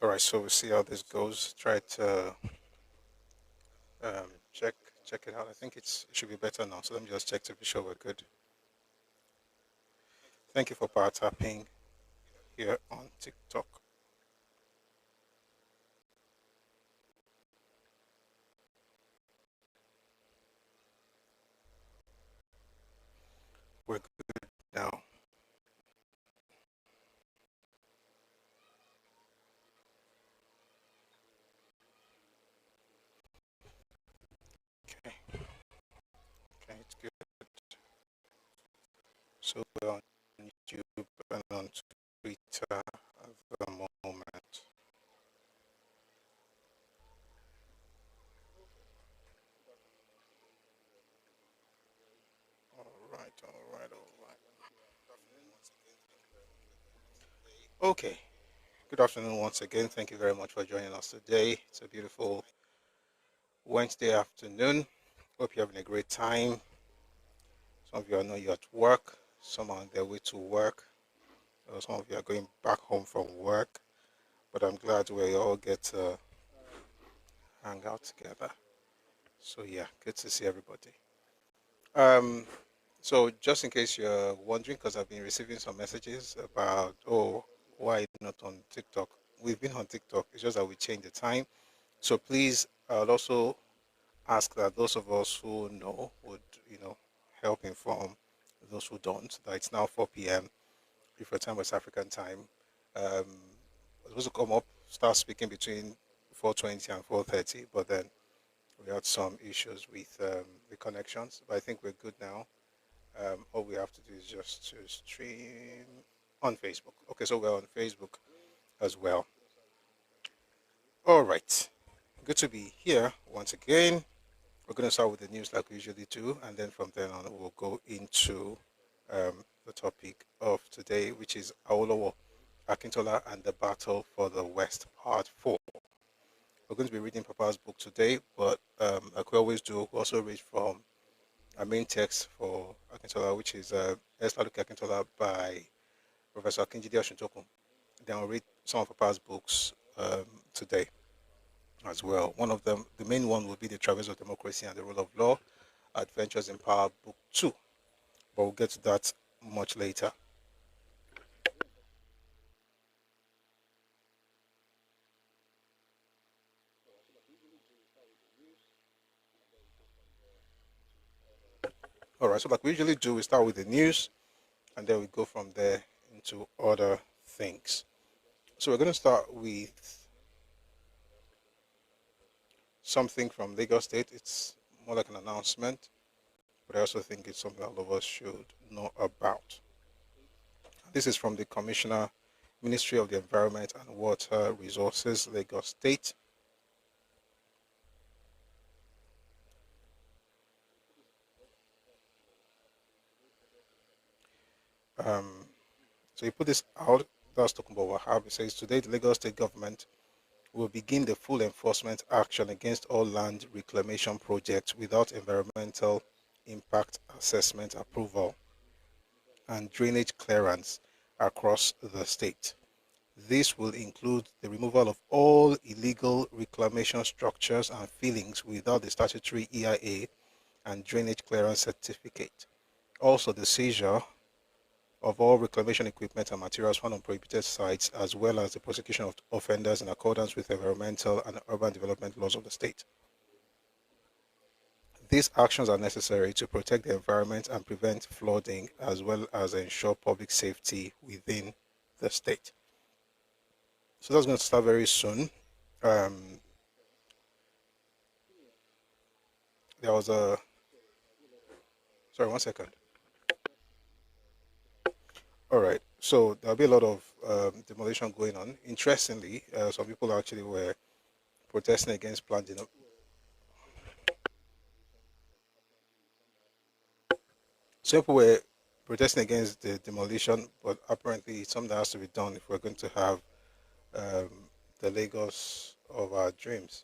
All right, so we'll see how this goes. Try to check it out. I think it should be better now. So let me just check to be sure we're good. Thank you for power tapping here on TikTok. We're good now. Okay, okay, it's good. So we're on YouTube and on Twitter at the moment. All right, all right, all right. Okay. Good afternoon once again. Thank you very much for joining us today. It's a beautiful Wednesday afternoon. Hope you're having a great time. Some of you, I know you're at work. Some are on their way to work. Some of you are going back home from work. But I'm glad we all get to hang out together. So yeah, good to see everybody. Um, so just in case you're wondering, because I've been receiving some messages about, oh, why not on TikTok? We've been on TikTok. It's just that we changed the time. So please, I'll also ask that those of us who know would, help inform those who don't that it's now 4 p.m. If your time was African time. Um, I was supposed to come up, start speaking between 4:20 and 4:30, but then we had some issues with the connections. But I think we're good now. All we have to do is just to stream on Facebook. Okay, so we're on Facebook as well. All right, good to be here once again. We're going to start with the news like we usually do, and then from then on, we'll go into the topic of today, which is Awolowo, Akintola, and the battle for the West, Part 4. We're going to be reading Papa's book today, but like we always do, we also read from our main text for Akintola, which is Eslaluki Akintola by Professor Akinjide Oshintokun. Then we'll read some of Papa's books today as well. One of them, the main one, will be The Traverse of Democracy and the Rule of Law, Adventures in Power, Book 2. But we'll get to that much later. All right, so like we usually do, we start with the news and then we go from there into other things. So we're going to start with something from Lagos State. It's more like an announcement, but I also think it's something all of us should know about. This is from the Commissioner, Ministry of the Environment and Water Resources, Lagos State. Um, so he put this out. That's talking about Wahab. It says today the Lagos State government will begin the full enforcement action against all land reclamation projects without environmental impact assessment approval and drainage clearance across the state. This will include the removal of all illegal reclamation structures and fillings without the statutory EIA and drainage clearance certificate. Also, the seizure of all reclamation equipment and materials found on prohibited sites, as well as the prosecution of offenders in accordance with environmental and urban development laws of the state. These actions are necessary to protect the environment and prevent flooding, as well as ensure public safety within the state. So that's going to start very soon. Um, there was a, sorry, 1 second. All right. So there'll be a lot of demolition going on. Interestingly, some people actually were protesting against planned some people were protesting against the demolition, but apparently it's something that has to be done if we're going to have um, the Lagos of our dreams.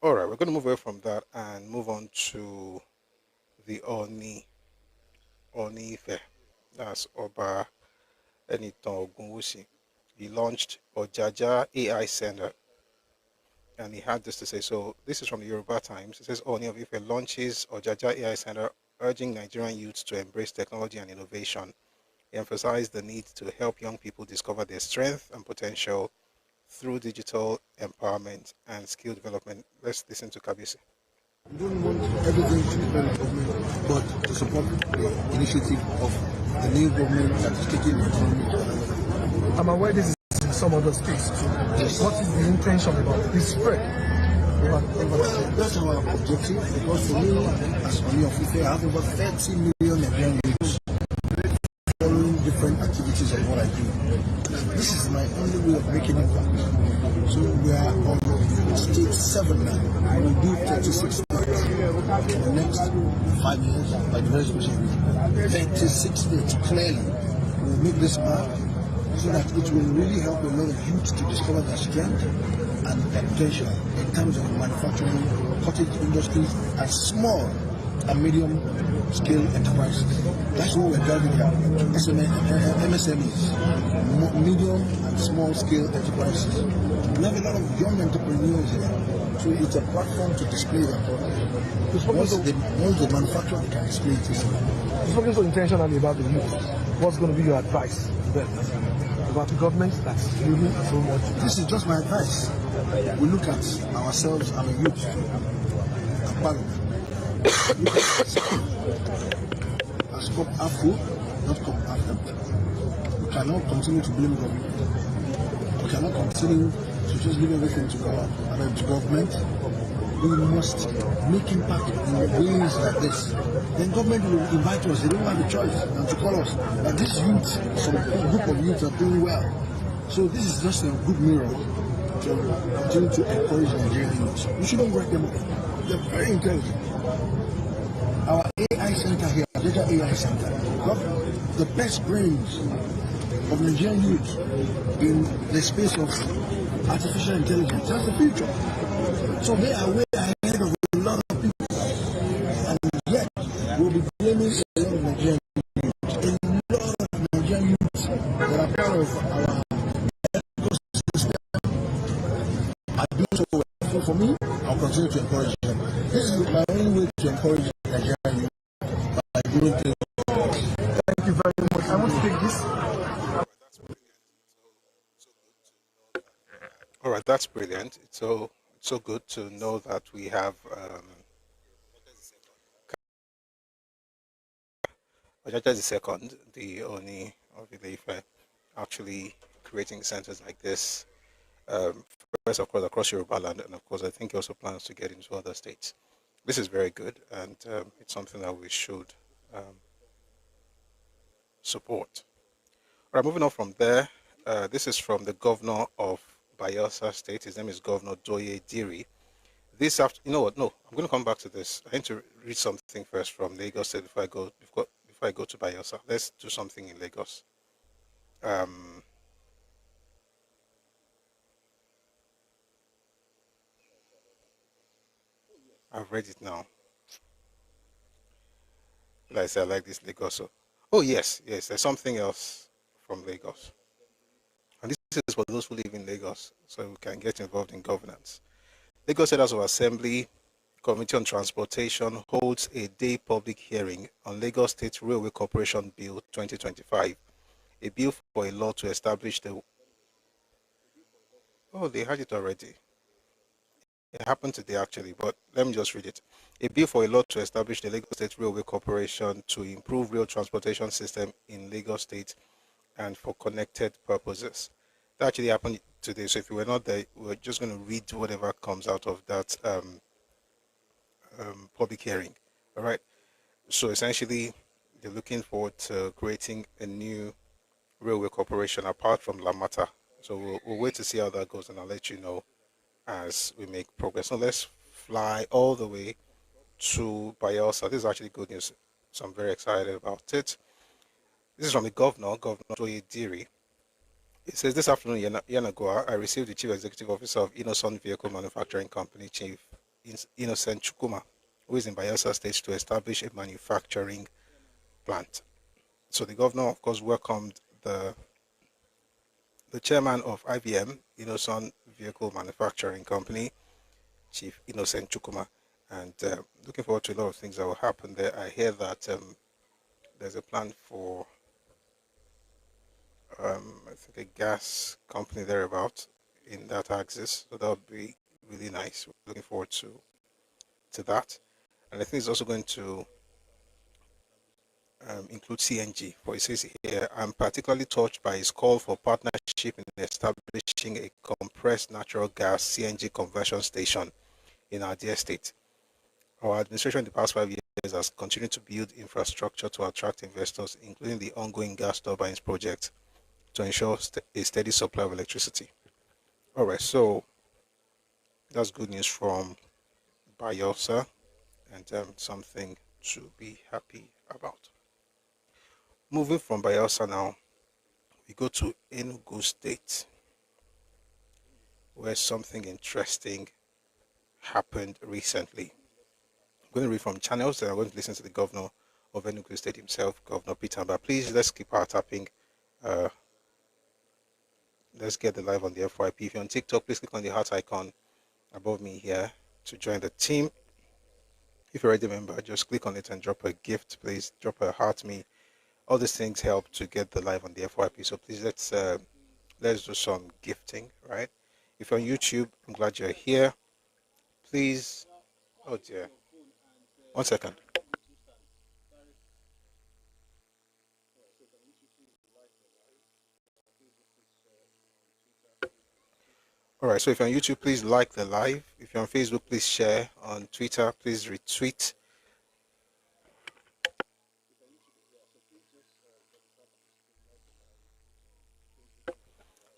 All right, we're going to move away from that and move on to the Oni Ife. That's Oba Enitan Ogunwusi. he launched Ojaja AI Center, and he had this to say. So this is from the Yoruba Times. It says, Oni of Ife launches Ojaja AI Center, urging Nigerian youths to embrace technology and innovation. He emphasized the need to help young people discover their strength and potential through digital empowerment and skill development. Let's listen to Kabisi. We don't want everything to depend on government, but to support the initiative of the new government that is taking the economy. I'm aware this is in some other states too. Yes. What is the intention about this spread? That's our objective, because for me, as Oni of Ife, I have over 30 million Nigerian youths following different activities of what I do. This is my only way of making impact. So we are on stage 7 now. We will do 36 states in the next 5 years by the very special reason. 36 states clearly will make this mark, so that it will really help a lot of youth to discover their strength and their potential in terms of manufacturing, cottage industries, and small and medium scale enterprises. That's what we're driving here. MSMEs, medium and small scale enterprises. We have a lot of young entrepreneurs here, so it's a platform to display their product. Once they manufacture, they can display it easily. Spoken so intentionally about the youth, what's going to be your advice to them about the government that's really so much? This is just my advice. We look at ourselves as a youth, a parent. As come after, not come after. We cannot continue to blame government. We cannot continue to just leave everything to God and to government. We must make impact in ways like this. Then government will invite us. They don't have a choice than to call us. But this youth, some group of youth are doing well. So this is just a good mirror to continue to encourage Nigerian youth. We shouldn't write them off. They're very intelligent. Our AI center here, Data AI Center, got the best brains of Nigerian youth in the space of artificial intelligence. That's the future. So they are way ahead of a lot of people. And yet, we'll be blaming a lot of Nigerian youth. A lot of Nigerian youth that are part of our ecosystem are doing so well. So for me, I'll continue to encourage them. This is my only way to encourage Nigerian youth by doing things. Thank you very much. I want to take this. All right, that's brilliant. It's so good to know that we have Ojaja the second, the Oni of Ile-Ife, actually creating centers like this. First, of course, across Yoruba land, and of course, I think he also plans to get into other states. This is very good, and it's something that we should support. All right, moving on from there, this is from the governor of Bayelsa State. His name is Governor Doye Diri. This after, you know what? No, I'm going to come back to this. I need to read something first from Lagos State before I go to Bayelsa. Let's do something in Lagos. I've read it now. Like I said, I like this Lagos. So, oh yes, there's something else from Lagos, and this is for those who live in Lagos, so we can get involved in governance. Lagos State House of Assembly Committee on Transportation holds a day public hearing on Lagos State Railway Corporation Bill 2025, a bill for a law to establish the. Oh, they had it already. It happened today actually, but let me just read it. A bill for a law to establish the Lagos State Railway Corporation to improve rail transportation system in Lagos State and for connected purposes. That actually happened today. So if you were not there, we're just going to read whatever comes out of that public hearing. All right. So essentially, they're looking forward to creating a new railway corporation apart from Lamata. So we'll wait to see how that goes, and I'll let you know as we make progress. So let's fly all the way to Bayelsa. This is actually good news, so I'm very excited about it. This is from the governor, Governor Doye Diri. It says, this afternoon, Yanagoa, I received the Chief Executive Officer of Innocent Vehicle Manufacturing Company, Chief Innocent Chukuma, who is in Bayelsa State, to establish a manufacturing plant. So the governor, of course, welcomed the the chairman of IVM, Innocent Vehicle Manufacturing Company, Chief Innocent Chukuma, and looking forward to a lot of things that will happen there. I hear that there's a plan for, I think, a gas company thereabout in that axis, so that would be really nice. We're looking forward to that, and I think it's also going to include CNG. For it says here, I'm particularly touched by his call for partnership in establishing a compressed natural gas CNG conversion station in our dear state. Our administration in the past 5 years has continued to build infrastructure to attract investors, including the ongoing gas turbines project, to ensure a steady supply of electricity. All right, so that's good news from Bayelsa, and something to be happy about. Moving from Bayelsa now, we go to Enugu State, where something interesting happened recently. I'm going to read from channels, and I'm going to listen to the governor of Enugu State himself, Governor Peter. But please, let's keep our tapping. Let's get the live on the FYP. If you're on TikTok, please click on the heart icon above me here to join the team. If you're already a member, just click on it and drop a gift, please. Drop a heart me. All these things help to get the live on the FYP. So please, let's do some gifting, right? If you're on YouTube, I'm glad you're here. Please, oh dear, 1 second. All right, so if you're on YouTube, please like the live. If you're on Facebook, please share. On Twitter, please retweet.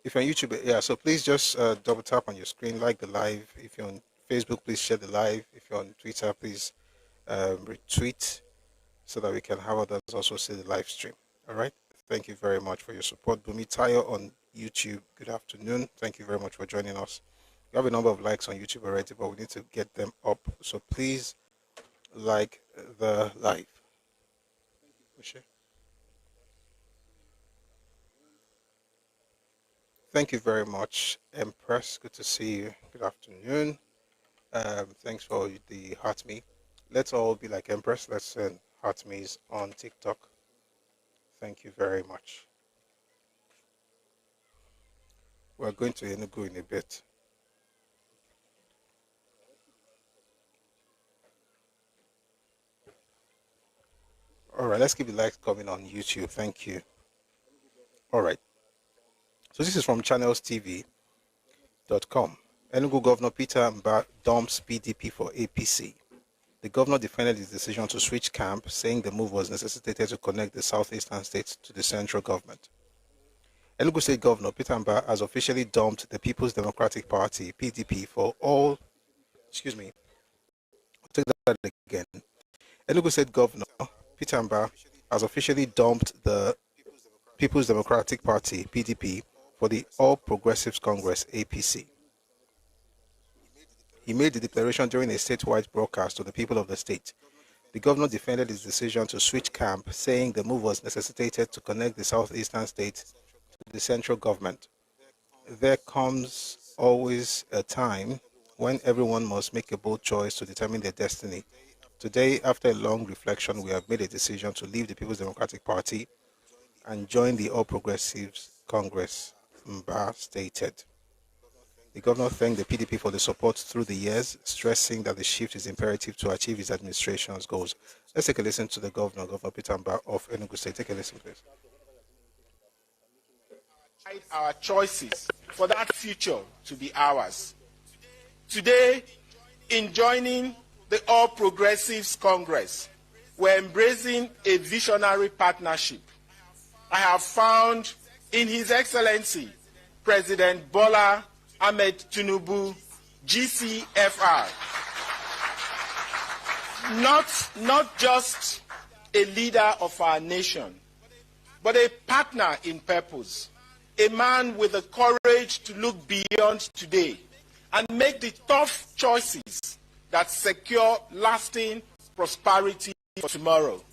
If you're on YouTube, yeah, so please just double tap on your screen, like the live. If you're on Facebook, please share the live. If you're on Twitter, please retweet so that we can have others also see the live stream. All right. Thank you very much for your support. Bumi Tayo on YouTube, good afternoon. Thank you very much for joining us. We have a number of likes on YouTube already, but we need to get them up. So please like the live. Thank you very much, Empress. Good to see you. Good afternoon. Thanks for the heart me. Let's all be like Empress. Let's send heart me's on TikTok. Thank you very much. We're going to Enugu in a bit. All right, let's keep the likes coming on YouTube. Thank you. All right. So this is from channelstv.com. Enugu Governor Peter Mba dumps PDP for APC. The governor defended his decision to switch camp, saying the move was necessitated to connect the southeastern states to the central government. Enugu State Governor Peter Mba has officially dumped the People's Democratic Party, PDP, for all... Excuse me. I'll take that again. Enugu State Governor Peter Mba has officially dumped the People's Democratic Party, PDP, for the All Progressives Congress, APC. He made the declaration during a statewide broadcast to the people of the state. The governor defended his decision to switch camp, saying the move was necessitated to connect the southeastern states to the central government. There comes always a time when everyone must make a bold choice to determine their destiny. Today, after a long reflection, we have made a decision to leave the People's Democratic Party and join the All Progressives Congress, Mba stated. The governor thanked the PDP for the support through the years, stressing that the shift is imperative to achieve his administration's goals. Let's take a listen to the governor, Governor Peter Mba of Enugu State. Take a listen, please. Our choices for that future to be ours. Today, in joining the All Progressives Congress, we're embracing a visionary partnership. I have found in His Excellency, President Bola Ahmed Tinubu, GCFR, not just a leader of our nation, but a partner in purpose, a man with the courage to look beyond today and make the tough choices that secure lasting prosperity for tomorrow.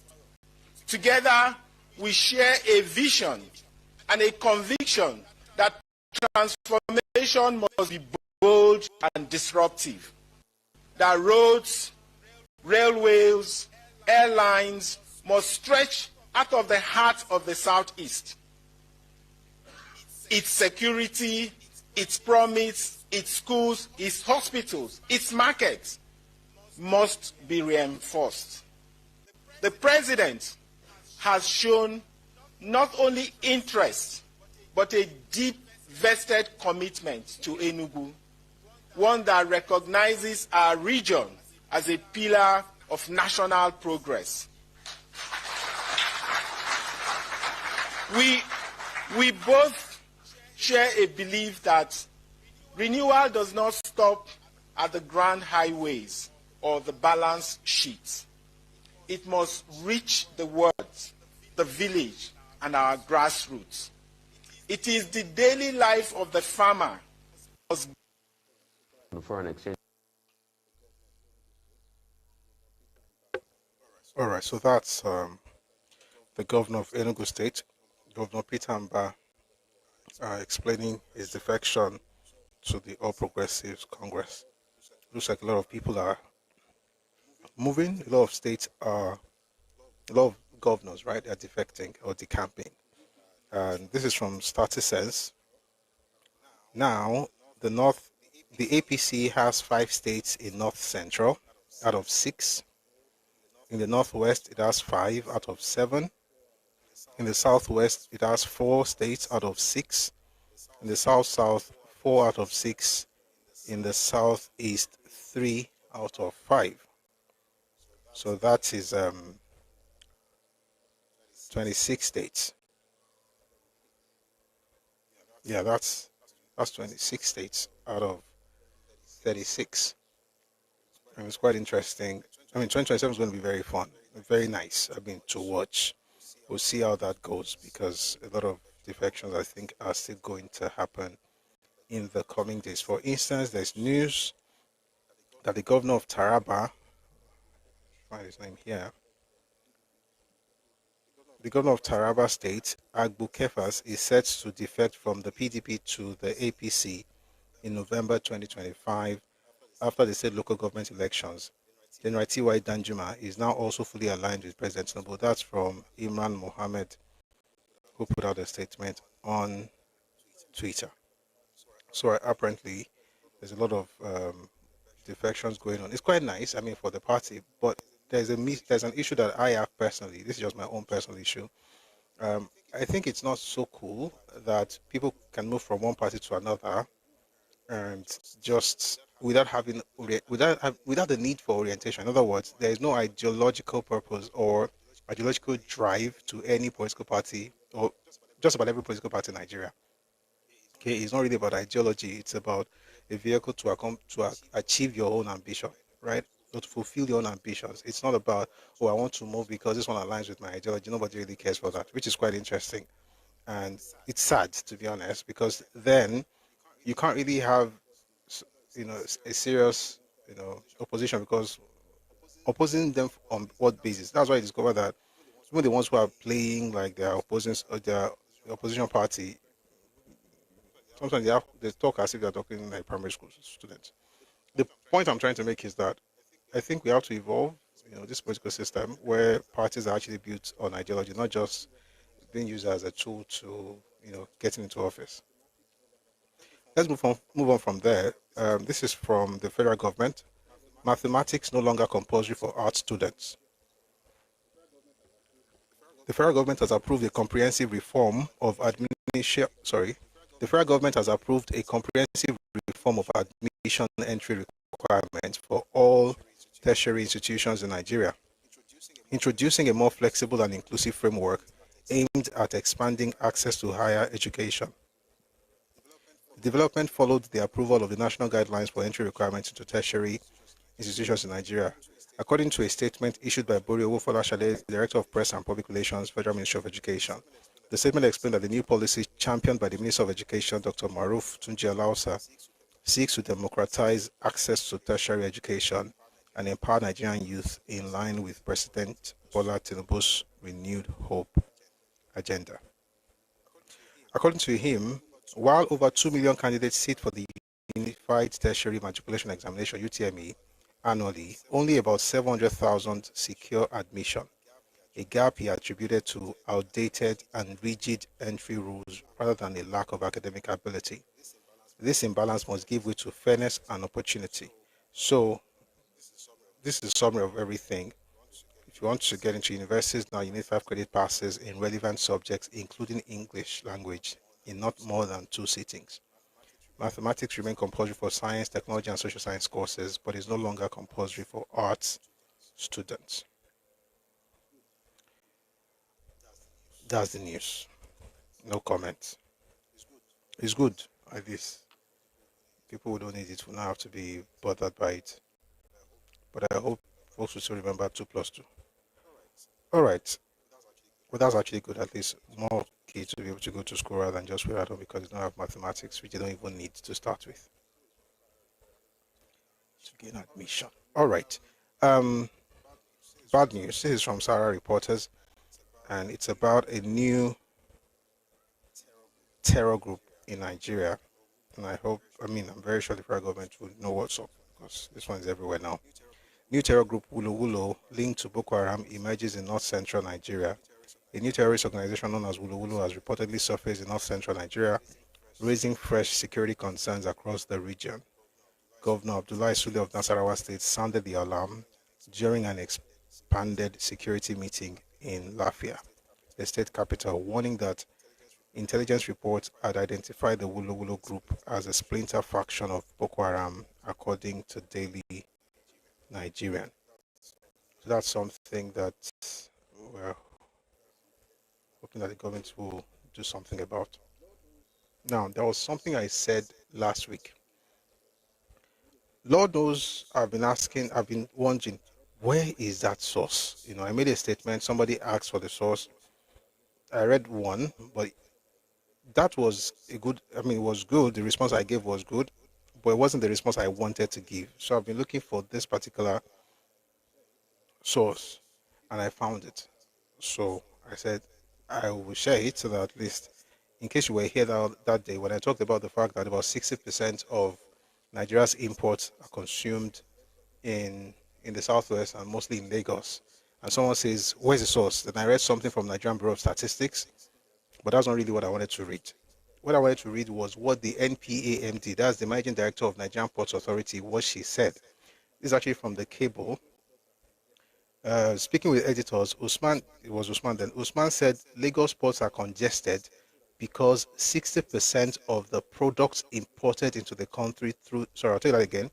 Together, we share a vision and a conviction that transformation must be bold and disruptive. That roads, railways, airlines must stretch out of the heart of the Southeast. Its security, its promise, its schools, its hospitals, its markets must be reinforced. The President has shown not only interest, but a deep vested commitment to Enugu, one that recognizes our region as a pillar of national progress. We both share a belief that renewal does not stop at the grand highways or the balance sheets. It must reach the world, the village, and our grassroots. It is the daily life of the farmer. Foreign exchange. All right, so that's the governor of Enugu State, Governor Peter Mba, explaining his defection to the All Progressives Congress. Looks like a lot of people are moving. A lot of states are, a lot of governors, right, are defecting or decamping. And this is from Statisense. Now, the APC has 5 states in North Central out of 6. In the Northwest, it has 5 out of 7. In the Southwest, it has 4 states out of 6. In the South-South, 4 out of 6. In the Southeast, 3 out of 5. So that is 26 states. Yeah, that's 26 states out of 36. And it's quite interesting. I mean, 2027 is going to be very fun, very nice, to watch. We'll see how that goes, because a lot of defections, I think, are still going to happen in the coming days. For instance, there's news that the governor of Taraba, find his name here, the governor of Taraba State, Agbu Kefas, is set to defect from the PDP to the APC in November 2025 after the state local government elections. General T.Y. Danjuma is now also fully aligned with President Tinubu. That's from Imran Mohammed, who put out a statement on Twitter. So apparently, there's a lot of defections going on. It's quite nice, for the party, but there's an issue that I have personally. This is just my own personal issue. I think it's not so cool that people can move from one party to another and just without the need for orientation. In other words, there is no ideological purpose or ideological drive to any political party, or just about every political party in Nigeria. Okay, it's not really about ideology. It's about a vehicle to achieve your own ambition, right? Or to fulfill your own ambitions. It's not about, I want to move because this one aligns with my ideology. Nobody really cares for that, which is quite interesting. And it's sad, to be honest, because then you can't really have, a serious, opposition, because opposing them on what basis? That's why I discovered that even the ones who are playing like their opposition party, sometimes they talk as if they're talking like primary school students. The point I'm trying to make is that I think we have to evolve, this political system where parties are actually built on ideology, not just being used as a tool to, getting into office. Let's move on from there. This is from the federal government. Mathematics no longer compulsory for art students. The federal government has approved a comprehensive reform of admission. The federal government has approved a comprehensive reform of admission entry requirements for all tertiary institutions in Nigeria, introducing a more flexible and inclusive framework aimed at expanding access to higher education. The development followed the approval of the national guidelines for entry requirements into tertiary institutions in Nigeria. According to a statement issued by Awolowo Folashade, Director of Press and Public Relations, Federal Ministry of Education, the statement explained that the new policy, championed by the Minister of Education, Dr. Maruf Tunji Alausa, seeks to democratize access to tertiary education and empower Nigerian youth in line with President Bola Tinubu's renewed hope agenda. According to him, While over 2 million candidates sit for the Unified Tertiary Matriculation Examination (UTME) annually, only about 700,000 secure admission, a gap he attributed to outdated and rigid entry rules rather than a lack of academic ability. This imbalance must give way to fairness and opportunity. So, this is a summary of everything. If you want to get into universities now, you need 5 credit passes in relevant subjects, including English language, in not more than 2 sittings. Mathematics remain compulsory for science, technology, and social science courses, but is no longer compulsory for arts students. That's the news. No comment. It's good, at least. People who don't need it will not have to be bothered by it. But I hope folks will still remember 2 plus 2. All right. Well, that's actually good. At least more kids to be able to go to school rather than just wait at home because they don't have mathematics, which they don't even need to start with to gain admission. All right. Bad news. This is from Sarah Reporters, and it's about a new terror group in Nigeria. And I'm very sure the federal government would know what's up because this one is everywhere now. New terror group Awolowo, linked to Boko Haram, emerges in north-central Nigeria. A new terrorist organization known as Awolowo has reportedly surfaced in north-central Nigeria, raising fresh security concerns across the region. Governor Abdullahi Sule of Nasarawa State sounded the alarm during an expanded security meeting in Lafia, the state capital, warning that intelligence reports had identified the Awolowo group as a splinter faction of Boko Haram, according to Daily Nigerian. So that's something that we're hoping that the government will do something about. Now, there was something I said last week. Lord knows I've been wondering, where is that source? I made a statement, somebody asked for the source. I read one, but that was it was good. The response I gave was good, but it wasn't the response I wanted to give. So I've been looking for this particular source and I found it. So I said I will share it so that at least in case you were here that day when I talked about the fact that about 60% of Nigeria's imports are consumed in the southwest and mostly in Lagos. And someone says, where's the source? Then I read something from Nigerian Bureau of Statistics, but that's not really what I wanted to read. What I wanted to read was what the NPAMD, that's the Managing Director of Nigerian Ports Authority, what she said. This is actually from the cable. Speaking with editors, Usman said Lagos ports are congested because 60% of the products imported into the country I'll tell you that again.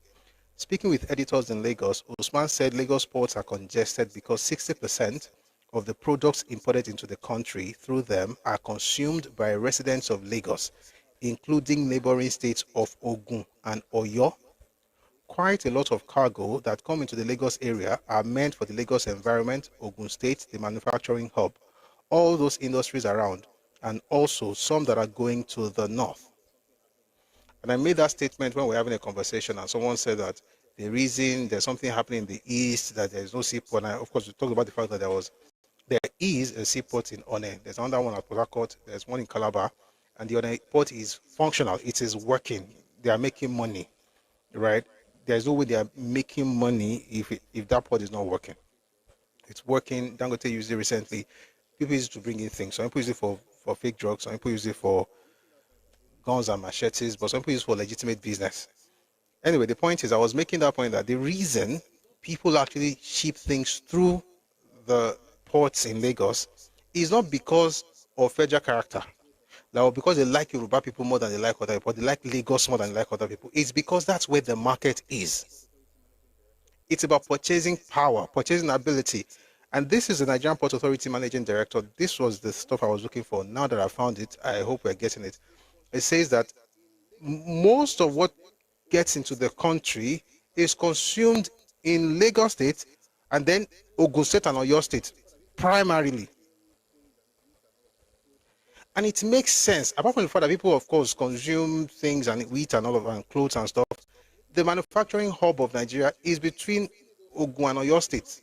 Speaking with editors in Lagos, Usman said Lagos ports are congested because 60% of the products imported into the country through them are consumed by residents of Lagos, including neighboring states of Ogun and Oyo. Quite a lot of cargo that come into the Lagos area are meant for the Lagos environment, Ogun State, the manufacturing hub, all those industries around, and also some that are going to the north. And I made that statement when we were having a conversation, and someone said that the reason there's something happening in the east, that there's no seaport. And of course, we talked about the fact that there is a seaport in One. There's another one at Port Harcourt. There's one in Calabar, and the One port is functional. It is working. They are making money, right? There's no way they are making money if that port is not working. It's working. Dangote used it recently. People use it to bring in things. Some people use it for fake drugs. Some people use it for guns and machetes, but some people use it for legitimate business. Anyway, the point is, I was making that point that the reason people actually ship things through the ports in Lagos is not because of federal character. Now, because they like Yoruba people more than they like other people, they like Lagos more than they like other people. It's because that's where the market is. It's about purchasing power, purchasing ability. And this is the Nigerian Port Authority Managing Director. This was the stuff I was looking for. Now that I found it, I hope we're getting it. It says that most of what gets into the country is consumed in Lagos State and then Ogun State and Oyo State, primarily. And it makes sense, apart from the fact that people, of course, consume things and wheat and all of that, and clothes and stuff. The manufacturing hub of Nigeria is between Ogun and Oyo State,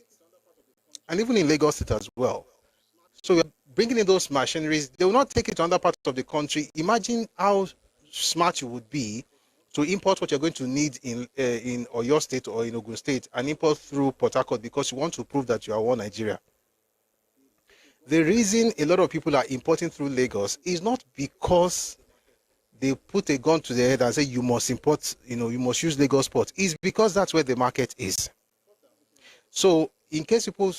and even in Lagos State as well. So bringing in those machineries, they will not take it to other parts of the country. Imagine how smart you would be to import what you're going to need in Oyo State or in Ogun State and import through Port Harcourt because you want to prove that you are one Nigeria. The reason a lot of people are importing through Lagos is not because they put a gun to their head and say you must import, you must use Lagos port. It's because that's where the market is. So in case people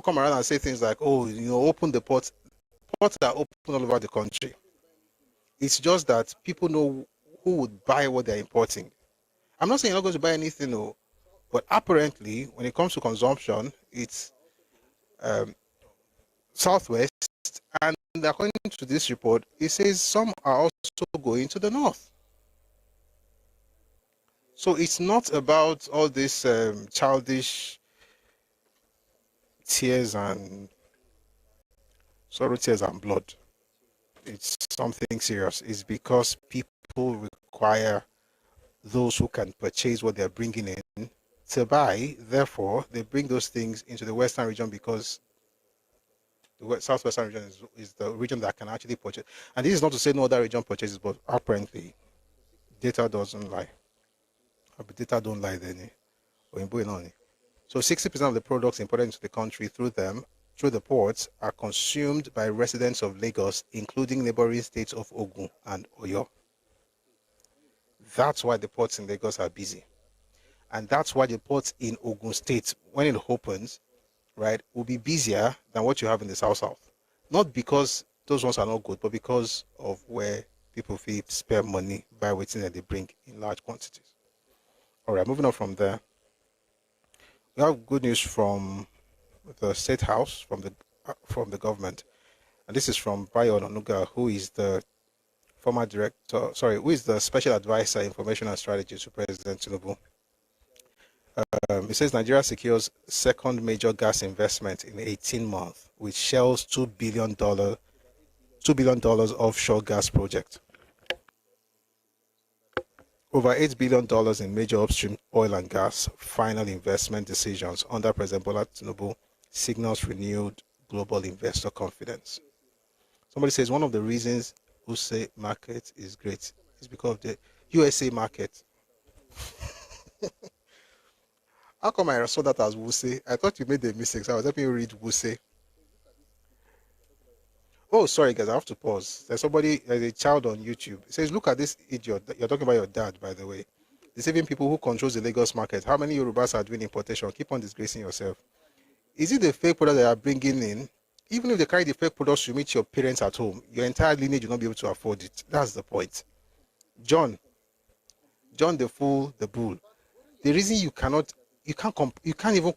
come around and say things like, oh, open the ports are open all over the country. It's just that people know who would buy what they're importing. I'm not saying you're not going to buy anything, but apparently when it comes to consumption, it's Southwest, and according to this report, it says some are also going to the north. So it's not about all this childish tears and sorrow, tears and blood. It's something serious. It's because people require those who can purchase what they're bringing in to buy. Therefore, they bring those things into the Western region because the Southwestern region is the region that can actually purchase. And this is not to say no other region purchases, but apparently data doesn't lie. Data don't lie then. So 60% of the products imported into the country through the ports are consumed by residents of Lagos, including neighboring states of Ogun and Oyo. That's why the ports in Lagos are busy. And that's why the ports in Ogun State, when it opens, right, will be busier than what you have in the South. Not because those ones are not good, but because of where people feel spare money by waiting that they bring in large quantities. All right, moving on from there. We have good news from the State House, from the government. And this is from Bayo Ononuga, who is the who is the Special Advisor, Information and Strategy to President Tinubu. It says Nigeria secures second major gas investment in 18 months with Shell's $2 billion offshore gas project. Over $8 billion in major upstream oil and gas final investment decisions under President Bola Tinubu signals renewed global investor confidence. Somebody says one of the reasons USA market is great is because of the USA market. How come I saw that as Wuse? I thought you made a mistake, so I was helping you read Wuse. Oh, sorry guys, I have to pause. There's a child on YouTube. It says, look at this idiot. You're talking about your dad, by the way. Deceiving people who controls the Lagos market. How many Yorubas are doing importation? Keep on disgracing yourself. Is it the fake product they are bringing in? Even if they carry the fake products to meet your parents at home, your entire lineage will not be able to afford it. That's the point. John the fool, the bull. The reason you can't even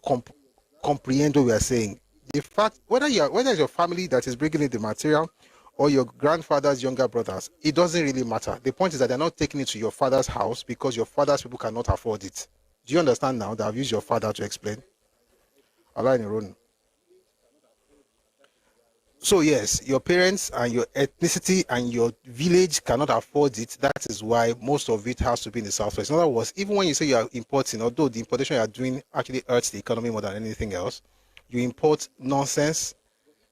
comprehend what we are saying. The fact whether it's your family that is bringing in the material or your grandfather's younger brothers, it doesn't really matter. The point is that they're not taking it to your father's house because your father's people cannot afford it. Do you understand now that I've used your father to explain? Allah in your own. So yes, your parents and your ethnicity and your village cannot afford it. That is why most of it has to be in the Southwest. In other words, even when you say you are importing, although the importation you are doing actually hurts the economy more than anything else, you import nonsense,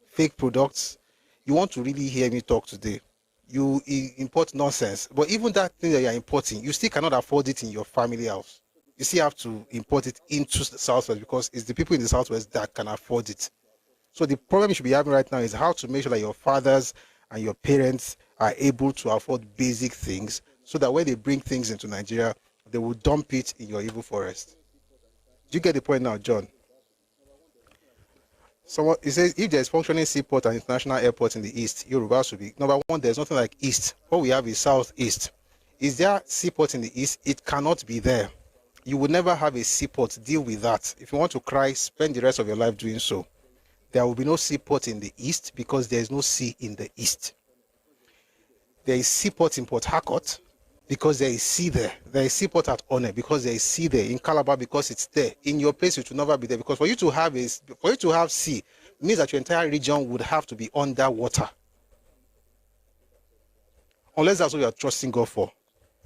fake products. You want to really hear me talk today. You import nonsense. But even that thing that you are importing, you still cannot afford it in your family house. You still have to import it into the Southwest because it's the people in the Southwest that can afford it. So the problem you should be having right now is how to make sure that your fathers and your parents are able to afford basic things so that when they bring things into Nigeria, they will dump it in your evil forest. Do you get the point now, John? So it says if there's functioning seaport and international airport in the east, Yoruba should be number one. There's nothing like east. What we have is southeast. Is there seaport in the east? It cannot be there. You will never have a seaport. Deal with that. If you want to cry, spend the rest of your life doing so. There will be no seaport in the east because there is no sea in the east. There is seaport in Port Harcourt because there is sea there. There is seaport at One because there is sea there. In Calabar because it's there. In your place it will never be there because for you to have sea means that your entire region would have to be underwater. Unless that's what you are trusting God for,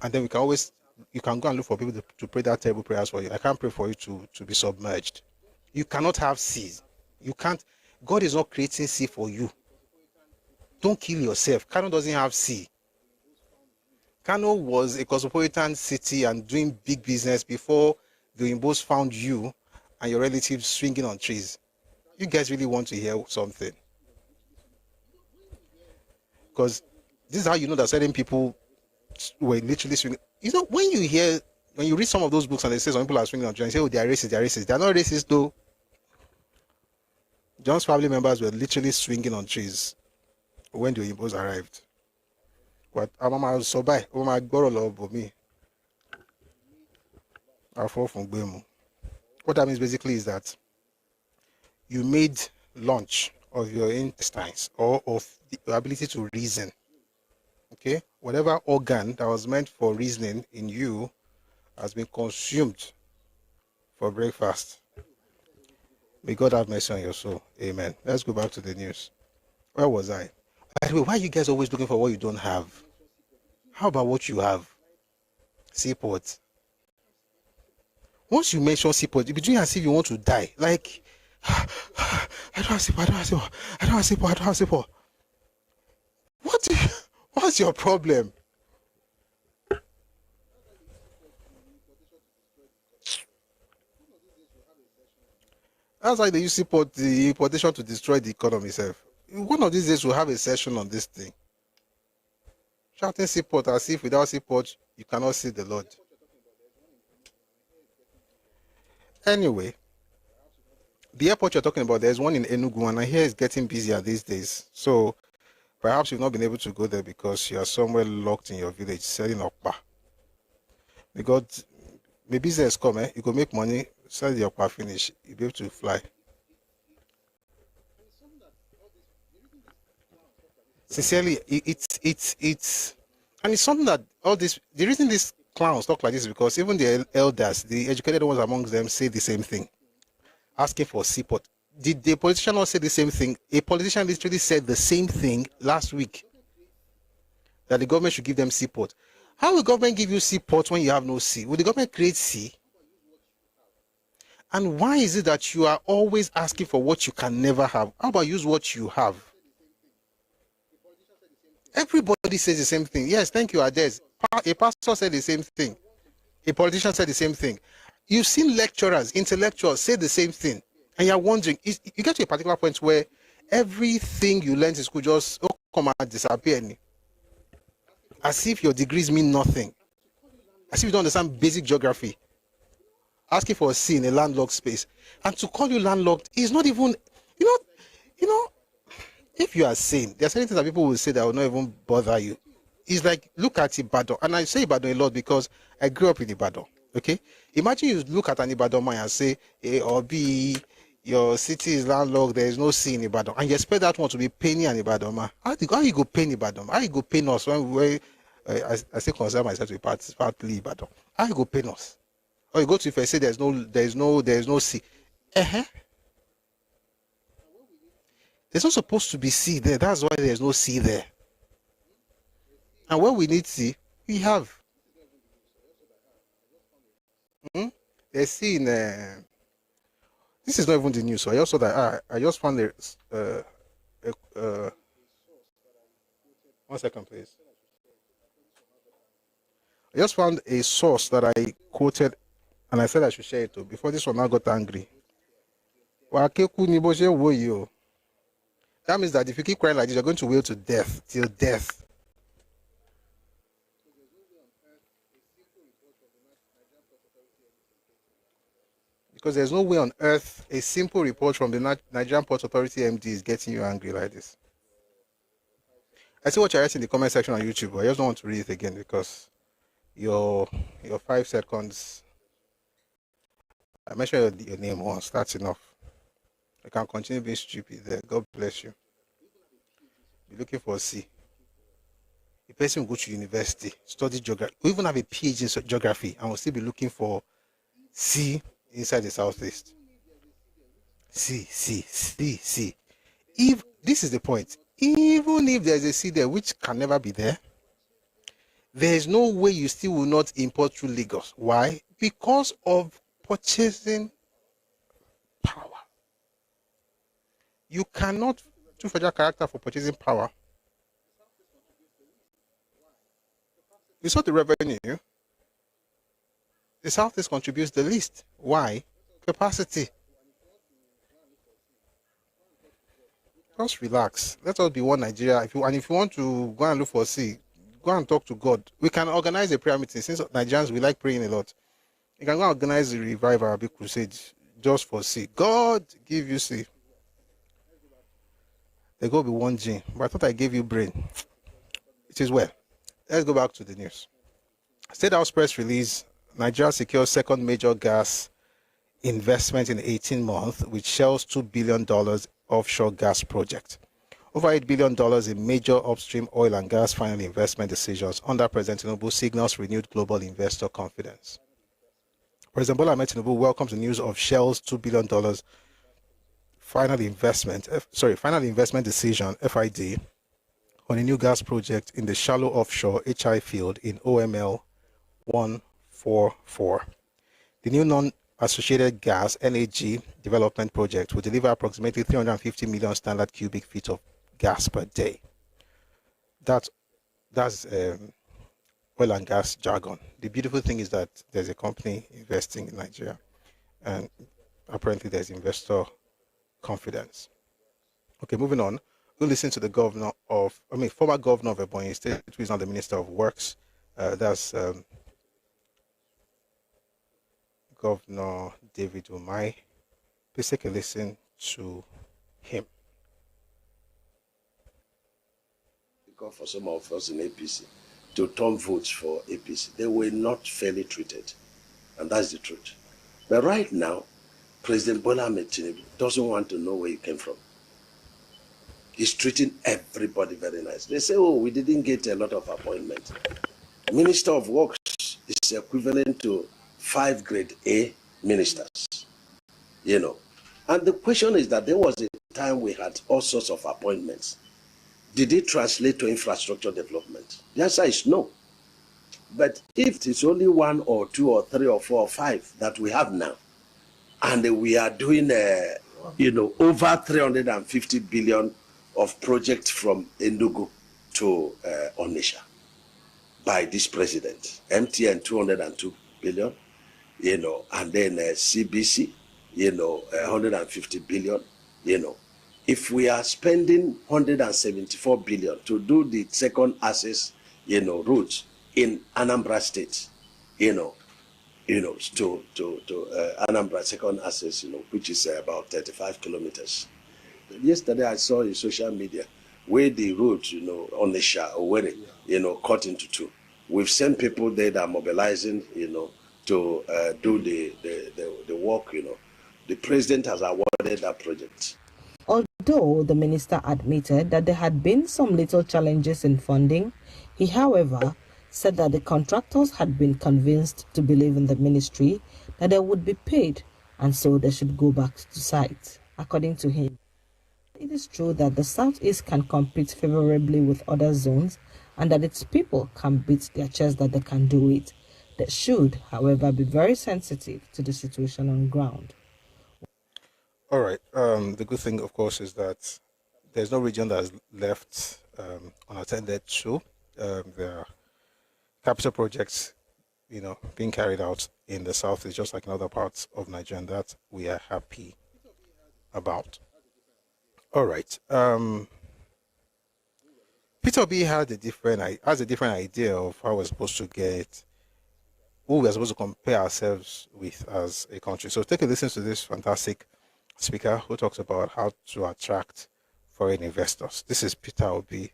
and then you can go and look for people to pray that terrible prayers for you. I can't pray for you to be submerged. You cannot have seas. You can't. God is not creating sea for you. Don't kill yourself. Kano doesn't have sea. Kano was a cosmopolitan city and doing big business before the Oyimbos found you and your relatives swinging on trees. You guys really want to hear something? Because this is how you know that certain people were literally swinging. You know, when you read some of those books and they say some people are swinging on trees, and you say, oh, they are racist, they are racist. They are not racist though. John's family members were literally swinging on trees when the Oyimbos arrived. What Amama so by Oma Gorolo Bomi. What that means basically is that you made lunch of your intestines or of the ability to reason. Okay? Whatever organ that was meant for reasoning in you has been consumed for breakfast. May God have mercy on your soul. Amen. Let's go back to the news. Where was I? By the way, why are you guys always looking for what you don't have? How about what you have? Seaport. Once you mention seaport, you'll be doing as if you want to die. Like, I don't have seaport, I don't have seaport, I don't have seaport, I don't have seaport. What's your problem? That's why they use seaport, the importation to destroy the economy itself. One of these days we'll have a session on this thing. Shouting seaport as if without seaport you cannot see the Lord. Anyway, the airport you're talking about, there's one in Enugu, and I hear it's getting busier these days. So perhaps you've not been able to go there because you are somewhere locked in your village selling okpa. Because the business come, you go make money, sell the okpa, finish, you'll be able to fly. Sincerely, it's and it's something that all this, the reason these clowns talk like this is because even the elders, the educated ones amongst them, say the same thing, asking for seaport. Did the politician not say the same thing? A politician literally said the same thing last week, that the government should give them seaport. How will government give you seaport when you have no sea? Will the government create sea? And why is it that you are always asking for what you can never have? How about use what you have? Everybody says the same thing. Yes, thank you, Ades. A pastor said the same thing. A politician said the same thing. You've seen lecturers, intellectuals say the same thing. And you're wondering, you get to a particular point where everything you learned in school just come and disappear. As if your degrees mean nothing. As if you don't understand basic geography. Asking for a C in a landlocked space. And to call you landlocked is not even, you know, if you are sane, there are certain things that people will say that will not even bother you. It's like, look at Ibadan. And I say Ibadan a lot because I grew up in Ibadan. Okay? Imagine you look at an Ibadan man and say, A or B, your city is landlocked, there is no sea in Ibadan. And you expect that one to be penny and Ibadan man. How you go pain Ibadan? How you go pain us when I say concern myself with partly Ibadan? How you go pain us? Or you go to if I say there is no sea. There's not supposed to be sea there. That's why there's no sea there. And when we need sea, we have. There's sea in. This is not even the news. So I also that I just found one second, please. I just found a source that I quoted, and I said I should share it too. Before this one, I got angry. That means that if you keep crying like this, you're going to wail to death, till death. Because there's no way on earth a simple report from the Nigerian Port Authority MD is getting you angry like this. I see what you're writing in the comment section on YouTube, but I just don't want to read it again because your 5 seconds. I mentioned your name once, that's enough. I can continue being stupid there. God bless you. Be looking for a C. A person will go to university, study geography, we even have a PhD in geography, and will still be looking for C inside the southeast. C. If this is the point, even if there's a C there which can never be there, there is no way you still will not import through Lagos. Why? Because of purchasing power. You cannot do federal character for purchasing power. You saw the revenue. The Southeast contributes the least. Why? Capacity. Just relax. Let us be one Nigeria. If you want to go and look for C, go and talk to God. We can organize a prayer meeting. Since Nigerians, we like praying a lot. You can go and organize a revival, a big crusade just for C. God give you C. There go be one gene. But I thought I gave you brain. It is well. Let's go back to the news. State House press release. Nigeria secures second major gas investment in 18 months with Shell's $2 billion offshore gas project. Over $8 billion in major upstream oil and gas final investment decisions under President Tinubu signals renewed global investor confidence. President Bola Ahmed Tinubu welcomes the news of Shell's $2 billion final investment decision, FID, on a new gas project in the shallow offshore HI field in OML 144. The new non-associated gas NAG development project will deliver approximately 350 million standard cubic feet of gas per day. That's oil and gas jargon. The beautiful thing is that there's a company investing in Nigeria, and apparently there's investor confidence. Okay, moving on. We'll listen to the former governor of Ebonyi State, who is now the Minister of Works. That's Governor David Umai. Please take a listen to him. Because for some of us in APC to turn votes for APC, they were not fairly treated, and that's the truth. But right now, President Bola Ahmed Tinubu doesn't want to know where he came from. He's treating everybody very nice. They say, oh, we didn't get a lot of appointments. Minister of Works is equivalent to 5 grade A ministers, And the question is that there was a time we had all sorts of appointments. Did it translate to infrastructure development? The answer is no. But if it's only 1 or 2 or 3 or 4 or 5 that we have now, and we are doing, over 350 billion of projects from Enugu to Onitsha by this president, MTN 202 billion, and then CBC, 150 billion, If we are spending 174 billion to do the second access, route in Anambra State, to Anambra second access, which is about 35 kilometers. Yesterday I saw in social media where the road, Onitsha or where, cut into 2. We've sent people there that are mobilizing, to do the work, The president has awarded that project. Although the minister admitted that there had been some little challenges in funding, he, however, said that the contractors had been convinced to believe in the ministry that they would be paid, and so they should go back to site. According to him, it is true that the Southeast can compete favorably with other zones and that its people can beat their chest that they can do it. They should, however, be very sensitive to the situation on ground. All right. The good thing, of course, is that there's no region that is left unattended to. There are capital projects, being carried out in the south is just like in other parts of Nigeria, and that we are happy about. All right. Peter B has a different idea of how we're supposed to get, who we're supposed to compare ourselves with as a country. So take a listen to this fantastic speaker who talks about how to attract foreign investors. This is Peter Obi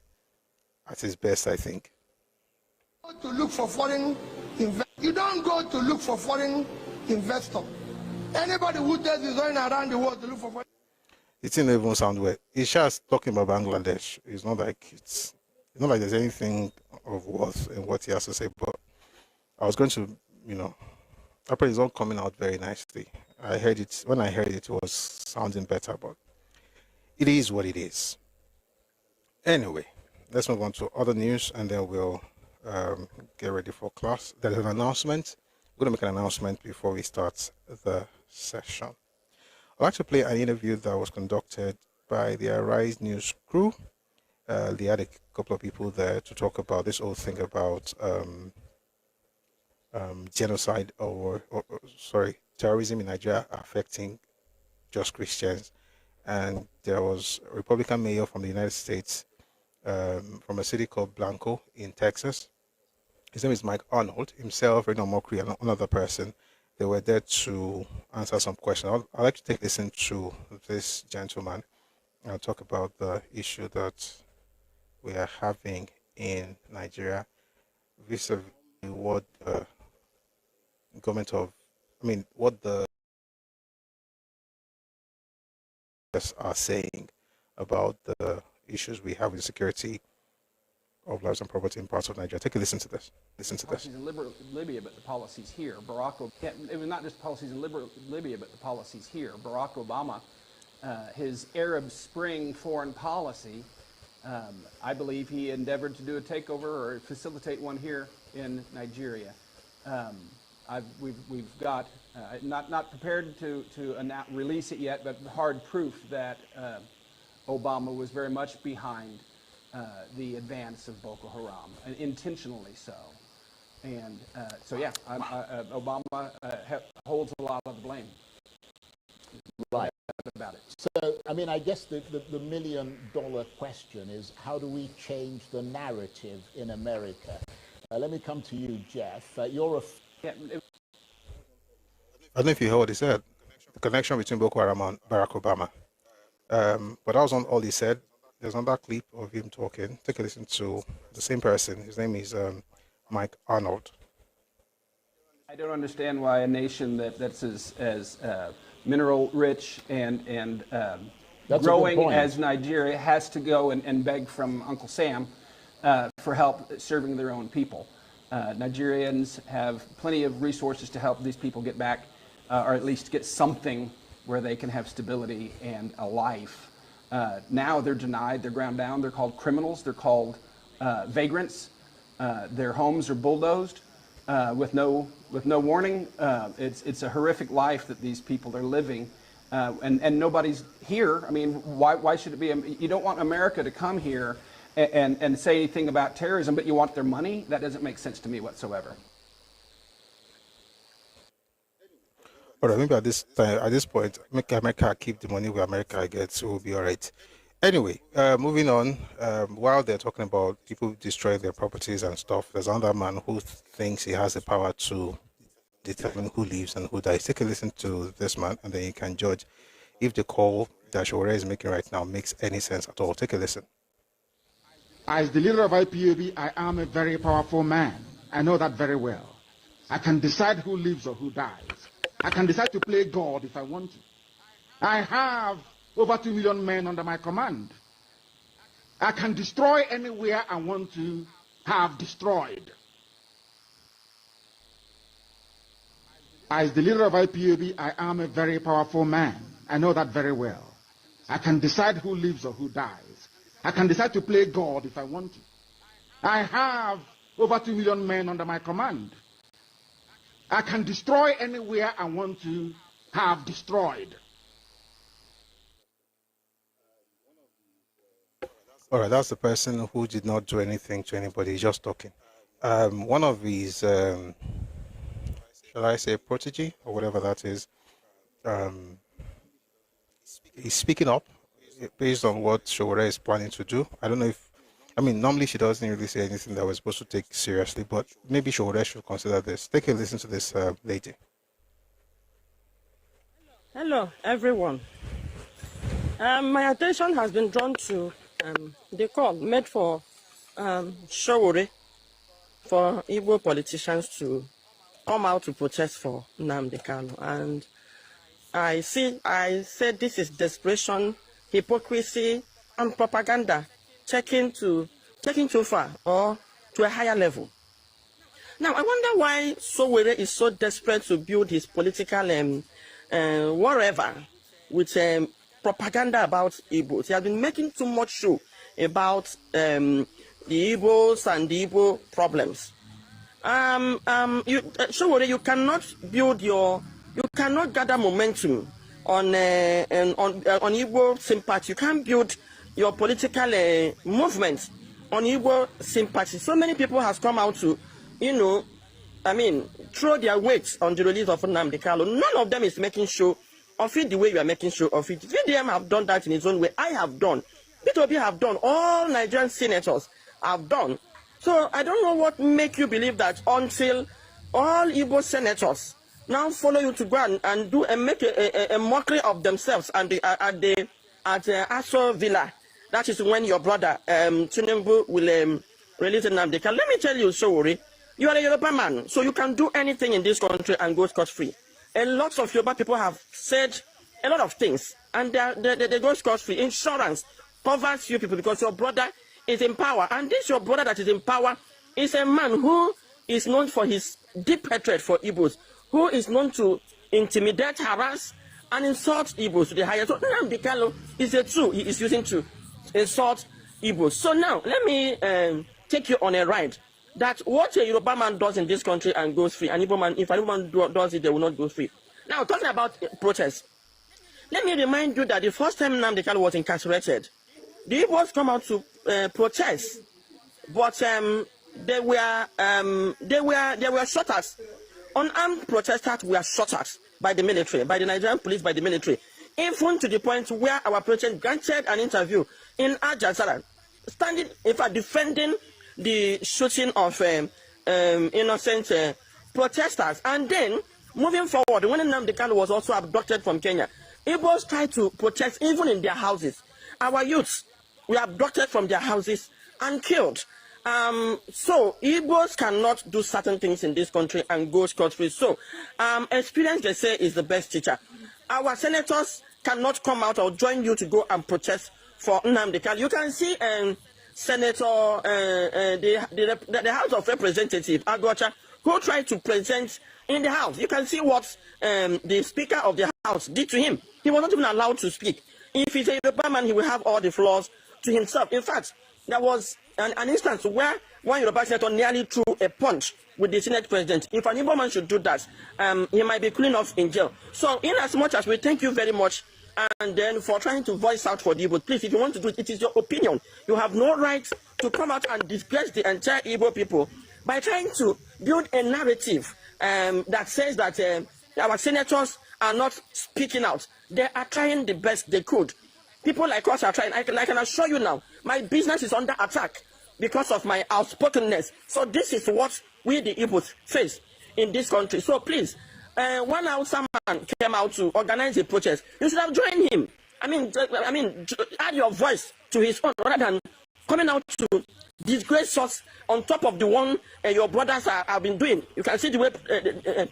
at his best, I think. To look for foreign you don't go to look for foreign investor. Anybody who does is going around the world to look for foreign. It didn't even sound well. He's just talking about Bangladesh. It's not like there's anything of worth in what he has to say. But I was going to, apparently it's not coming out very nicely. When I heard it was sounding better, but it is what it is. Anyway, let's move on to other news, and then we'll get ready for class. There's an announcement. We're going to make an announcement before we start the session. I'd like to play an interview that was conducted by the Arise News crew They had a couple of people there to talk about this whole thing about genocide or sorry, terrorism in Nigeria affecting just Christians. And there was a Republican mayor from the United States, from a city called Blanco in Texas. His name is Mike Arnold, himself, Reno Mokri, and another person. They were there to answer some questions. I'd like to take listen to this gentleman and talk about the issue that we are having in Nigeria vis-a-vis what the government of, I mean, what the are saying about the issues we have with security of lives and property in parts of Nigeria. Take a listen to this. Listen to this. In Libya, but the policies here. It was not just policies in Libya, but the policies here. Barack Obama, his Arab Spring foreign policy, I believe he endeavored to do a takeover or facilitate one here in Nigeria. We've got not prepared to release it yet, but hard proof that Obama was very much behind the advance of Boko Haram, intentionally so. And so, yeah, Obama holds a lot of the blame. Right. About it. So, I mean, I guess the million-dollar question is, how do we change the narrative in America? Let me come to you, Jeff. You're a... I don't know if you heard what he said, the connection between Boko Haram and Barack Obama. But that wasn't all he said. There's another clip of him talking. Take a listen to the same person. His name is Mike Arnold. I don't understand why a nation that's as mineral rich and growing as Nigeria has to go and beg from Uncle Sam for help serving their own people. Nigerians have plenty of resources to help these people get back, or at least get something where they can have stability and a life. Now they're denied, they're ground down, they're called criminals, they're called vagrants. Their homes are bulldozed with no warning. It's a horrific life that these people are living, and nobody's here. I mean, why should it be? You don't want America to come here and say anything about terrorism, but you want their money? That doesn't make sense to me whatsoever. All right, maybe at this point, make America keep the money where America gets, so we'll be all right. Anyway, moving on, while they're talking about people destroying their properties and stuff, there's another man who thinks he has the power to determine who lives and who dies. Take a listen to this man, and then you can judge if the call that Shore is making right now makes any sense at all. Take a listen. As the leader of IPOB, I am a very powerful man. I know that very well. I can decide who lives or who dies. I can decide to play God if I want to. I have over 2 million men under my command. I can destroy anywhere I want to have destroyed. As the leader of IPOB, I am a very powerful man. I know that very well. I can decide who lives or who dies. I can decide to play God if I want to. I have over 2 million men under my command. I can destroy anywhere I want to have destroyed. All right, that's the person who did not do anything to anybody, he's just talking. One of his, shall I say, protege, or whatever that is, he's speaking up based on what Shore is planning to do. I don't know if, I mean, normally she doesn't really say anything that we're supposed to take seriously, but maybe Shore should consider this. Take a listen to this lady. Hello, everyone. My attention has been drawn to the call made for Shore for Igbo politicians to come out to protest for Nnamdi Kanu. And I said this is desperation, hypocrisy, and propaganda taken too far or to a higher level. Now, I wonder why Sowore is so desperate to build his political whatever with propaganda about Igbos. He has been making too much show about the Igbos and the Igbo problems. Sowore, you cannot gather momentum on Igbo sympathy. You can't build your political movement on Igbo sympathy. So many people has come out to, throw their weight on the release of Nnamdi Kanu. None of them is making show of it the way you are making show of it. VDM have done that in his own way. I have done. P2P have done. All Nigerian senators have done. So I don't know what make you believe that until all Igbo senators now follow you to go and do and make a mockery of themselves and at Aso Villa. That is when your brother Tinubu will release Nnamdi Kanu. Let me tell you, Sowore, you are a Yoruba man, so you can do anything in this country and go scot-free. A lot of Yoruba people have said a lot of things, and they go scot-free. Insurance covers you people because your brother is in power, and this your brother that is in power is a man who is known for his deep hatred for Igbos, who is known to intimidate, harass, and insult Igbos to the highest. So Nnamdi Kanu is a tool he is using to insult Igbos. So now, let me take you on a ride that what a Yoruba man does in this country and goes free, and Igbo man, if an Igbo man does it, they will not go free. Now, talking about protests, let me remind you that the first time Nnamdi Kanu was incarcerated, the Igbos come out to protest, but they were shot at. Unarmed protesters were shot at by the military, by the Nigerian police, by the military, even to the point where our president granted an interview in Al Jazeera, standing, in fact, defending the shooting of innocent protesters. And then, moving forward, when Nnamdi Kanu was also abducted from Kenya, Igbos tried to protest even in their houses. Our youths were abducted from their houses and killed. So Igbos cannot do certain things in this country and go scot-free. So experience, they say, is the best teacher. Our senators cannot come out or join you to go and protest for Nnamdi Kanu. You can see Senator, the House of Representatives, Agocha, who tried to present in the House. You can see what the Speaker of the House did to him. He was not even allowed to speak. If he's a Yoruba man, he will have all the floors to himself. In fact, there was an instance where one Yoruba senator nearly threw a punch with the Senate president. If an Igbo man should do that, he might be clean off in jail. So in as much as we thank you very much, and then for trying to voice out for the Igbo, please, if you want to do it, it is your opinion. You have no right to come out and disgrace the entire Igbo people by trying to build a narrative that says that our senators are not speaking out. They are trying the best they could. People like us are trying. I can assure you now, my business is under attack because of my outspokenness. So this is what we the Igbos face in this country. So please, one Hausa man came out to organize a protest. You should have joined him. I mean, add your voice to his own rather than coming out to disgrace us on top of the one your brothers have been doing. You can see the way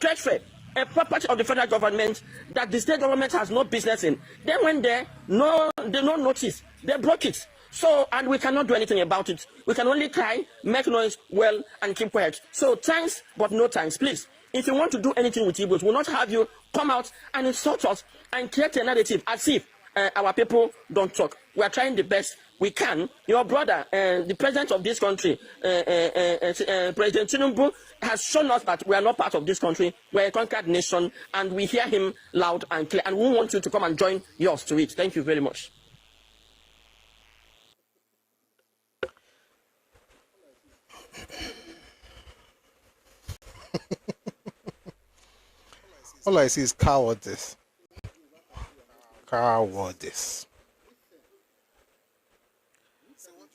trade fair, a property of the federal government that the state government has no business in. Then when they no notice, they broke it. So, and we cannot do anything about it. We can only cry, make noise, well, and keep quiet. So thanks, but no thanks, please. If you want to do anything with Igbos, we'll not have you come out and insult us and create a narrative as if our people don't talk. We are trying the best we can. Your brother, the president of this country, President Tinubu, has shown us that we are not part of this country. We are a conquered nation, and we hear him loud and clear. And we want you to come and join yours to it. Thank you very much. All I see is cowardice. Cowardice.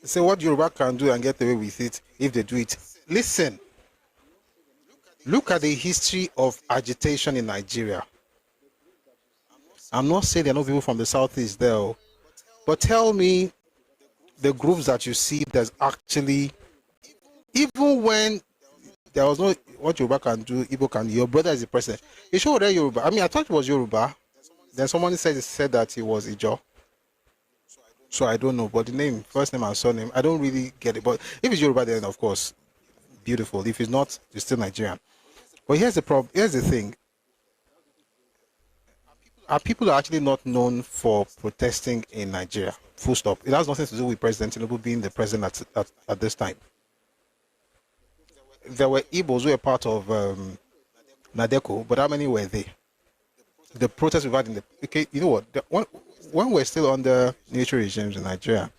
Say what Yoruba can do and get away with it if they do it. Listen. Look at the history of agitation in Nigeria. I'm not saying there are no people from the southeast there, but tell me the groups that you see that's actually, even when there was no what Yoruba can do, Igbo can do. Your brother is the president. You sure that Yoruba? I mean, I thought it was Yoruba. Then someone said that he was Ijo. So I don't know. But the name, first name and surname, I don't really get it. But if it's Yoruba, then of course, beautiful. If it's not, it's still Nigerian. But here's the problem. Here's the thing. Our people are actually not known for protesting in Nigeria. Full stop. It has nothing to do with President Tinubu being the president at this time. There were Igbos who were part of Nadeco, but how many were they? The protests we've had in the... Okay, you know what? When we're still under military regimes in Nigeria,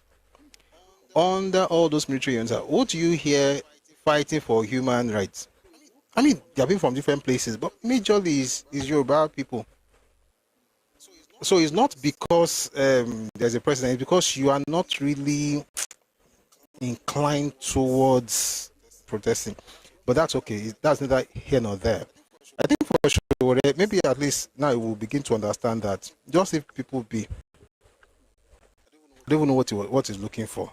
under all those military units, what do you hear fighting for human rights? I mean, they've been from different places, but majorly is Yoruba people. So it's not because there's a president, it's because you are not really inclined towards protesting. But that's okay. That's neither here nor there. I think for sure, maybe at least now we'll begin to understand that just if people be, I don't even know what he's looking for.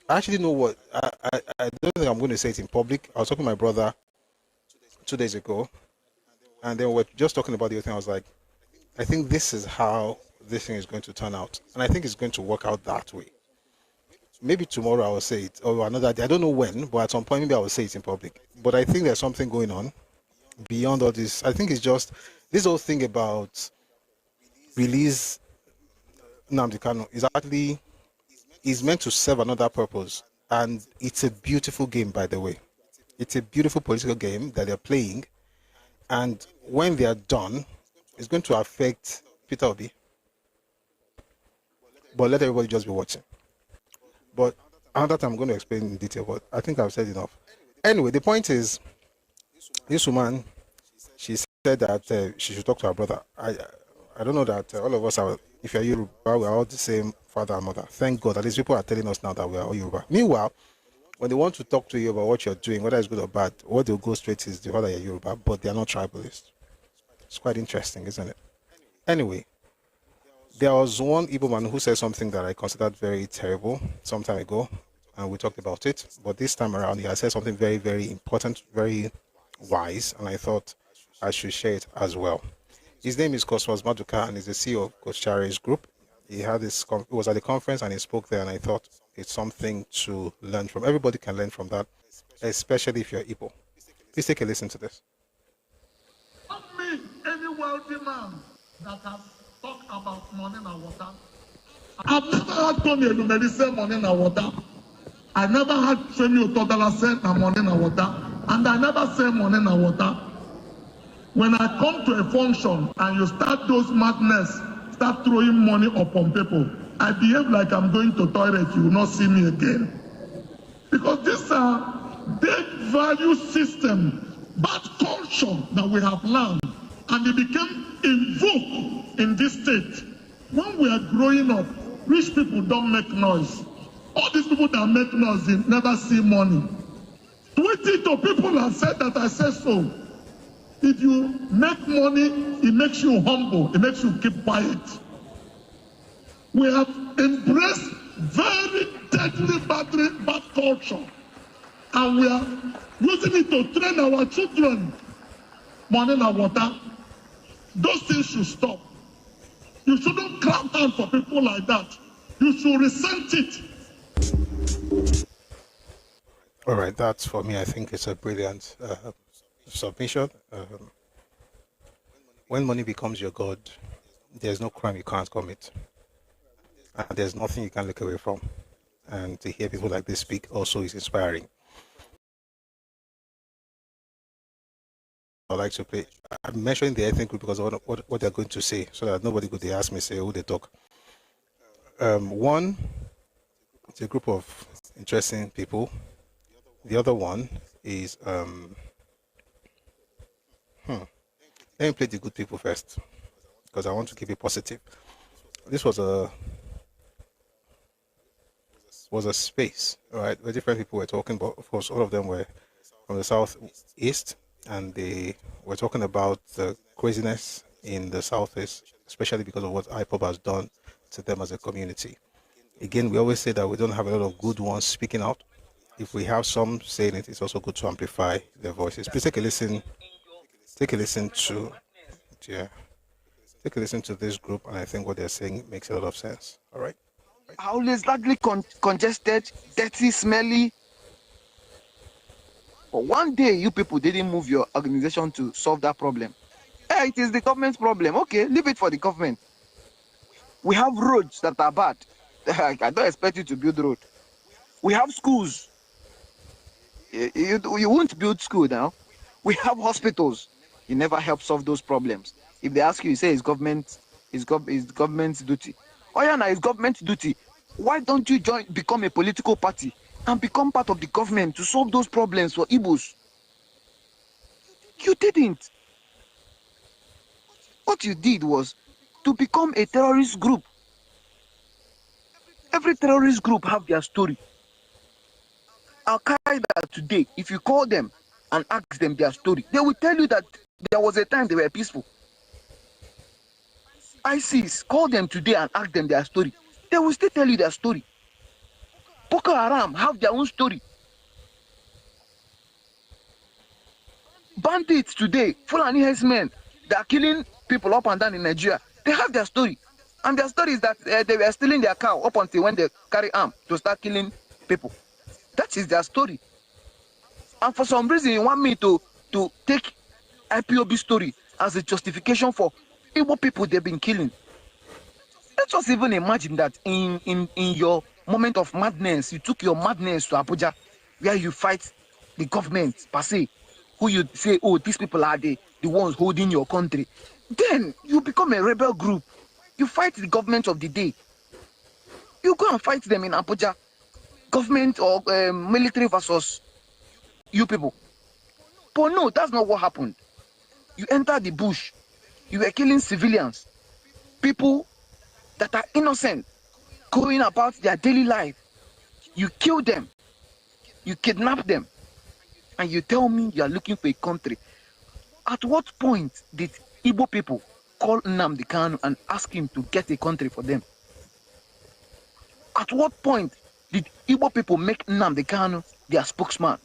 I actually know what, I don't think I'm going to say it in public. I was talking to my brother 2 days ago, and then we're just talking about the other thing. I was like, I think this is how this thing is going to turn out. And I think it's going to work out that way. Maybe tomorrow I will say it, or another day. I don't know when, but at some point maybe I will say it in public. But I think there's something going on beyond all this. I think it's just this whole thing about release Nnamdi Kanu is meant to serve another purpose. And it's a beautiful game, by the way. It's a beautiful political game that they're playing. And when they are done, it's going to affect Peter Obi. But let everybody just be watching. But another time I'm going to explain in detail, but I think I've said enough. Anyway, the point is, this woman, she said that she should talk to her brother. I don't know that all of us are, if you're Yoruba, we're all the same father and mother. Thank God, at least people are telling us now that we are all Yoruba. Meanwhile, when they want to talk to you about what you're doing, whether it's good or bad, what they'll go straight is the father you're Yoruba, but they are not tribalists. It's quite interesting, isn't it? Anyway, there was one Igbo man who said something that I considered very terrible some time ago, and we talked about it. But this time around, he has said something very, very important, very wise, and I thought I should share it as well. His name is Cosmos Maduka, and he's the CEO of Coach Chare's group. He was at the conference, and he spoke there, and I thought it's something to learn from. Everybody can learn from that, especially if you're Igbo. Please take a listen to this. Not me, any wealthy man that has talk about money and water. I've never had Tony Elumeli say money and water. I never had Femi Otodala say money and water. And I never say money and water. When I come to a function and you start those madness, start throwing money upon people, I behave like I'm going to toilet, you will not see me again. Because these are dead value system, bad culture that we have learned. And it became invoked in this state. When we are growing up, rich people don't make noise. All these people that make noise, they never see money. Tweet it to people and say that I say so. If you make money, it makes you humble. It makes you keep quiet. We have embraced very deadly bad culture. And we are using it to train our children. Money and water. Those things should stop. You shouldn't clap down for people like that. You should resent it. All right, that's for me. I think it's a brilliant submission. When money becomes your God, there's no crime you can't commit. And there's nothing you can look away from. And to hear people like this speak also is inspiring. I like to play. I'm mentioning the ethnic group because of what they're going to say, so that nobody could ask me, say who they talk. One, it's a group of interesting people. The other one is let me play the good people first, because I want to keep it positive. This was a space, right, where different people were talking, but of course all of them were from the southeast, and they were talking about the craziness in the southeast, especially because of what IPOB has done to them as a community. Again, we always say that we don't have a lot of good ones speaking out. If we have some saying it, it's also good to amplify their voices. Please take a listen. Take a listen to this group, and I think what they're saying makes a lot of sense. All right. Always largely congested, dirty, smelly. But one day, you people didn't move your organization to solve that problem. Hey, it is the government's problem. Okay, leave it for the government. We have roads that are bad. I don't expect you to build road. We have schools. You won't build school now. We have hospitals. You never help solve those problems. If they ask you, you say it's government's duty. Oh yeah, now it's government's duty. Why don't you become a political party and become part of the government to solve those problems for Igbos? You didn't. What you did was to become a terrorist group. Every terrorist group have their story. Al-Qaeda today, if you call them and ask them their story, they will tell you that there was a time they were peaceful. ISIS, call them today and ask them their story. They will still tell you their story. Boko Haram have their own story. Bandits today, Fulani herdsmen, they are killing people up and down in Nigeria. They have their story. And their story is that they were stealing their cow up until when they carry arm to start killing people. That is their story. And for some reason, you want me to take IPOB story as a justification for Igbo people they've been killing. Let's just even imagine that in your moment of madness, you took your madness to Abuja, where you fight the government per se, who you say, oh, these people are the ones holding your country. Then you become a rebel group. You fight the government of the day. You go and fight them in Abuja. Government or military versus you people. But no, that's not what happened. You entered the bush. You were killing civilians. People that are innocent, going about their daily life. You kill them. You kidnap them. And you tell me you are looking for a country. At what point did Igbo people call Nnamdi Kanu and ask him to get a country for them? At what point did Igbo people make Nnamdi Kanu their spokesman?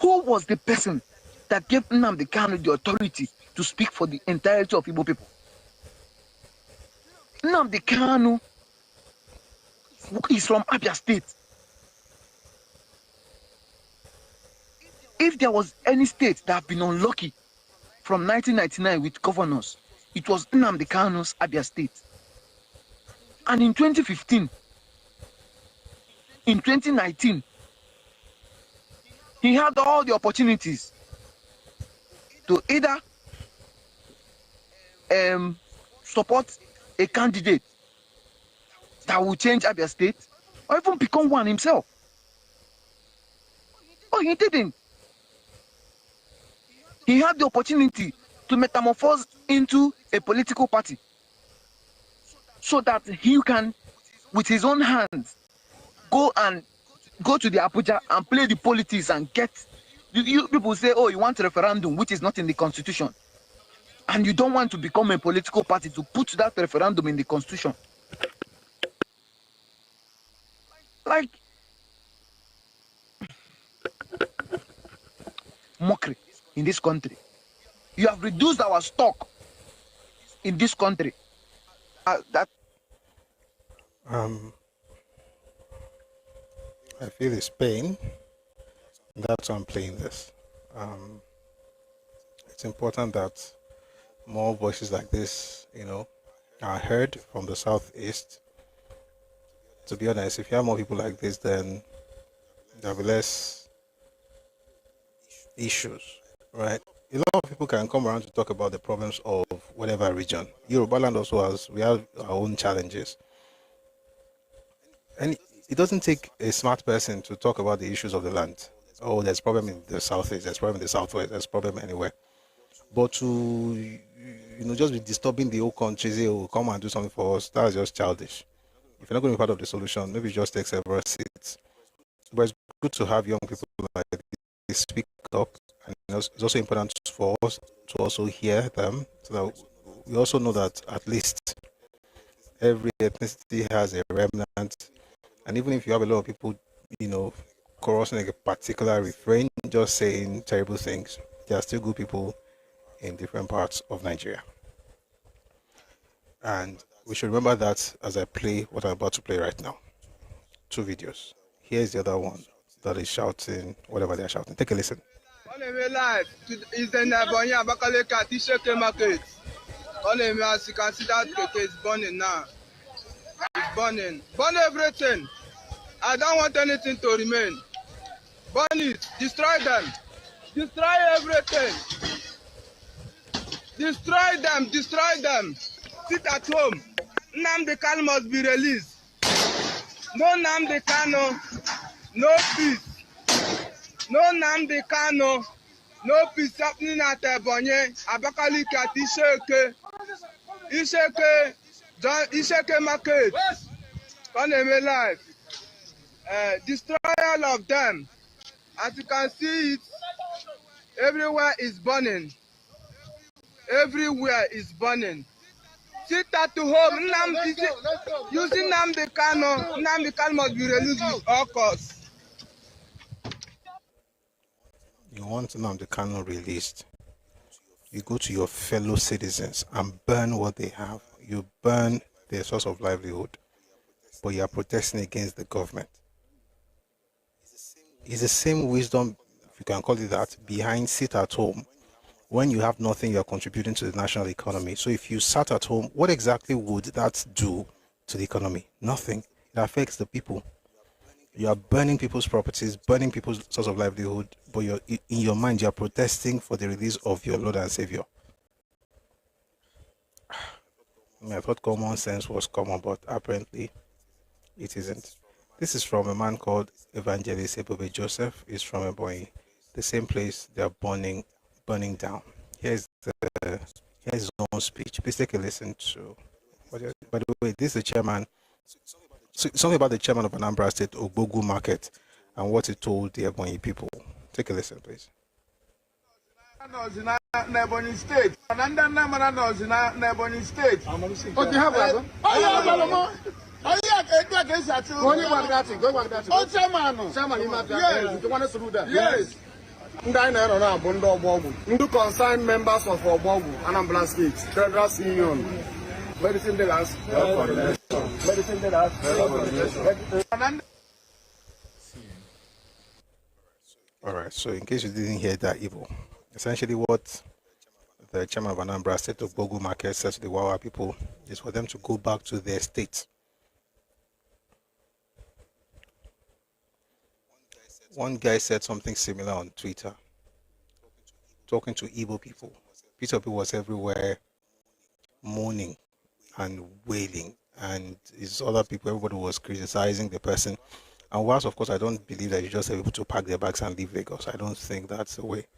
Who was the person that gave Nnamdi Kanu the authority to speak for the entirety of Igbo people? Nnamdi Kanu is from Abia State. If there was any state that have been unlucky from 1999 with governors, it was Nnamdi Kanu's Abia State. And in 2015, in 2019, he had all the opportunities to either support a candidate that will change Abia State or even become one himself. Oh, he didn't. He had the opportunity to metamorphose into a political party so that he can, with his own hands, go to the Abuja and play the politics and get. You people say, oh, you want a referendum, which is not in the constitution. And you don't want to become a political party to put that referendum in the constitution. Like, mockery in this country. You have reduced our stock in this country. I feel his pain. That's why I'm playing this. It's important that more voices like this, are heard from the Southeast. To be honest, if you have more people like this, then there'll be less issues, right? A lot of people can come around to talk about the problems of whatever region. Yoruba land also we have our own challenges. And it doesn't take a smart person to talk about the issues of the land. Oh, there's problem in the Southeast, there's problem in the Southwest, there's problem anywhere. But to, just be disturbing the whole country, say, oh, come and do something for us, that's just childish. If you're not going to be part of the solution, maybe just take several seats. But it's good to have young people like this speak up. And it's also important for us to also hear them, so that we also know that at least every ethnicity has a remnant. And even if you have a lot of people, chorusing a particular refrain, just saying terrible things, there are still good people in different parts of Nigeria. And we should remember that as I play what I'm about to play right now. 2 videos. Here's the other one that is shouting whatever they're shouting. Take a listen. Live is in Ebonyi Abakaleke at Isheke Market. As you can see, that cake is burning now. It's burning. Burn everything. I don't want anything to remain. Burn it. Destroy them. Destroy everything. Destroy them. Destroy them. Sit at home. Nnamdi Kanu must be released. No Nnamdi Kanu, no peace. No Nnamdi Kanu, no peace happening at Ebonyi, Abakaliki at Isheke Market. Kaneme life. Destroy all of them. As you can see it, everywhere is burning. Everywhere is burning. Sit at home. Using Nnamdi Kanu must be released with all costs. You want Nnamdi Kanu released, you go to your fellow citizens and burn what they have. You burn their source of livelihood, but you are protesting against the government. It's the same wisdom, if you can call it that, behind sit at home. When you have nothing, you are contributing to the national economy. So if you sat at home, what exactly would that do to the economy? Nothing. It affects the people. You are burning people's properties, burning people's source of livelihood, but in your mind, you are protesting for the release of your Lord and Savior. I thought common sense was common, but apparently it isn't. This is from a man called Evangelist Ebube Joseph. He's from Ebonyi, the same place they are burning down. Here's his own speech. Please take a listen to. By the way, this is the chairman. Something about the chairman of Anambra State, Ogbogu Market, and what he told the Ebonyi people. Take a listen, please. Ebonyi State. Ebonyi State. Yes. Ndị concerned members of Awolowo, Anambra State, Federal Union, medicine dealers, medicine dealers. All right, so in case you didn't hear that evil, essentially what the chairman of Anambra State of Ogbogu Market said to the Wawa people is for them to go back to their state. One guy said something similar on Twitter, talking to Igbo people. Peter people was everywhere moaning and wailing, and his other people, everybody was criticizing the person. And whilst, of course, I don't believe that you just have people to pack their bags and leave Lagos. I don't think that's the way.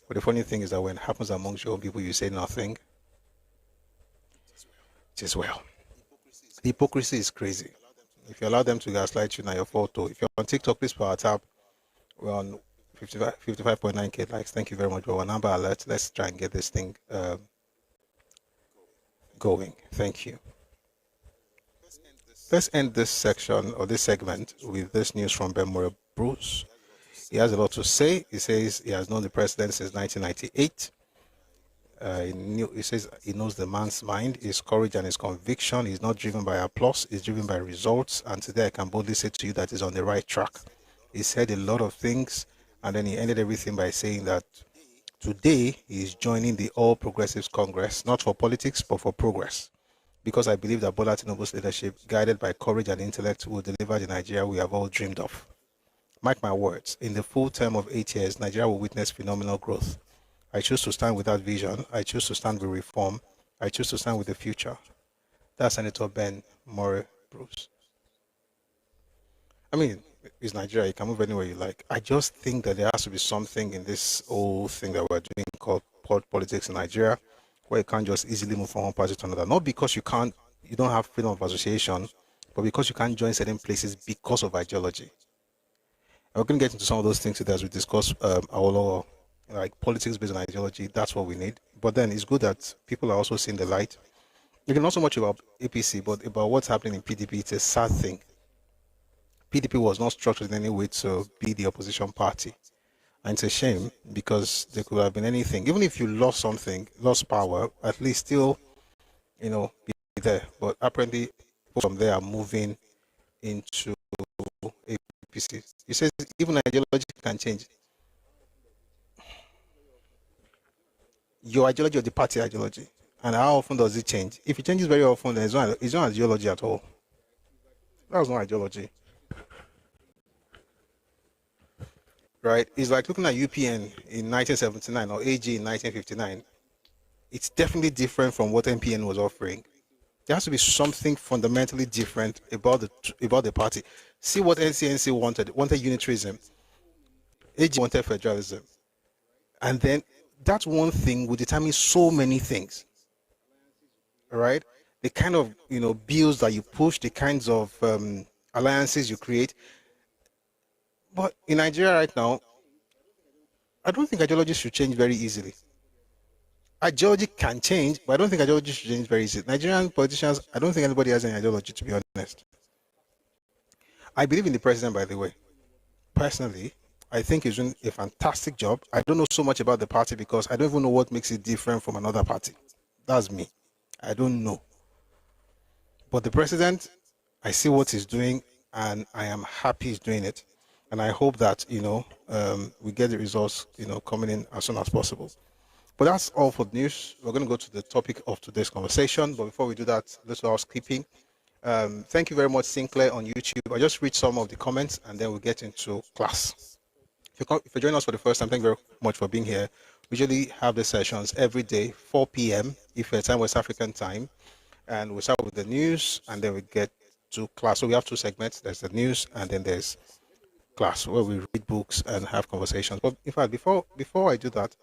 But the funny thing is that when it happens amongst your own people, you say nothing. It is well. The hypocrisy is crazy. If you allow them to gaslight you, now your photo. If you're on TikTok, please power tap. We're on 55.9k likes. Thank you very much for our number alert. Let's try and get this thing going. Thank you. Let's end this section or this segment with this news from Benmore Bruce. He has a lot to say. He says he has known the president since 1998. He says he knows the man's mind, his courage and his conviction. He's not driven by applause, he's driven by results. And today I can boldly say to you that he's on the right track. He said a lot of things, and then he ended everything by saying that today he is joining the All Progressives Congress, not for politics, but for progress. Because I believe that Bola Tinubu's leadership, guided by courage and intellect, will deliver the Nigeria we have all dreamed of. Mark my words, in the full term of 8 years, Nigeria will witness phenomenal growth. I choose to stand with that vision. I choose to stand with reform. I choose to stand with the future. That's Senator Ben More Bruce. I mean, it's Nigeria. You can move anywhere you like. I just think that there has to be something in this whole thing that we're doing called politics in Nigeria, where you can't just easily move from one party to another. Not because you don't have freedom of association, but because you can't join certain places because of ideology. And we're going to get into some of those things today as we discuss Awolowo, like politics based on ideology. That's what we need. But then it's good that people are also seeing the light. You can not so much about APC, but about what's happening in PDP. It's a sad thing. PDP was not structured in any way to be the opposition party. And it's a shame because there could have been anything. Even if you lost something, lost power, at least still, be there. But apparently, from there are moving into APC. He says even ideology can change. Your ideology or the party ideology. And how often does it change? If it changes very often, then it's not ideology at all. That was not ideology. Right? It's like looking at UPN in 1979 or AG in 1959. It's definitely different from what MPN was offering. There has to be something fundamentally different about the party. See what NCNC wanted unitarism. AG wanted federalism. And then that one thing will determine so many things. All right? The kind of bills that you push, the kinds of alliances you create. But in Nigeria right now, I don't think ideology should change very easily. Ideology can change, but I don't think ideology should change very easily. Nigerian politicians, I don't think anybody has any ideology, to be honest. I believe in the president, by the way. Personally, I think he's doing a fantastic job. I don't know so much about the party because I don't even know what makes it different from another party. That's me. I don't know. But the president, I see what he's doing, and I am happy he's doing it. And I hope that, we get the results, coming in as soon as possible. But that's all for the news. We're going to go to the topic of today's conversation. But before we do that, let's do housekeeping. Thank you very much, Sinclair, on YouTube. I just read some of the comments, and then we'll get into class. If you're joining us for the first time, thank you very much for being here. We usually have the sessions every day, 4 p.m. if you're time West African time. And we'll start with the news, and then we get to class. So we have two segments. There's the news, and then there's class, where we read books and have conversations. But in fact, before I do that,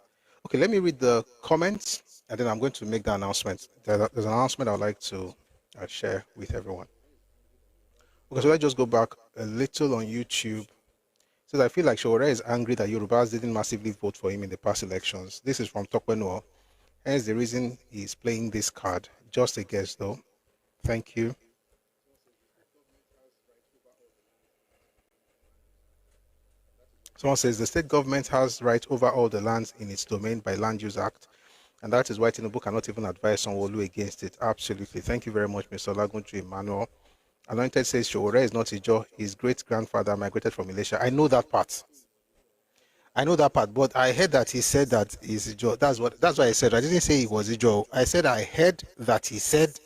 okay, let me read the comments, and then I'm going to make the announcement. There's an announcement I'd like to share with everyone. Okay, so let's just go back a little on YouTube. It says, I feel like Showore is angry that Yorubas didn't massively vote for him in the past elections. This is from Tokwenua. Hence the reason he's playing this card. Just a guess, though. Thank you. Someone says the state government has right over all the lands in its domain by Land Use Act, and that is why Tinubu cannot even advise Sanwo-Olu against it. Absolutely. Thank you very much, Mr. Lagunju Emmanuel. Anointed says Showore is not Ijo. His great-grandfather migrated from Malaysia. I know that part. But I heard that he said that he's Ijo. That's why I said. I didn't say he was Ijo. I said I heard that he said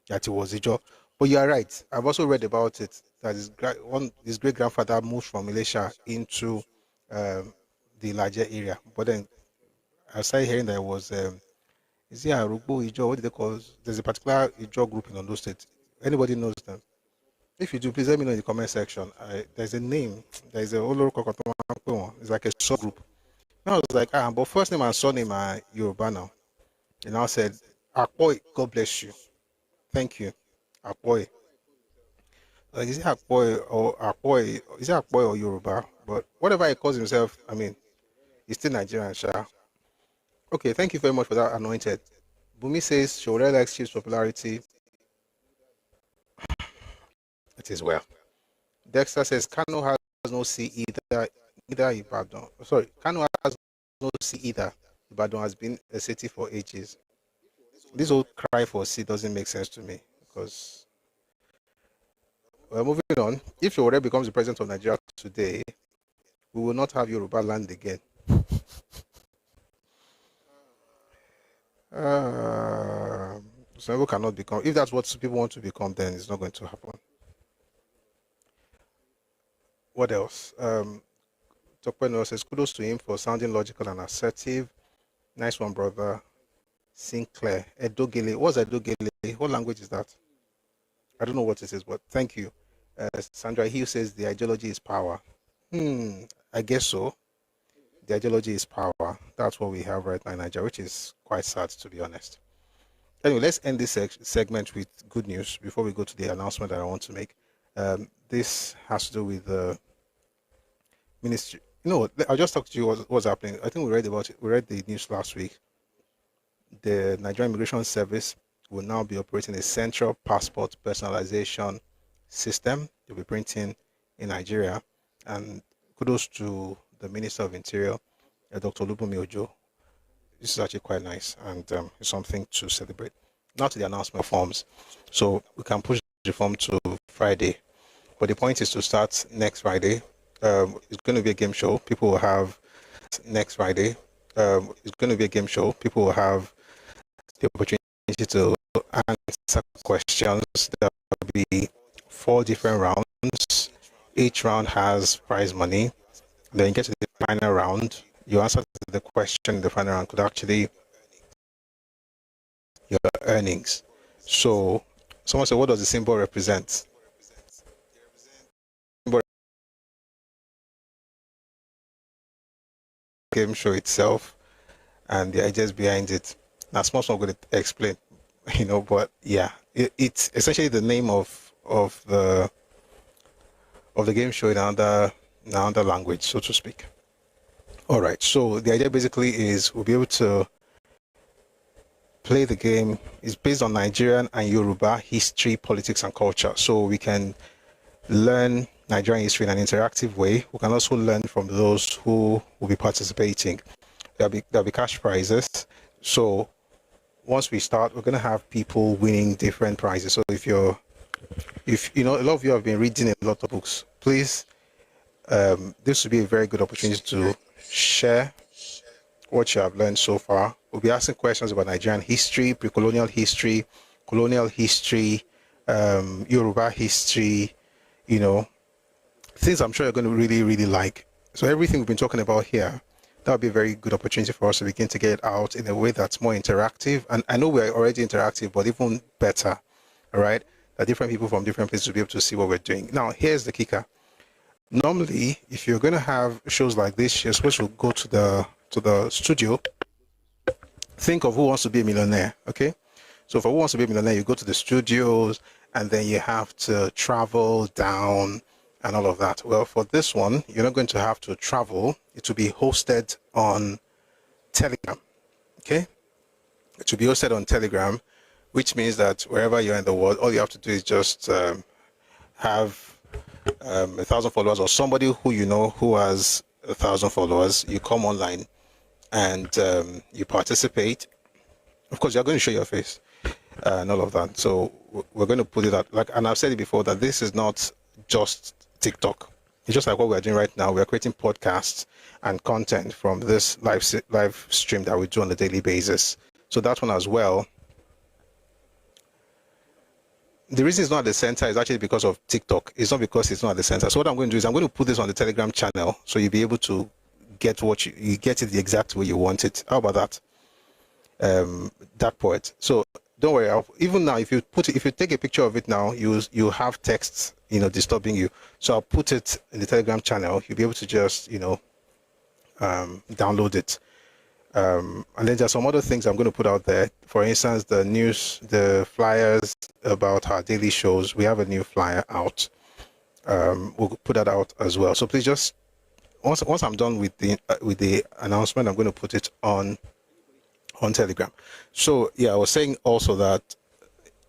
that he was Ijo. But you are right. I've also read about it, that his great-grandfather moved from Malaysia into the larger area. But then I started hearing that it was, is it Arugbo Ijo? What do they call it? There's a particular Ijo group in Ondo State. Anybody knows them? If you do, please let me know in the comment section. There's a name. There's a Oloro Kokotomo. It's like a subgroup. Now I was like, but first name and surname are Yoruba now. And I said, Akpoi, God bless you. Thank you. Akpoi. Like, is it Akpoi or Akpoi? Is it Akpoi or Yoruba? But whatever he calls himself, I mean, he's still Nigerian, Sha. Okay, thank you very much for that, Anointed. Bumi says, Showore likes Chief's popularity. It is well. Dexter says, Kano has no C either Ibadan. Sorry, Kano has no C either. Ibadan has been a city for ages. This whole cry for C doesn't make sense to me, because moving on, if Showore becomes the president of Nigeria today, we will not have Yoruba land again. So people cannot become. If that's what people want to become, then it's not going to happen. What else? Tokpeno says, kudos to him for sounding logical and assertive. Nice one, brother. Sinclair. Edogele. What's Edogele? What language is that? I don't know what it is, but thank you. Sandra Hill says the ideology is power. I guess so. The ideology is power. That's what we have right now in Nigeria, which is quite sad, to be honest. Anyway, let's end this segment with good news before we go to the announcement that I want to make. This has to do with the ministry. I'll just talk to you what's happening. I think we read about it. We read the news last week. The Nigerian Immigration Service will now be operating a central passport personalization system to be printing in Nigeria. And kudos to the Minister of Interior, Dr. Olubunmi Ojo. This is actually quite nice, and it's something to celebrate. Now to the announcement forms. So we can push the form to Friday, but the point is to start next Friday. It's going to be a game show. People will have next Friday. It's going to be a game show. People will have the opportunity to answer questions. There will be 4 different rounds. Each round has prize money. Then you get to the final round. You answer the question in the final round could actually your earnings. So Someone said, what does the symbol represent? Symbol game show itself and the ideas behind it. Now, small going to explain, but yeah, it's essentially the name of the game show in another language, so to speak. All right, so the idea basically is we'll be able to play the game. It's based on Nigerian and Yoruba history, politics, and culture. So we can learn Nigerian history in an interactive way. We can also learn from those who will be participating. There'll be cash prizes. So once we start, we're going to have people winning different prizes. So if a lot of you have been reading a lot of books, please, this would be a very good opportunity to share what you have learned so far. We'll be asking questions about Nigerian history, pre-colonial history, colonial history, Yoruba history, things I'm sure you're going to really, really like. So everything we've been talking about here, that would be a very good opportunity for us to begin to get it out in a way that's more interactive. And I know we're already interactive, but even better, all right? That different people from different places will be able to see what we're doing. Now, here's the kicker. Normally, if you're going to have shows like this, you're supposed to go to the studio. Think of Who Wants to Be a Millionaire, okay? So for Who Wants to Be a Millionaire, you go to the studios, and then you have to travel down and all of that. Well, for this one, you're not going to have to travel. It will be hosted on Telegram, okay? It will be hosted on Telegram, which means that wherever you're in the world, all you have to do is just have 1,000 followers, or somebody who you know who has 1,000 followers. You come online and you participate. Of course, you're going to show your face and all of that. So we're going to put it out, and I've said it before, that this is not just TikTok. It's just like what we're doing right now. We're creating podcasts and content from this live stream that we do on a daily basis. So that one as well. The reason it's not at the center is actually because of TikTok. It's not because it's not at the center. So what I'm going to do is I'm going to put this on the Telegram channel, so you'll be able to get what you get it the exact way you want it. How about that? That part. So don't worry. Even now, if you take a picture of it now, you have texts, disturbing you. So I'll put it in the Telegram channel. You'll be able to just, download it. And then there's some other things I'm going to put out there. For instance, the news, the flyers about our daily shows. We have a new flyer out. We'll put that out as well. So please just once I'm done with the announcement, I'm going to put it on Telegram. So yeah, I was saying also that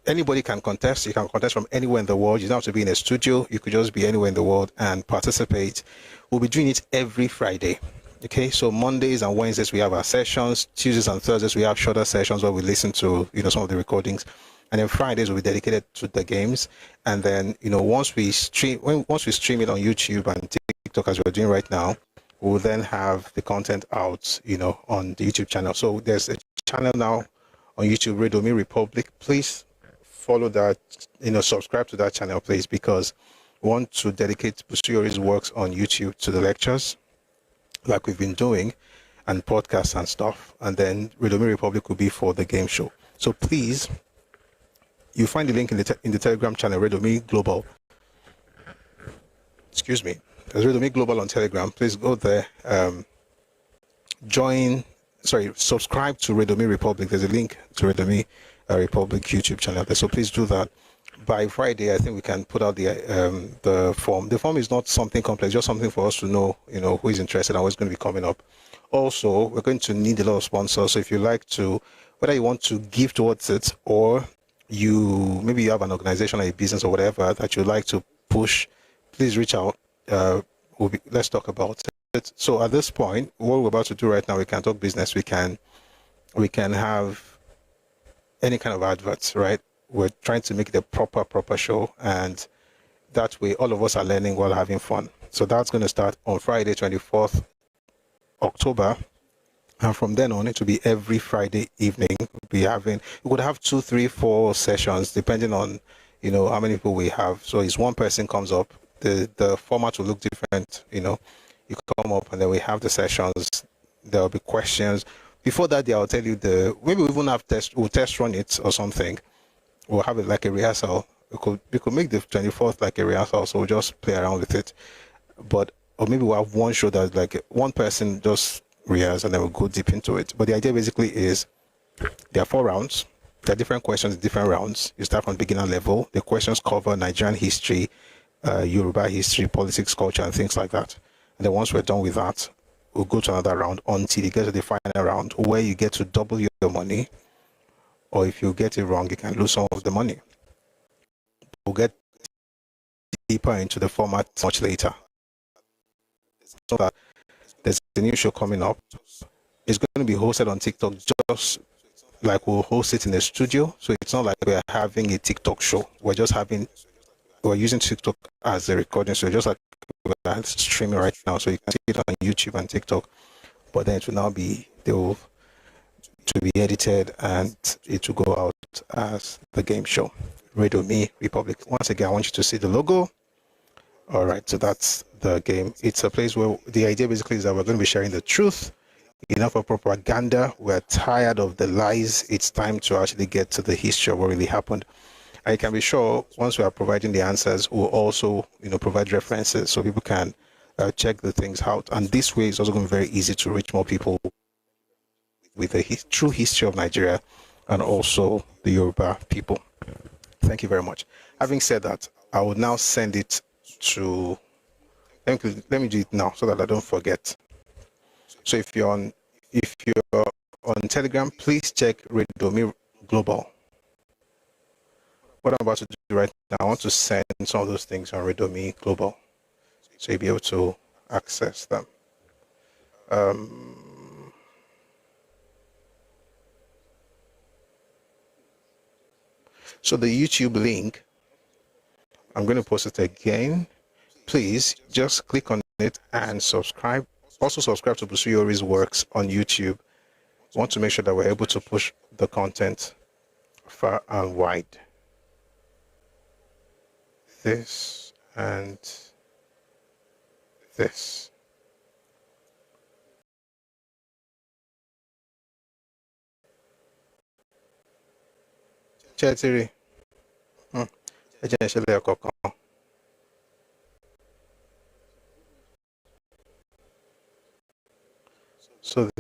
anybody can contest. You can contest from anywhere in the world. You don't have to be in a studio. You could just be anywhere in the world and participate. We'll be doing it every Friday. Okay, so Mondays and Wednesdays we have our sessions. Tuesdays and Thursdays we have shorter sessions where we listen to some of the recordings, and then Fridays will be dedicated to the games. And then once we stream it on YouTube and TikTok, as we're doing right now, we'll then have the content out on the YouTube channel. So there's a channel now on YouTube, Redomi Republic. Please follow that, subscribe to that channel, please, because we want to dedicate Busiori's works on YouTube to the lectures, like we've been doing, and podcasts and stuff. And then Redomi Republic will be for the game show. So please, you find the link in the Telegram channel, Redomi Global. Excuse me. There's Redomi Global on Telegram. Please go there. Subscribe to Redomi Republic. There's a link to Redomi Republic YouTube channel there. So please do that. By Friday, I think we can put out the form. The form is not something complex, just something for us to know, who is interested and what's going to be coming up. Also, we're going to need a lot of sponsors. So if you like to, whether you want to give towards it, or maybe you have an organization or a business or whatever that you'd like to push, please reach out. Let's talk about it. So at this point, what we're about to do right now, we can talk business. We can have any kind of adverts, right? We're trying to make it a proper show, and that way all of us are learning while having fun. So that's going to start on Friday, 24th October, and from then on it will be every Friday evening. We would have 2, 3, 4 sessions depending on how many people we have. So it's one person comes up, the format will look different. You come up and then we have the sessions. There will be questions. Before that day, I'll tell you maybe we even have we'll test run it or something. we'll have it like a rehearsal. We could make the 24th like a rehearsal, so we'll just play around with it. But or maybe we'll have one show that like one person just rehearse and then we'll go deep into it. But the idea basically is there are 4 rounds. There are different questions, different rounds. You start from beginner level. The questions cover Nigerian history, Yoruba history, politics, culture, and things like that. And then once we're done with that, we'll go to another round until you get to the final round where you get to double your money. Or if you get it wrong, you can lose some of the money. We'll get deeper into the format much later. So that there's a new show coming up. It's going to be hosted on TikTok just like we'll host it in the studio. So it's not like we're having a TikTok show. We're using TikTok as a recording. So just like we're streaming right now. So you can see it on YouTube and TikTok. But then it will now be, to be edited and it will go out as the game show. Radio Me Republic. Once again, I want you to see the logo. All right, so that's the game. It's a place where the idea basically is that we're going to be sharing the truth. Enough of propaganda. We're tired of the lies. It's time to actually get to the history of what really happened. And you can be sure once we are providing the answers, we'll also, provide references so people can check the things out. And this way, it's also going to be very easy to reach more people with the true history of Nigeria and also the Yoruba people. Thank you very much. Having said that, I will now send it to, let me do it now so that I don't forget. So if you're on Telegram, please check Radio Me Global. What I'm about to do right now, I want to send some of those things on Radio Me Global, so you'll be able to access them. So the YouTube link, I'm going to post it again. Please just click on it and subscribe. Also subscribe to Busuyori's works on YouTube. I want to make sure that we're able to push the content far and wide. This and this. Chetiri. So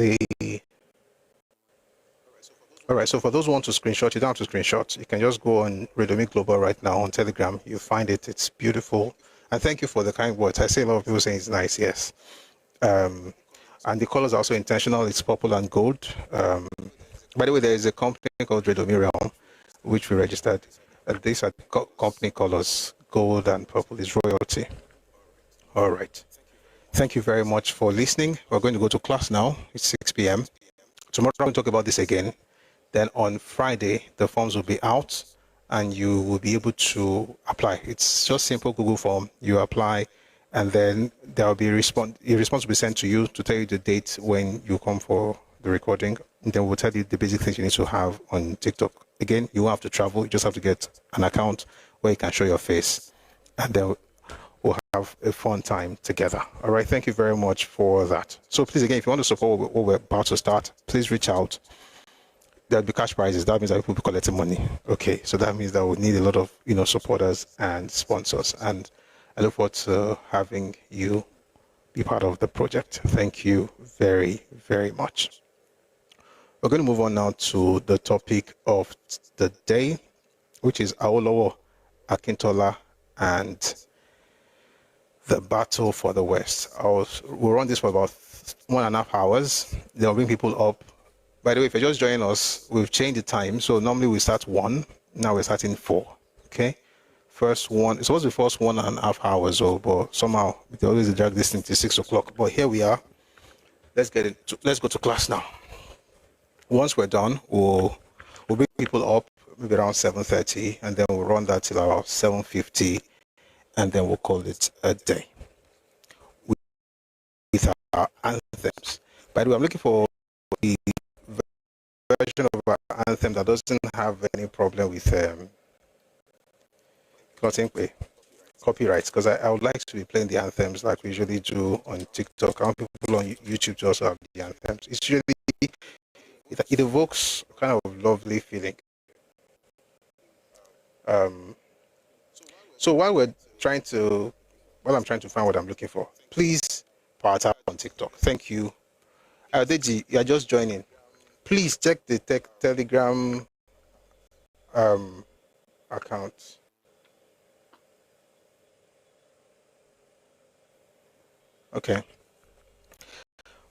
all right, so for those who want to screenshot, you don't have to screenshot. You can just go on Radio Me Global right now on Telegram. You find it. It's beautiful. And thank you for the kind words. I see a lot of people saying it's nice, yes. And the colors are also intentional. It's purple and gold. By the way, there is a company called Radio Me Realm, which we registered. These are company colors. Gold and purple is royalty. All right. Thank you very much for listening. We're going to go to class now. It's 6 p.m. Tomorrow we'll talk about this again. Then on Friday, the forms will be out and you will be able to apply. It's just simple Google form. You apply and then there will be a response will be sent to you to tell you the date when you come for the recording. And then we'll tell you the basic things you need to have on TikTok. Again, you won't have to travel. You just have to get an account where you can show your face. And then we'll have a fun time together. All right. Thank you very much for that. So please, again, if you want to support what we're about to start, please reach out. There'll be cash prizes. That means that people will be collecting money. Okay. So that means that we'll need a lot of, supporters and sponsors. And I look forward to having you be part of the project. Thank you very, very much. We're going to move on now to the topic of the day, which is Awolowo, Akintola, and the battle for the West. We'll run this for about 1.5 hours. They'll bring people up. By the way, if you're just joining us, we've changed the time. So normally we start 1. Now we're starting 4. Okay. First one, it's supposed to be first 1.5 hours, but somehow they always drag this thing to 6 o'clock. But here we are. Let's go to class now. Once we're done, we'll bring people up maybe around 7:30, and then we'll run that till about 7:50. And then we'll call it a day with our anthems. By the way, I'm looking for the version of our anthem that doesn't have any problem with copyrights, because I would like to be playing the anthems like we usually do on TikTok. I want people on YouTube to also have the anthems. It's really, it evokes kind of lovely feeling. So while I'm trying to find what I'm looking for, please power tap on TikTok. Thank you. Deji, you are just joining. Please check the Telegram account. Okay.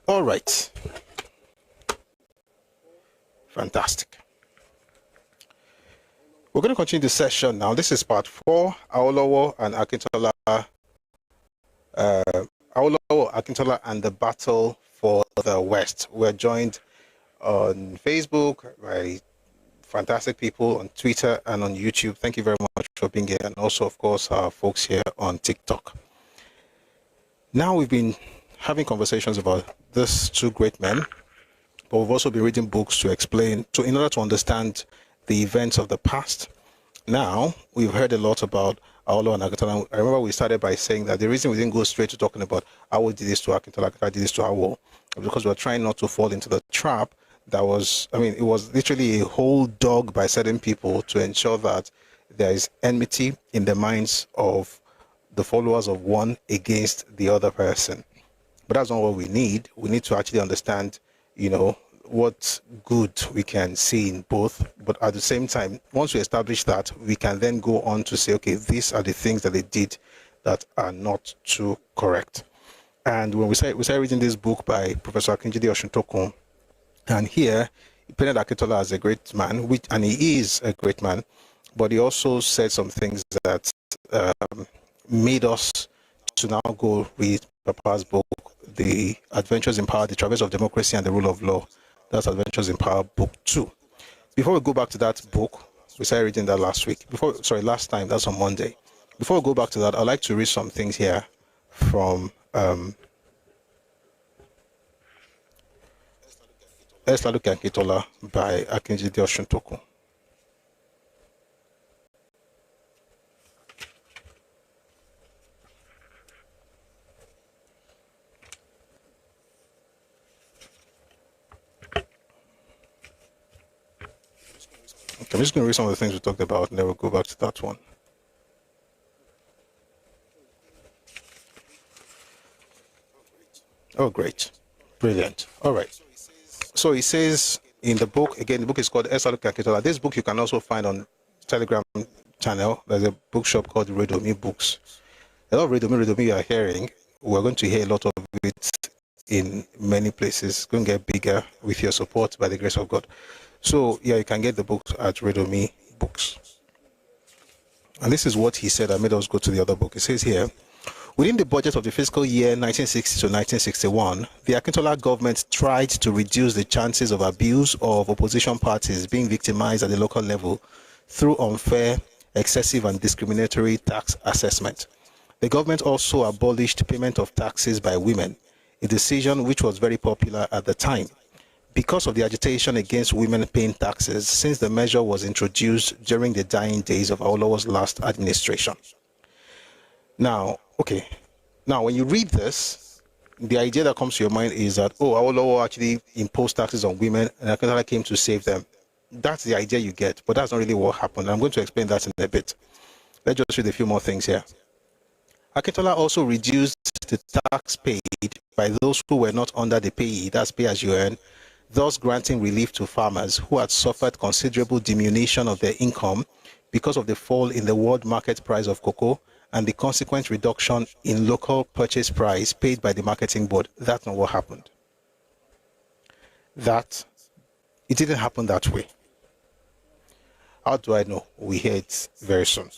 All right. Fantastic. We're going to continue the session now. This is part 4. Awolowo and Akintola. Awolowo, Akintola, and the battle for the West. We're joined on Facebook by fantastic people, on Twitter and on YouTube. Thank you very much for being here, and also, of course, our folks here on TikTok. Now we've been having conversations about these two great men, but we've also been reading books to explain, in order to understand the events of the past. Now, we've heard a lot about Awolowo and Akintola. I remember we started by saying that the reason we didn't go straight to talking about Awolowo did this to Akintola, Akintola did this to Awolowo, because we were trying not to fall into the trap that was, it was literally a whole dog by certain people to ensure that there is enmity in the minds of the followers of one against the other person. But that's not what we need. We need to actually understand, what good we can see in both. But at the same time, once we establish that, we can then go on to say, okay, these are the things that they did that are not too correct. And when we started reading this book by Professor Akintola, and here he painted Akintola as a great man, and he is a great man, but he also said some things that made us to now go read Papa's book, The Adventures in Power, The Traverse of Democracy and the Rule of Law. That's Adventures in Power, Book 2. Before we go back to that book, we started reading that last time, that's on Monday. Before we go back to that, I'd like to read some things here from Akintola by Akintola. I'm just going to read some of the things we talked about, and then we'll go back to that one. Oh, great. Brilliant. All right. So he says in the book, again, the book is called Akintola. This book you can also find on Telegram channel. There's a bookshop called Redomi Books. A lot of Redomi you are hearing. We're going to hear a lot of it in many places. It's going to get bigger with your support by the grace of God. So, yeah, you can get the books at Redomi Books. And this is what he said that made us go to the other book. It says here, within the budget of the fiscal year 1960 to 1961, the Akintola government tried to reduce the chances of abuse of opposition parties being victimized at the local level through unfair, excessive, and discriminatory tax assessment. The government also abolished payment of taxes by women, a decision which was very popular at the time, because of the agitation against women paying taxes since the measure was introduced during the dying days of Awolowo's last administration. Now, when you read this, the idea that comes to your mind is that, Awolowo actually imposed taxes on women and Akintola came to save them. That's the idea you get, but that's not really what happened. I'm going to explain that in a bit. Let's just read a few more things here. Akintola also reduced the tax paid by those who were not under the payee, that's pay as you earn, thus granting relief to farmers who had suffered considerable diminution of their income because of the fall in the world market price of cocoa and the consequent reduction in local purchase price paid by the marketing board. That's not what happened. It didn't happen that way. How do I know? We hear it very soon.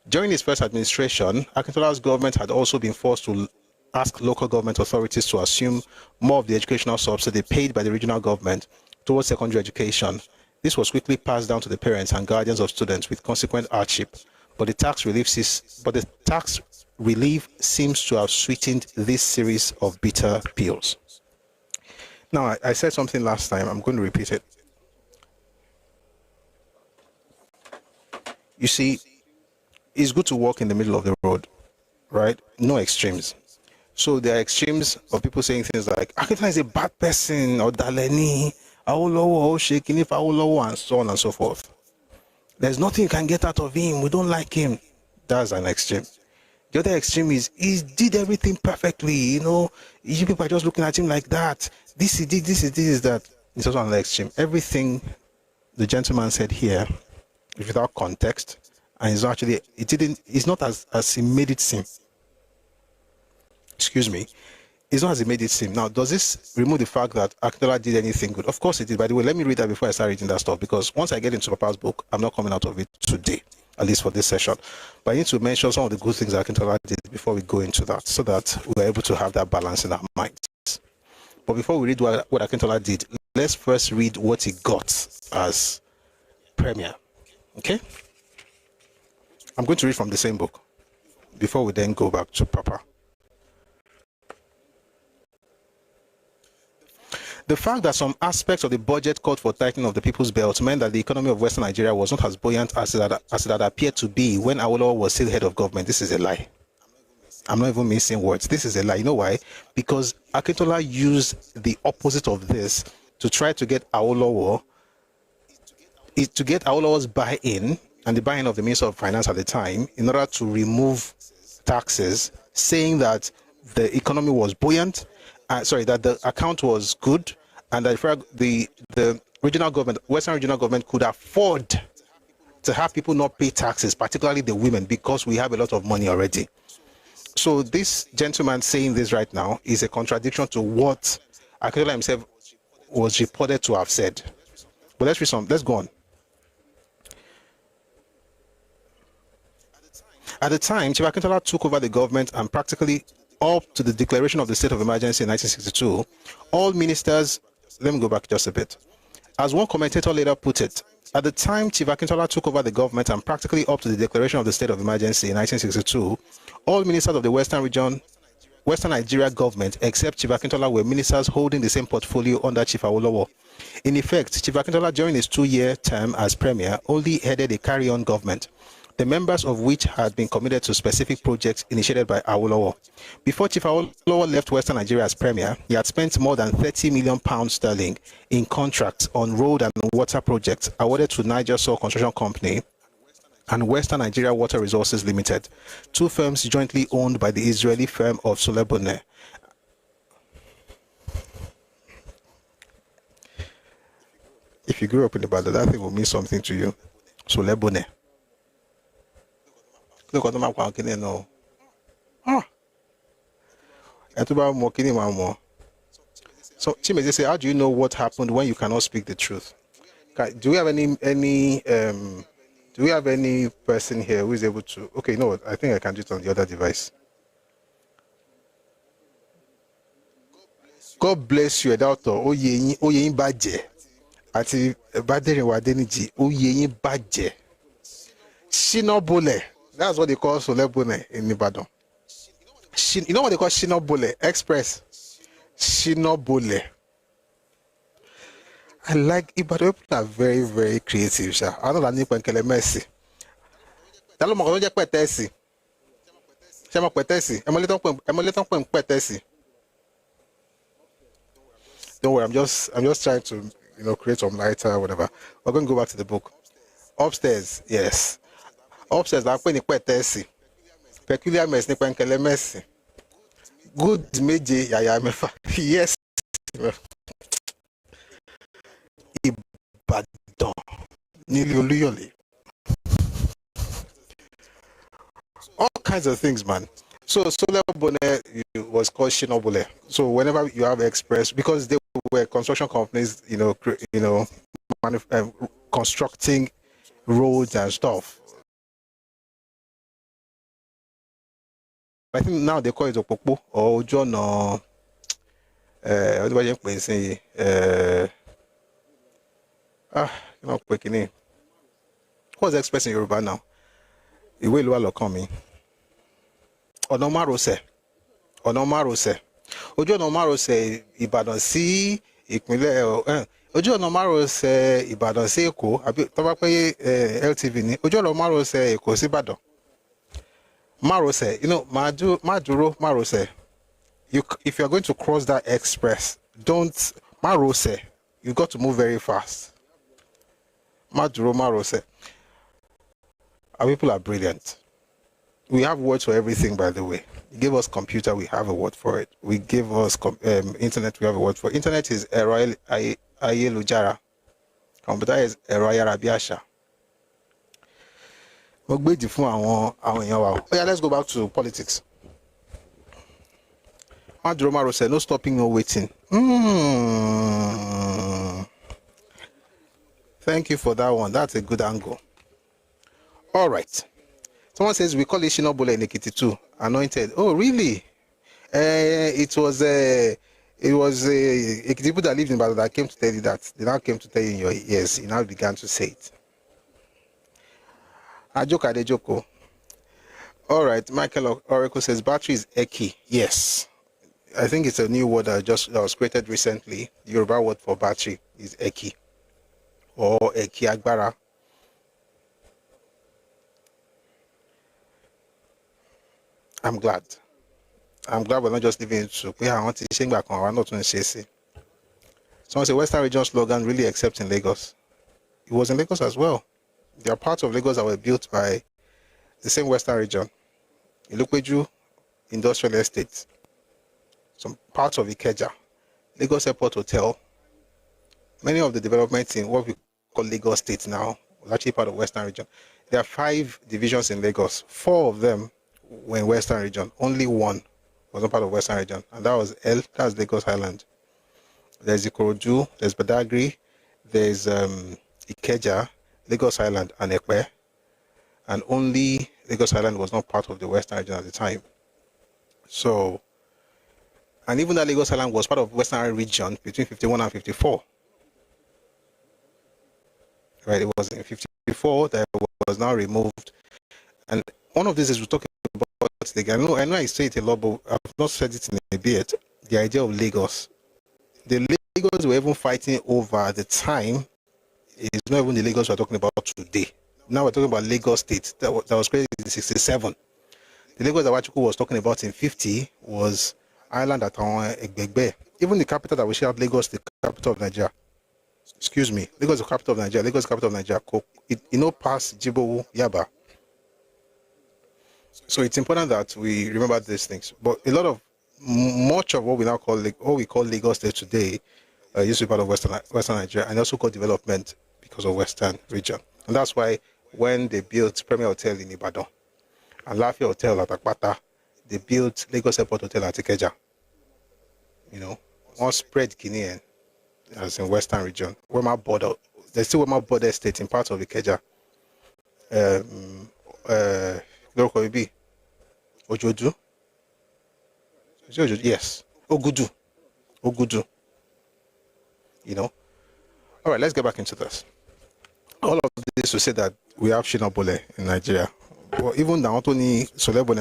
During his first administration, Akintola's government had also been forced to ask local government authorities to assume more of the educational subsidy paid by the regional government towards secondary education. This was quickly passed down to the parents and guardians of students with consequent hardship, but the tax relief seems to have sweetened this series of bitter pills. Now, I said something last time. I'm going to repeat it. You see, it's good to walk in the middle of the road, right? No extremes. So there are extremes of people saying things like, Akintola is a bad person, or Daleni, Awolowo, shaking if Awolowo, and so on and so forth. There's nothing you can get out of him. We don't like him. That's an extreme. The other extreme is he did everything perfectly. You people are just looking at him like that. This he did, this is that. It's also another extreme. Everything the gentleman said here is without context, and it's not as he made it seem. Excuse me. It's not as he made it seem. Now, does this remove the fact that Akintola did anything good? Of course it did. By the way, let me read that before I start reading that stuff, because once I get into Papa's book, I'm not coming out of it today, at least for this session. But I need to mention some of the good things that Akintola did before we go into that, so that we're able to have that balance in our minds. But before we read what Akintola did, let's first read what he got as Premier. Okay? I'm going to read from the same book before we then go back to Papa. The fact that some aspects of the budget called for tightening of the people's belt meant that the economy of Western Nigeria was not as buoyant as it had appeared to be when Awolowo was still head of government. This is a lie. I'm not even missing words. This is a lie. You know why? Because Akintola used the opposite of this to try to get Awolowo's buy-in and the buy-in of the Minister of Finance at the time in order to remove taxes, saying that the economy was buoyant, that the account was good, and that the regional government, Western regional government, could afford to have people not pay taxes, particularly the women, because we have a lot of money already. So this gentleman saying this right now is a contradiction to what Akintola himself was reported to have said. But let's go on. At the time, Chief Akintola took over the government, and practically up to the declaration of the state of emergency in 1962, all ministers, let me go back just a bit. As one commentator later put it, at the time Chief Akintola took over the government and practically up to the declaration of the state of emergency in 1962, all ministers of the Western Nigeria government except Chief Akintola were ministers holding the same portfolio under Chief Awolowo. In effect, Chief Akintola during his 2-year term as Premier only headed a carry-on government, the members of which had been committed to specific projects initiated by Awolowo. Before Chief Awolowo left Western Nigeria as Premier, he had spent more than £30 million in contracts on road and water projects awarded to Niger Soil Construction Company and Western Nigeria Water Resources Limited, two firms jointly owned by the Israeli firm of Solebone. If you grew up in Ibadan, that thing will mean something to you. Solebone. Look at them no. So Chimeze say, how do you know what happened when you cannot speak the truth? Do we have any person here who is able to? Okay, no, I think I can do it on the other device. God bless you, doctor. Oyeyin baje. Ati badere wadeniji. Oyeyin baje. Shinobole. That's what they call Solebone in Ibadan. You know what they call Shinobole? Express. Shinobole. I like Ibadan. People are very, very creative. I don't like Nipenkele Messi. Talo mo je petesi. Se mo petesi. E mo le ton petesi. Don't worry, I'm just trying to, create some lighter, whatever. We're going to go back to the book. Upstairs, yes. Upstairs, I'm going to petesi. Peculiar mess, Nipenkele Messi. Good meje yaya mefa. Yes. Ibadan. Nili Oluyole. All kinds of things, man. So Solebone was called Shinobole. So whenever you have express, because they were construction companies, constructing roads and stuff. I think now they call it Opopo or John or what do I say? Quick name. What's the express in Yoruba now? Ìwé ìlú àlọ́kàn ọ̀nà márosẹ̀ ojú ọ̀nà márosẹ̀ Ìbàdàn sí ìpínlẹ̀ ojú ọ̀nà márosẹ̀ Ìbàdàn sí Èkó àbí tó bá pé LTV ní ojú ọ̀nà márosẹ̀ Èkó sí Ìbàdàn márosẹ̀ má dúró márosẹ̀ if you are going to cross that express don't márosẹ̀ you got to move very fast má dúró márosẹ̀ Our people are brilliant. We have words for everything, by the way. You give us computer, we have a word for it. We give us internet, we have a word for it. Internet is ayélujára. Computer is ẹ̀rọ-ayárabíàṣá. Oh yeah, let's go back to politics. Madromaro said, no stopping, no waiting. Thank you for that one. That's a good angle. All right. Someone says, we call it Shinobole in Ekiti too. Anointed. Oh, really? It was Ekiti people that lived in Badon that came to tell you that. They now came to tell you in your ears. You now began to say it. Ajoka de Joko. All right. Michael Oracle says, battery is Eki. Yes. I think it's a new word that was created recently. The Yoruba word for battery is Eki. Or Eki Agbara. I'm glad we're not just living in Soup. I want to sing back on. We're not going to say. Someone said Western Region slogan really accepts in Lagos. It was in Lagos as well. There are parts of Lagos that were built by the same Western Region. Ilupeju Industrial Estate. Some parts of Ikeja. Lagos Airport Hotel. Many of the developments in what we call Lagos State now was actually part of Western Region. There are 5 divisions in Lagos. 4 of them were in Western Region. Only 1 was not part of Western Region, and that's Lagos Island. There's Ikorodu, there's Badagry, there's Ikeja, Lagos Island, and Ekpe, and only Lagos Island was not part of the Western Region at the time. So, and even that Lagos Island was part of Western Region between 51 and 54. Right, it was in 54 that it was now removed, and one of these is we're talking about. I know I say it a lot, but I've not said it in a bit. The idea of Lagos. The Lagos we're even fighting over at the time is not even the Lagos we're talking about today. Now we're talking about Lagos State. That was created in 67. The Lagos that Wachuku was talking about in 50 was Island at Egbegbe. Even the capital that we share, Lagos, the capital of Nigeria. Excuse me. Lagos, the capital of Nigeria. Lagos, the capital of Nigeria. Past Jibowu, Yaba. So it's important that we remember these things. But much of what we now call Lagos State today used to be part of Western Nigeria, and also called development because of Western region. And that's why when they built Premier Hotel in Ibadan and Lafayette Hotel at Akpata, they built Lagos Airport Hotel at Ikeja. More spread Guinean as in Western region. There's still Wema border state in parts of Ikeja. Ojodu. Yes. Ogudu. All right, let's get back into this. All of this to say that we have Shinobole in Nigeria. Well, even the Anthony Solebone,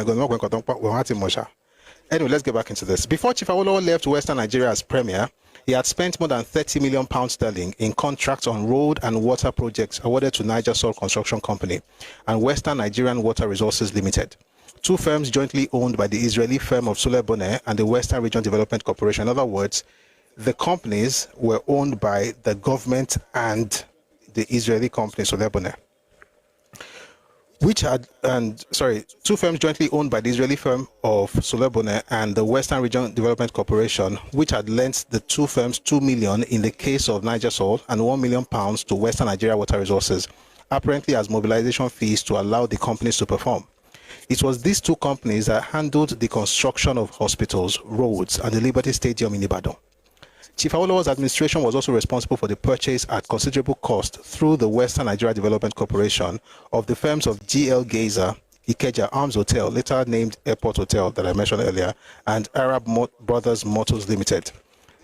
anyway, let's get back into this. Before Chief Awolowo left Western Nigeria as Premier, he had spent more than £30 million in contracts on road and water projects awarded to Niger Soil Construction Company and Western Nigerian Water Resources Limited, 2 firms jointly owned by the Israeli firm of Solebone and the Western Region Development Corporation. In other words, the companies were owned by the government and the Israeli company Solebone. 2 firms jointly owned by the Israeli firm of Solebone and the Western Region Development Corporation, which had lent the 2 firms $2 million in the case of Niger Soil and £1 million to Western Nigeria Water Resources, apparently as mobilization fees to allow the companies to perform. It was these 2 companies that handled the construction of hospitals, roads, and the Liberty Stadium in Ibadan. Chief Awolowo's administration was also responsible for the purchase at considerable cost through the Western Nigeria Development Corporation of the firms of GL Gazer, Ikeja Arms Hotel, later named Airport Hotel that I mentioned earlier, and Arab Brothers Motors Limited.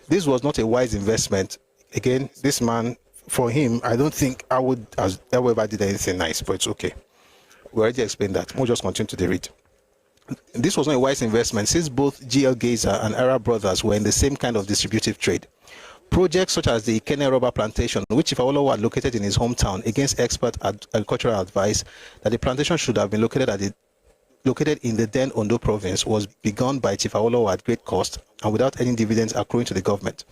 This was not a wise investment. Again, this man, for him, I don't think I would ever did anything nice, but it's okay. We already explained that. We'll just continue to the read. This was not a wise investment since both GL Gazer and Arab Brothers were in the same kind of distributive trade. Projects such as the Kenya rubber plantation, which Chief Awolowo had located in his hometown against expert agricultural advice that the plantation should have been located in the then Ondo province, was begun by Chief Awolowo at great cost and without any dividends accruing to the government.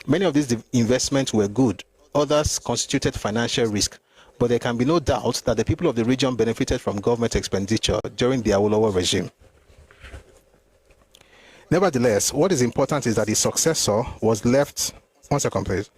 Many of these investments were good, others constituted financial risk, but there can be no doubt that the people of the region benefited from government expenditure during the Awolowo regime. Nevertheless, what is important is that his successor was left... One second, please.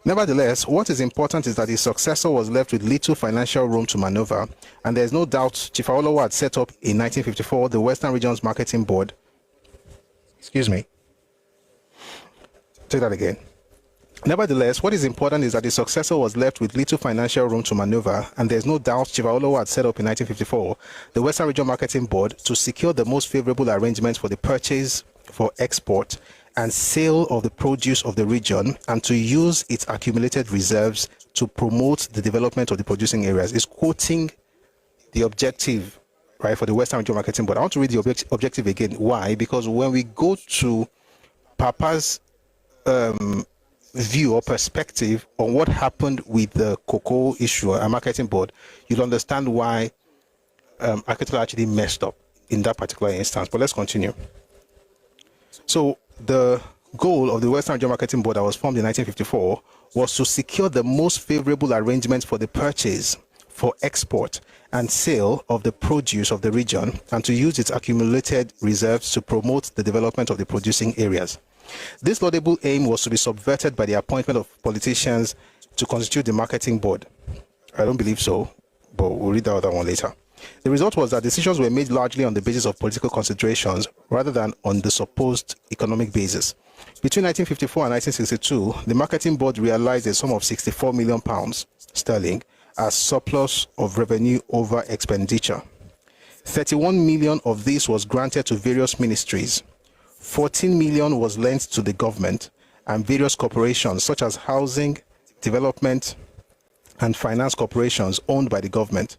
Nevertheless, what is important is that his successor was left with little financial room to maneuver, and there is no doubt Chief Awolowo had set up in 1954 the Western Regions Marketing Board. Excuse me. Take that again. Nevertheless, what is important is that his successor was left with little financial room to maneuver, and there is no doubt Chief Awolowo had set up in 1954 the Western Region Marketing Board to secure the most favorable arrangements for the purchase, for export, and sale of the produce of the region, and to use its accumulated reserves to promote the development of the producing areas. It's quoting the objective, right, for the Western Region Marketing Board. I want to read the objective again. Why? Because when we go to Papa's view or perspective on what happened with the cocoa issue and marketing board, you'll understand why Akintola actually messed up in that particular instance. But let's continue. So the goal of the Western Region Marketing Board that was formed in 1954 was to secure the most favorable arrangements for the purchase, for export, and sale of the produce of the region, and to use its accumulated reserves to promote the development of the producing areas. This laudable aim was to be subverted by the appointment of politicians to constitute the marketing board. I don't believe so, but we'll read the other one later. The result was that decisions were made largely on the basis of political considerations rather than on the supposed economic basis. Between 1954 and 1962, the marketing board realized a sum of £64 million as surplus of revenue over expenditure. 31 million of this was granted to various ministries. 14 million was lent to the government and various corporations such as housing, development, and finance corporations owned by the government.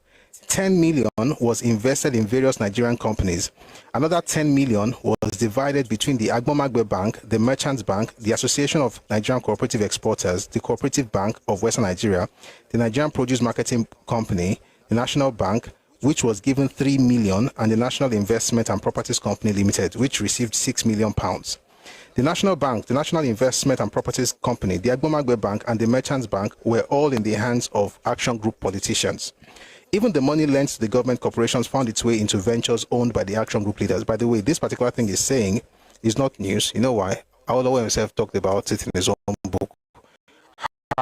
10 million was invested in various Nigerian companies. Another 10 million was divided between the Agbomagbe Bank, the Merchants Bank, the Association of Nigerian Cooperative Exporters, the Cooperative Bank of Western Nigeria, the Nigerian Produce Marketing Company, the National Bank, which was given 3 million, and the National Investment and Properties Company Limited, which received £6 million. The National Bank, the National Investment and Properties Company, the Agbomagbe Bank, and the Merchants Bank were all in the hands of Action Group politicians. Even the money lent to the government corporations found its way into ventures owned by the Action Group leaders. By the way, this particular thing is saying is not news. You know why? Awolowo himself talked about it in his own book,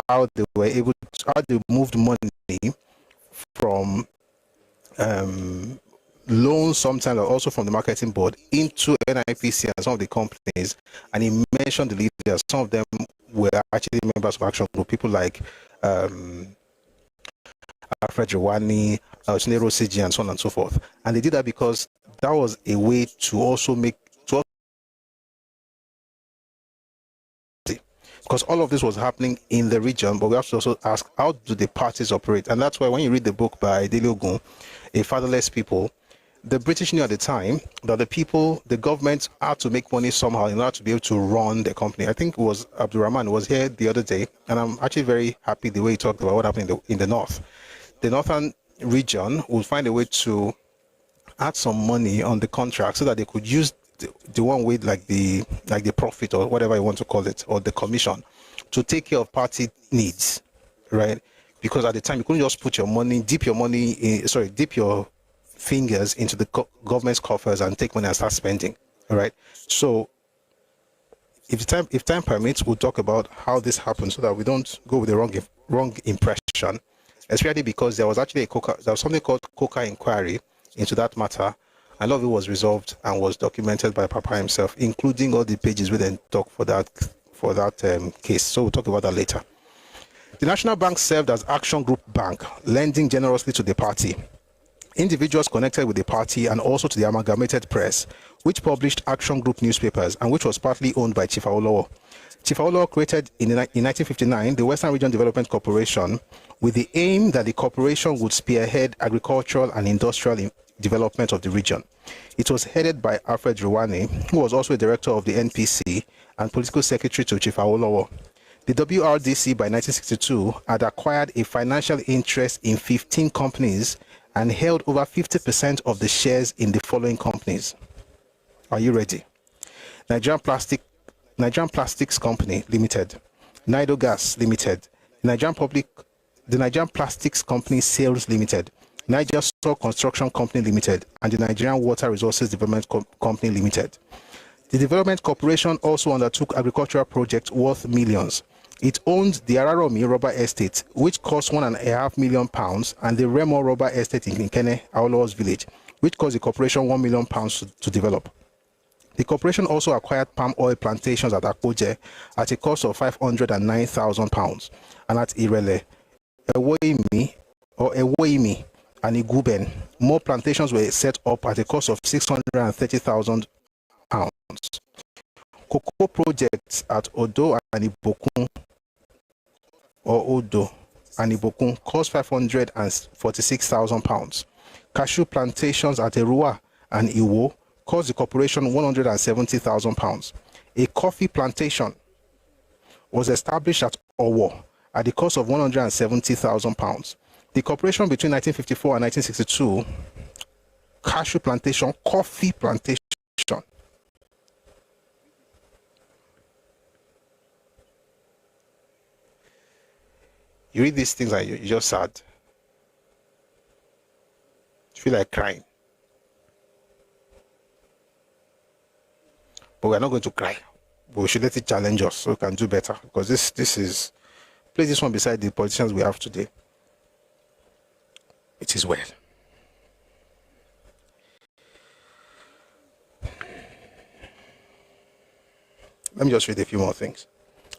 how they were able to, how they moved money from loans sometimes, also from the marketing board, into NIPC and some of the companies. And he mentioned the leaders. Some of them were actually members of Action Group, people like Alfred Rwani, Chinero CG, and so on and so forth. And they did that because that was a way to also make, because all of this was happening in the region, but we have to also ask, how do the parties operate? And that's why when you read the book by Dele Ogun, A Fatherless People, the British knew at the time that the people, the government had to make money somehow in order to be able to run the company. I think it was Abdurrahman was here the other day, and I'm actually very happy the way he talked about what happened in the north. The northern region would find a way to add some money on the contract so that they could use the one way like the profit or whatever you want to call it, or the commission, to take care of party needs, right? Because at the time you couldn't just put your money, dip your fingers into the government's coffers and take money and start spending, all right? So if time permits, we'll talk about how this happened so that we don't go with the wrong impression, especially because there was actually something called Coca inquiry into that matter. A lot of it was resolved and was documented by Papa himself, including all the pages we then talk for that case. So we'll talk about that later. The National Bank served as Action Group Bank, lending generously to the party, individuals connected with the party, and also to the Amalgamated Press, which published Action Group newspapers and which was partly owned by Chief Awolowo. Chief Awolowo created in 1959 the Western Region Development Corporation with the aim that the corporation would spearhead agricultural and industrial development of the region. It was headed by Alfred Rwani, who was also a director of the NPC and political secretary to Chief Awolowo. The WRDC by 1962 had acquired a financial interest in 15 companies and held over 50% of the shares in the following companies. Are you ready? Nigerian Plastics Company Limited, Nido Gas Limited, the Nigerian Plastics Company Sales Limited, Niger Soil Construction Company Limited, and the Nigerian Water Resources Development Company Limited. The Development Corporation also undertook agricultural projects worth millions. It owned the Araromi Rubber Estate, which cost £1.5 million, and the Remo Rubber Estate in Nkene, Awolowo's village, which cost the corporation £1 million to develop. The corporation also acquired palm oil plantations at Akpoje at a cost of £509,000, and at Irele, Ewoimi, and Iguben, more plantations were set up at a cost of £630,000. Cocoa projects at Odo and Ibokun cost £546,000. Cashew plantations at Erua and Iwo cost the corporation £170,000. A coffee plantation was established at Owo at the cost of £170,000. The corporation between 1954 and 1962, cashew plantation, coffee plantation. You read these things and you're just sad. You feel like crying. But we're not going to cry. But we should let it challenge us so we can do better. Because this is, place this one beside the politicians we have today. It is well. Let me just read a few more things.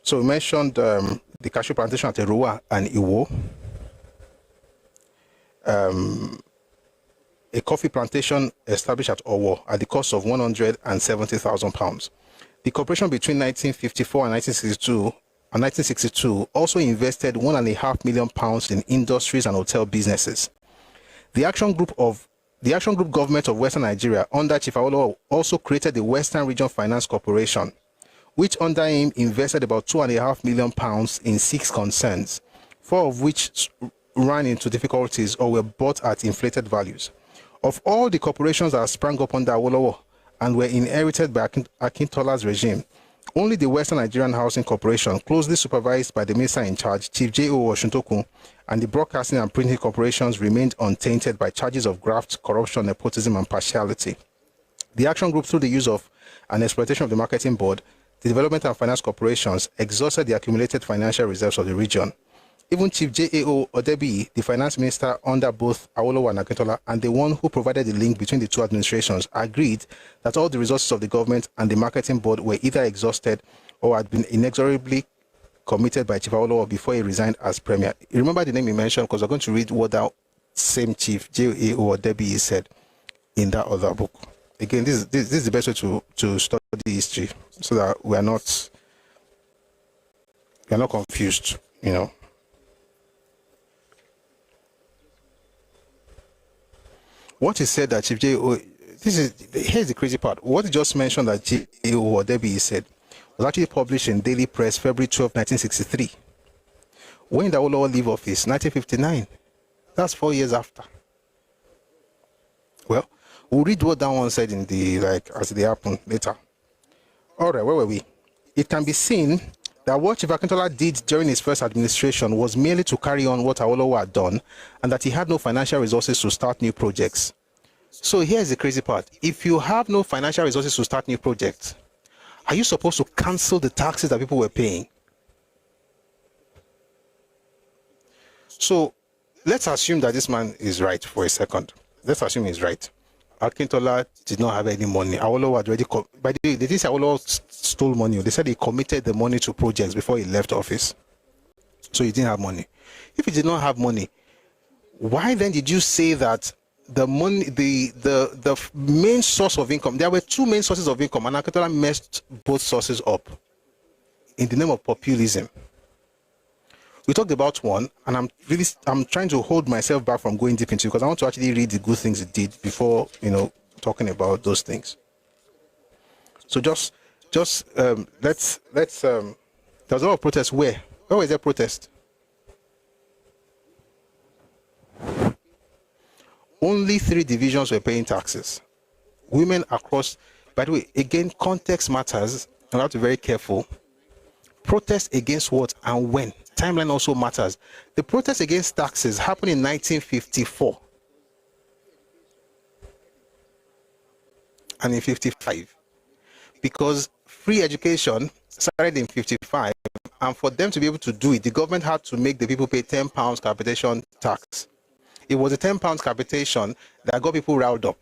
So we mentioned the cashew plantation at Erua and Iwo. A coffee plantation established at Owo at the cost of £170,000. The corporation between 1954 and 1962 also invested £1.5 million in industries and hotel businesses. The Action Group government of Western Nigeria under Chief Awolowo also created the Western Region Finance Corporation, which under him invested about £2.5 million in 6 concerns, 4 of which ran into difficulties or were bought at inflated values. Of all the corporations that sprang up under Awolowo and were inherited by Akintola's regime, only the Western Nigerian Housing Corporation, closely supervised by the minister in charge, Chief J.O. Oshuntoku, and the Broadcasting and Printing Corporations remained untainted by charges of graft, corruption, nepotism, and partiality. The Action Group, through the use of and exploitation of the Marketing Board, the Development and Finance Corporations, exhausted the accumulated financial reserves of the region. Even Chief J.A.O. Odebi, the finance minister under both Awolowo and Akintola, and the one who provided the link between the two administrations, agreed that all the resources of the government and the Marketing Board were either exhausted or had been inexorably committed by Chief Awolowo before he resigned as premier. You remember the name he mentioned, because we're going to read what that same Chief J.A.O. Odebi said in that other book. Again, this is the best way to study history, so that we are not confused, you know. What he said that Chief J.O. Here's the crazy part. What he just mentioned that J.O. Odebi said was actually published in Daily Press February 12, 1963. When did Awolowo leave office? 1959. That's 4 years after. Well, we'll read what that one said in the, as they happen later. All right, where were we? It can be seen that what Chief Akintola did during his first administration was merely to carry on what Awolowo had done, and that he had no financial resources to start new projects. So here's the crazy part. If you have no financial resources to start new projects, are you supposed to cancel the taxes that people were paying? So let's assume that this man is right for a second. Let's assume he's right. Akintola did not have any money. Awolowo had already, by the way, they didn't say Awolowo stole money. They said he committed the money to projects before he left office. So he didn't have money. If he did not have money, why then did you say that the money, the main source of income, there were 2 main sources of income, and Akintola messed both sources up in the name of populism? We talked about one, and I'm trying to hold myself back from going deep into it, because I want to actually read the good things it did before, talking about those things. So let's there was a lot of protest. Where was there protest? Only 3 divisions were paying taxes. Women across, By the way, again, context matters. You have to be very careful. Protest against what and when? Timeline also matters. The protest against taxes happened in 1954 and in 55 because free education started in 55, and for them to be able to do it, the government had to make the people pay £10 capitation tax. It was the £10 capitation that got people riled up,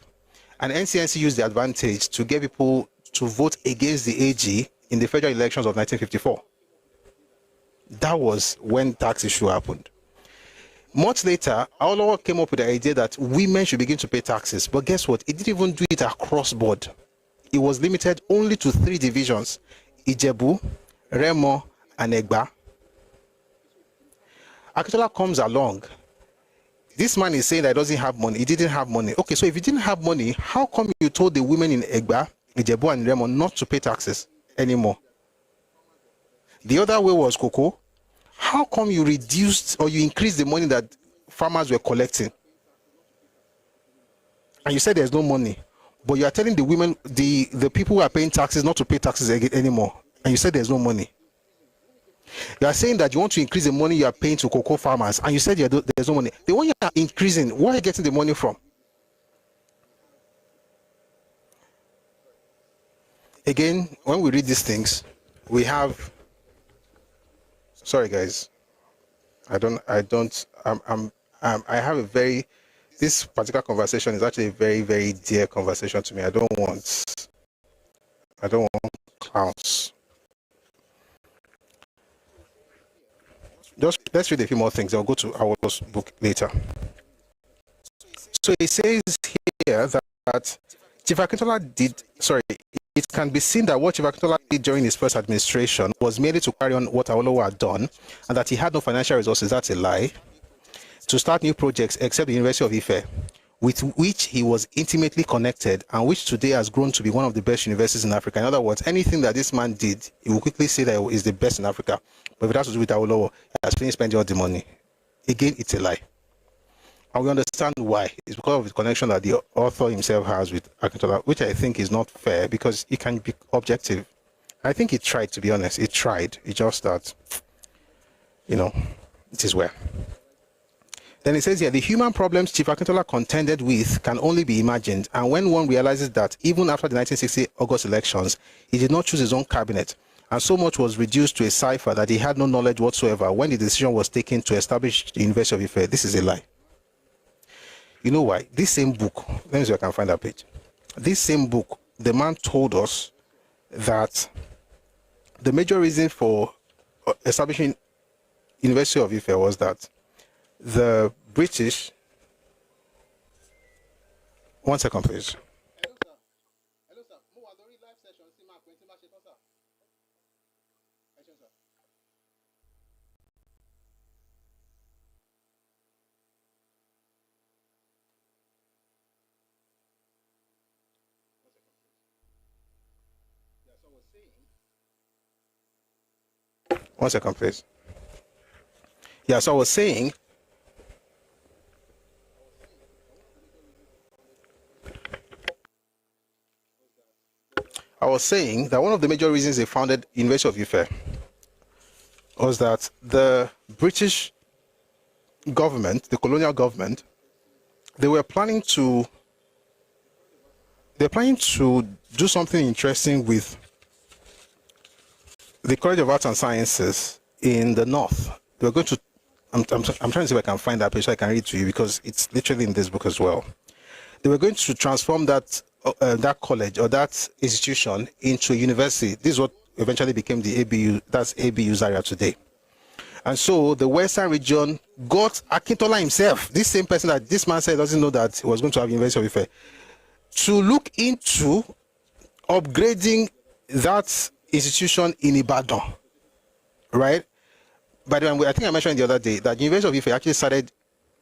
and NCNC used the advantage to get people to vote against the AG in the federal elections of 1954. That was when tax issue happened. Much later, Awolowo came up with the idea that women should begin to pay taxes. But guess what? He didn't even do it across board. It was limited only to 3 divisions: Ijebu, Remo, and Egba. Akintola comes along. This man is saying that he doesn't have money. He didn't have money. Okay, so if he didn't have money, how come you told the women in Egba, Ijebu, and Remo not to pay taxes anymore? The other way was cocoa. How come you reduced or you increased the money that farmers were collecting? And you said there's no money, but you are telling the women, the people who are paying taxes, not to pay taxes anymore. And you said there's no money. You are saying that you want to increase the money you are paying to cocoa farmers, and you said there's no money. The one you are increasing, where are you getting the money from? Again, when we read these things, we have. Sorry, guys. I have a very. This particular conversation is actually a very, very dear conversation to me. I don't want clowns. Just let's read a few more things. I'll go to Awolowo's book later. So it says here that Chief Akintola did. Sorry. It can be seen that what Chief Akintola did during his first administration was merely to carry on what Awolowo had done, and that he had no financial resources. That's a lie. To start new projects except the University of Ife, with which he was intimately connected and which today has grown to be one of the best universities in Africa. In other words, anything that this man did, he will quickly say that is the best in Africa. But if it has to do with Awolowo, he has finished spending all the money. Again, it's a lie. And we understand why. It's because of the connection that the author himself has with Akintola, which I think is not fair because he can be objective. I think he tried, to be honest. He tried. He just that, it is well. Then it says here, the human problems Chief Akintola contended with can only be imagined. And when one realizes that even after the 1960 August elections, he did not choose his own cabinet, and so much was reduced to a cipher that he had no knowledge whatsoever when the decision was taken to establish the University of Ife, this is a lie. You know why? This same book, let me see if I can find that page. This same book, the man told us that the major reason for establishing University of Ife was that the British. One second, please. One second, please. Yeah, so I was saying that one of the major reasons they founded University of Ife was that the British government, the colonial government, they were planning to do something interesting with the College of Arts and Sciences in the north. They were going to. I'm trying to see if I can find that page so I can read to you because it's literally in this book as well. They were going to transform that college or that institution into a university. This is what eventually became the ABU. That's ABU Zaria today. And so the Western region got Akintola himself, this same person that this man said doesn't know that he was going to have University of Ife, to look into upgrading that institution in Ibadan, right? By the way, I think I mentioned the other day that University of Ife actually started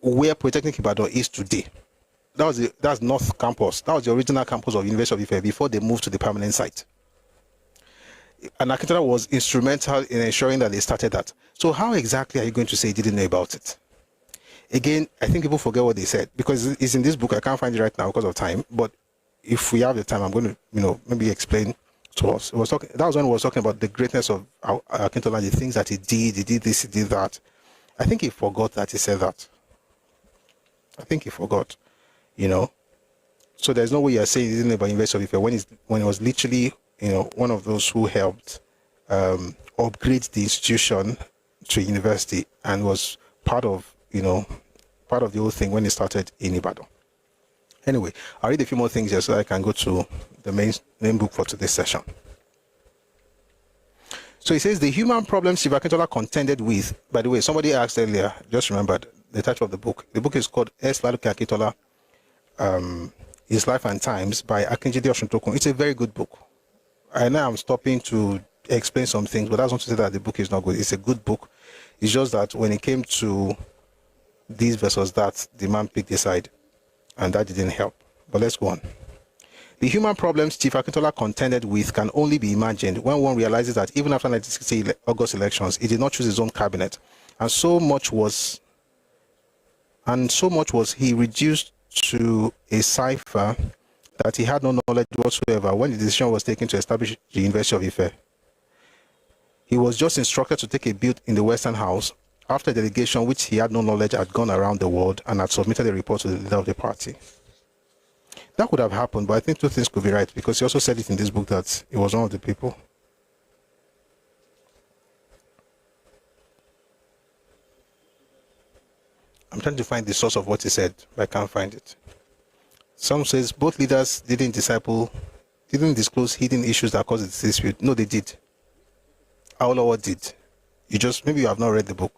where Polytechnic Ibadan is today. That's North Campus. That was the original campus of University of Ife before they moved to the permanent site. And Akintola was instrumental in ensuring that they started that. So how exactly are you going to say you didn't know about it? Again, I think people forget what they said because it's in this book. I can't find it right now because of time. But if we have the time, I'm going to, maybe explain to us. That was when he was talking about the greatness of Akintola, the things that he did this, he did that. I think he forgot that he said that. I think he forgot, So there's no way you're saying he didn't know about University of Ife when he was literally, one of those who helped upgrade the institution to university and was part of the whole thing when it started in Ibadan. Anyway, I'll read a few more things here so I can go to the main book for today's session. So it says the human problems Chief Akintola contended with. By the way, somebody asked earlier, just remembered the title of the book. The book is called Akintola, His Life and Times by Akinjide Osuntokun. It's a very good book. I know I'm stopping to explain some things, but that's not to say that the book is not good. It's a good book. It's just that when it came to these versus that, the man picked a side, and that didn't help. But let's go on. The human problems Chief Akintola contended with can only be imagined when one realizes that even after 1960 August elections, he did not choose his own cabinet, and so much was he reduced to a cipher that he had no knowledge whatsoever when the decision was taken to establish the University of Ife. He was just instructed to take a booth in the Western House after a delegation which he had no knowledge had gone around the world and had submitted a report to the leader of the party. That could have happened, but I think two things could be right, because he also said it in this book that he was one of the people. I'm trying to find the source of what he said, but I can't find it. Some says both leaders didn't disclose hidden issues that caused the dispute. No, they did. Awolowo did. Maybe you have not read the book.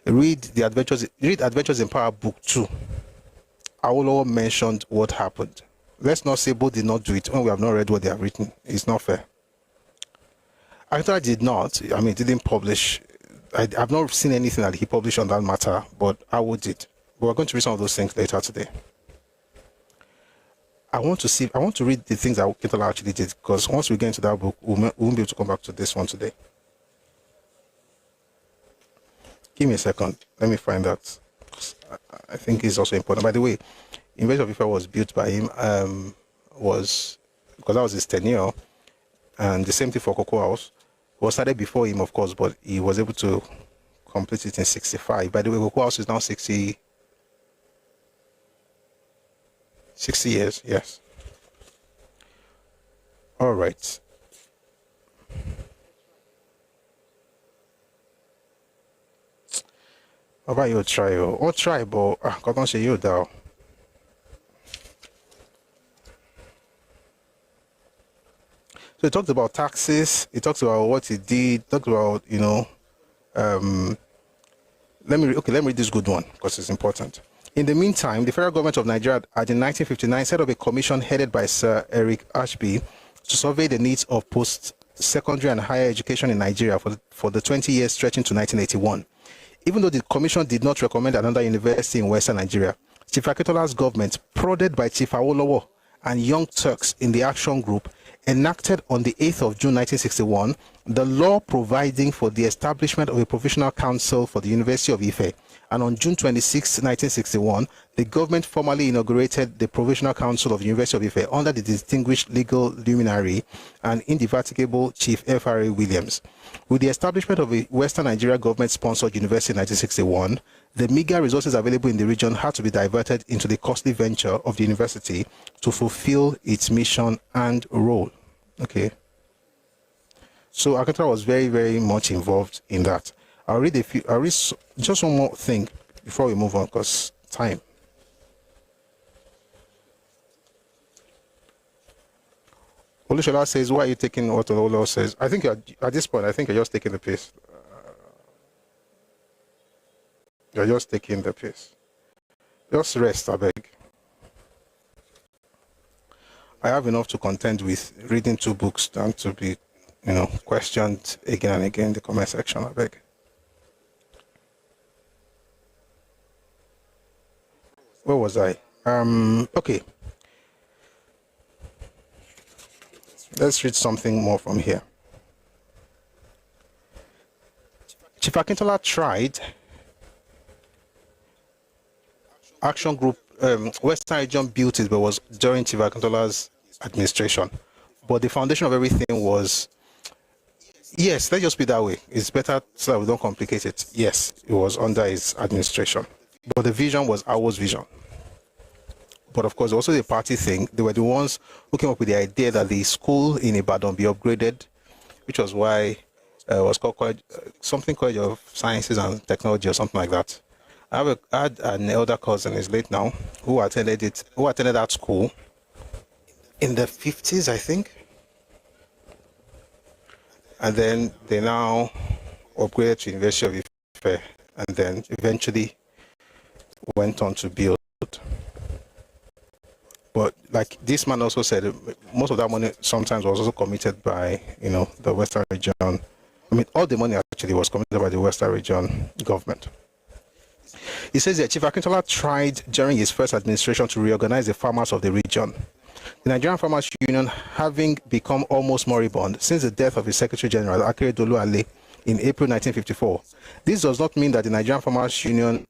Read Adventures in Power Book 2. Awolowo mentioned what happened. Let's not say both did not do it when we have not read what they have written. It's not fair. Akintola did not. Didn't publish. I've not seen anything that he published on that matter, but Awo did. But we're going to read some of those things later today. I want to read the things that Akintola actually did, because once we get into that book, we won't be able to come back to this one today. Give me a second. Let me find that. I think it's also important. By the way, University of Ife was built by him, because that was his tenure, and the same thing for Cocoa House. It was started before him, of course, but he was able to complete it in 65. By the way, Cocoa House is now 60 years, yes. All right. How about you try? Or try, but can't say you down. So he talked about taxes. He talks about what he did. Talked about let me read this good one because it's important. In the meantime, the federal government of Nigeria had in 1959 set up a commission headed by Sir Eric Ashby to survey the needs of post-secondary and higher education in Nigeria for the 20 years stretching to 1981. Even though the commission did not recommend another university in Western Nigeria, Chief Akintola's government, prodded by Chief Awolowo and Young Turks in the Action Group, enacted on the 8th of June 1961 the law providing for the establishment of a provisional council for the University of Ife, and on June 26, 1961, the government formally inaugurated the Provisional Council of the University of Ife under the distinguished legal luminary and indefatigable Chief F.R.A. Williams. With the establishment of a Western Nigeria government-sponsored university in 1961, the meager resources available in the region had to be diverted into the costly venture of the university to fulfill its mission and role. Okay. So Akintola was very, very much involved in that. I'll read just one more thing before we move on, because time. Olushola says, why are you taking what Awolowo says? I think at this point, I think you're just taking the piss. You're just taking the piss. Just rest, I beg. I have enough to contend with reading 2 books than to be, questioned again and again in the comment section, I beg. Where was I? Okay. Let's read something more from here. Chief Akintola tried Action Group Western region built it, but was during Chief Akintola's administration. But the foundation of everything was, yes, let's just be that way. It's better so that we don't complicate it. Yes, it was under his administration. But the vision was Awo's vision. But of course, also the party thing, they were the ones who came up with the idea that the school in Ibadan be upgraded, which was why it was called College of Sciences and Technology or something like that. I had an elder cousin, he's late now, who attended that school in the 50s, I think. And then they now upgraded to University of Ife, and then eventually went on to build. But like this man also said, most of that money sometimes was also committed by, the Western region. I mean, all the money actually was committed by the Western region government. He says that Chief Akintola tried during his first administration to reorganize the farmers of the region. The Nigerian Farmers Union, having become almost moribund since the death of his Secretary General, Akintola Ale, in April 1954. This does not mean that the Nigerian Farmers Union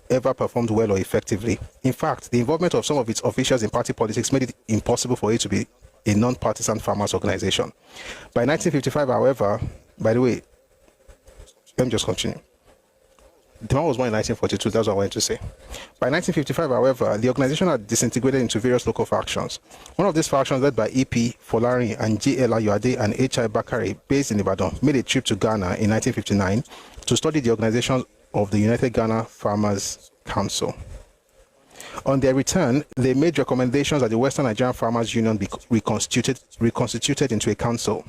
ever performed well or effectively. In fact, the involvement of some of its officials in party politics made it impossible for it to be a non-partisan farmers organization. By 1955, however, by the way, let me just continue. The man was born in 1942, that's what I wanted to say. By 1955, however, the organization had disintegrated into various local factions. One of these factions, led by E.P. Folari and J.L. Ayuade and H.I. Bakari, based in Ibadan, made a trip to Ghana in 1959 to study the organization of the United Ghana Farmers Council. On their return, they made recommendations that the Western Nigerian Farmers Union be reconstituted into a council.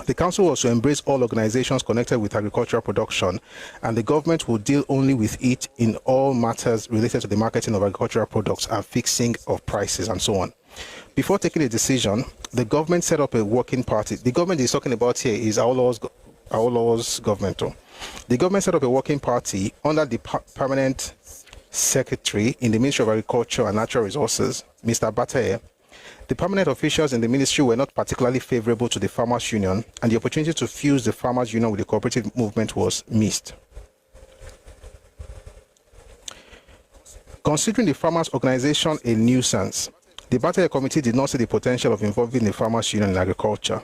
The council was to embrace all organizations connected with agricultural production, and the government would deal only with it in all matters related to the marketing of agricultural products and fixing of prices and so on. Before taking a decision, the government set up a working party. The government he's talking about here is Awolowo's government. The government set up a working party under the permanent secretary in the Ministry of Agriculture and Natural Resources, Mr. Bataye. The permanent officials in the ministry were not particularly favorable to the Farmers Union, and the opportunity to fuse the Farmers Union with the cooperative movement was missed. Considering the farmers' organization a nuisance, the Bataye Committee did not see the potential of involving the Farmers Union in agricultural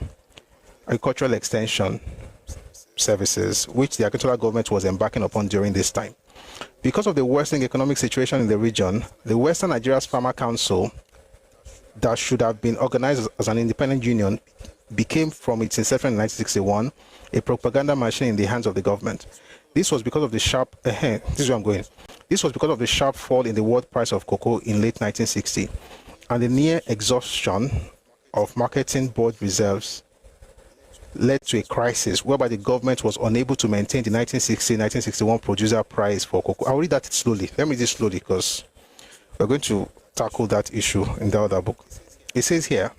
extension services, which the Akintola government was embarking upon during this time. Because of the worsening economic situation in the region, the Western Nigeria's Farmer Council, that should have been organized as an independent union, became, from its inception in 1961, a propaganda machine in the hands of the government. This was because of the sharp This was because of the sharp fall in the world price of cocoa in late 1960 and the near exhaustion of marketing board reserves led to a crisis whereby the government was unable to maintain the 1960-1961 producer price for cocoa. I'll read that slowly. Let me read it slowly because we're going to tackle that issue in the other book. It says here,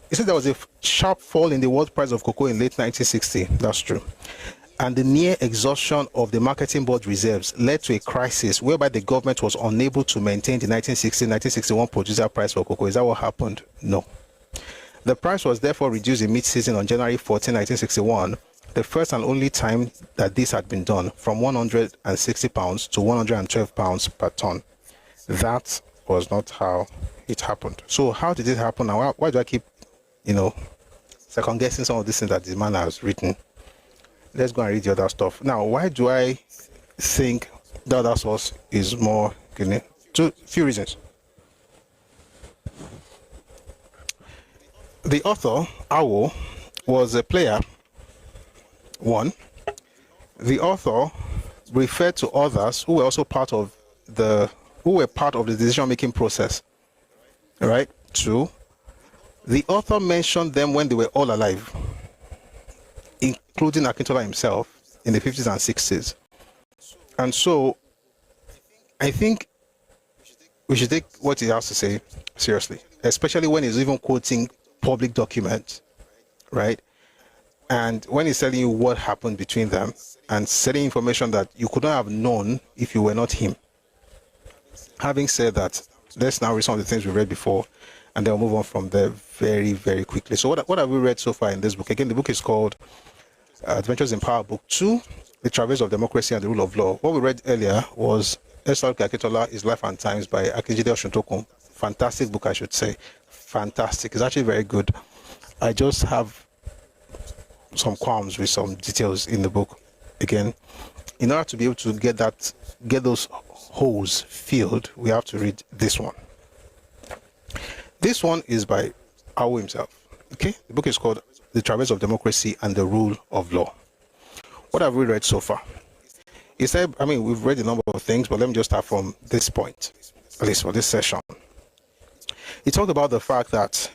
it said there was a sharp fall in the world price of cocoa in late 1960. That's true. And the near exhaustion of the marketing board reserves led to a crisis whereby the government was unable to maintain the 1960-1961 producer price for cocoa. Is that what happened? No. The price was therefore reduced in mid-season on January 14, 1961, the first and only time that this had been done, from £160 to £112 per ton. That was not how it happened. So how did it happen? Now, why do I keep, second guessing some of these things that the man has written? Let's go and read the other stuff. Now, why do I think the other source is more? Few reasons. The author, Awo, was a player. One, the author referred to others who were also part of the decision-making process. All right. Two, the author mentioned them when they were all alive, including Akintola himself in the 50s and 60s. And so I think we should take what he has to say seriously, especially when he's even quoting public documents, right? And when he's telling you what happened between them and setting information that you could not have known if you were not him. Having said that, let's now read some of the things we read before, and then we'll move on from there very, very quickly. So what have we read so far in this book? Again, the book is called Adventures in Power, Book 2. The Traverse of Democracy and the Rule of Law. What we read earlier was Akintola, His Life and Times by Akintola Osuntokun. Fantastic book, I should say. Fantastic. It's actually very good. I just have some qualms with some details in the book. Again, in order to be able to get those holes filled, we have to read this one. This one is by Awolowo himself. Okay, the book is called The Traverse of Democracy and the Rule of Law. What have we read so far? He said, I mean, we've read a number of things, but let me just start from this point, at least for this session. He talked about the fact that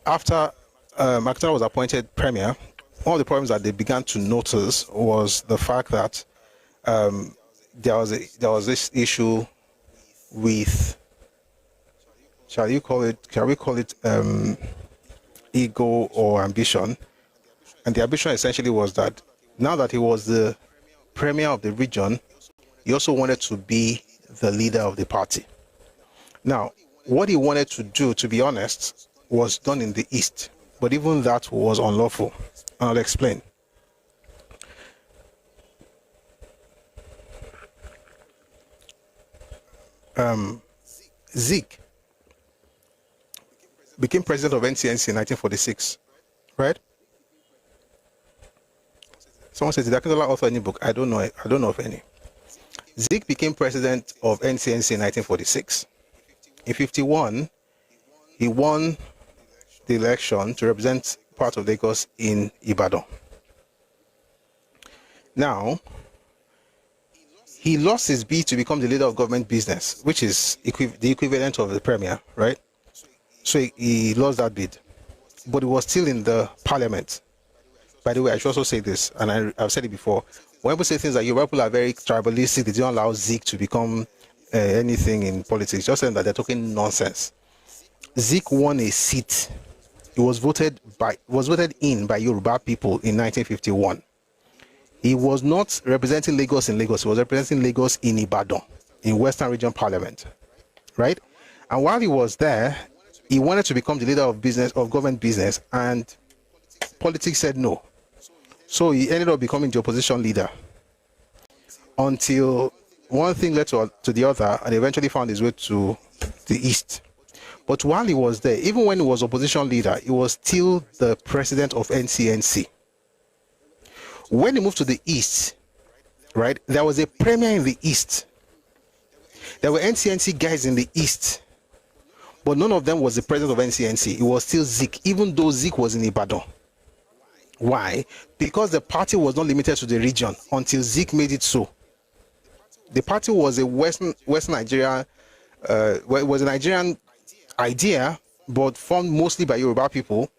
after Akintola was appointed premier, one of the problems that they began to notice was the fact that there was this issue with, shall we call it ego or ambition? And the ambition essentially was that now that he was the premier of the region, he also wanted to be the leader of the party. Now, what he wanted to do, to be honest, was done in the East, but even that was unlawful. And I'll explain. Zeke became president of NCNC in 1946, right? Someone says, did Akintola author any book? I don't know of any. Zeke became president of NCNC in 1946. In 1951, he won the election to represent part of Lagos in Ibadan. Now, he lost his bid to become the leader of government business, which is the equivalent of the premier, right? So he lost that bid, but he was still in the parliament. By the way, I should also say this, and I've said it before. When people say things like Yoruba people are very tribalistic, they don't allow Zeke to become anything in politics, just saying that they're talking nonsense. Zeke won a seat. He was voted in by Yoruba people in 1951. He was not representing Lagos in Lagos. He was representing Lagos in Ibadan, in Western Region Parliament, right? And while he was there, he wanted to become the leader of government business, and politics said no. So he ended up becoming the opposition leader until one thing led to the other, and eventually found his way to the East. But while he was there, even when he was opposition leader, he was still the president of NCNC. When he moved to the East, right, there was a premier in the East. There were NCNC guys in the East, but none of them was the president of NCNC. It was still Zeke, even though Zeke was in Ibadan. Why? Because the party was not limited to the region until Zeke made it so. The party was a Western Nigeria, it was a Nigerian idea, but formed mostly by Yoruba people,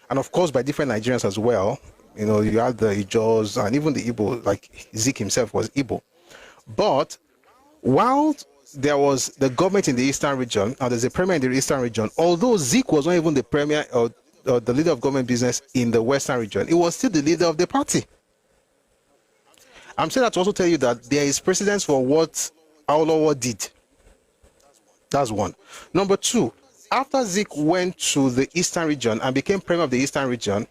and of course by different Nigerians as well. You know, you had the Ijos and even the Igbo, like Zeke himself was Igbo. But while there was the government in the Eastern region, and there's a premier in the Eastern region, although Zeke was not even the premier or the leader of government business in the Western region, he was still the leader of the party. I'm saying that to also tell you that there is precedence for what Awolowo did. That's one. Number two, after Zeke went to the Eastern region and became premier of the Eastern region,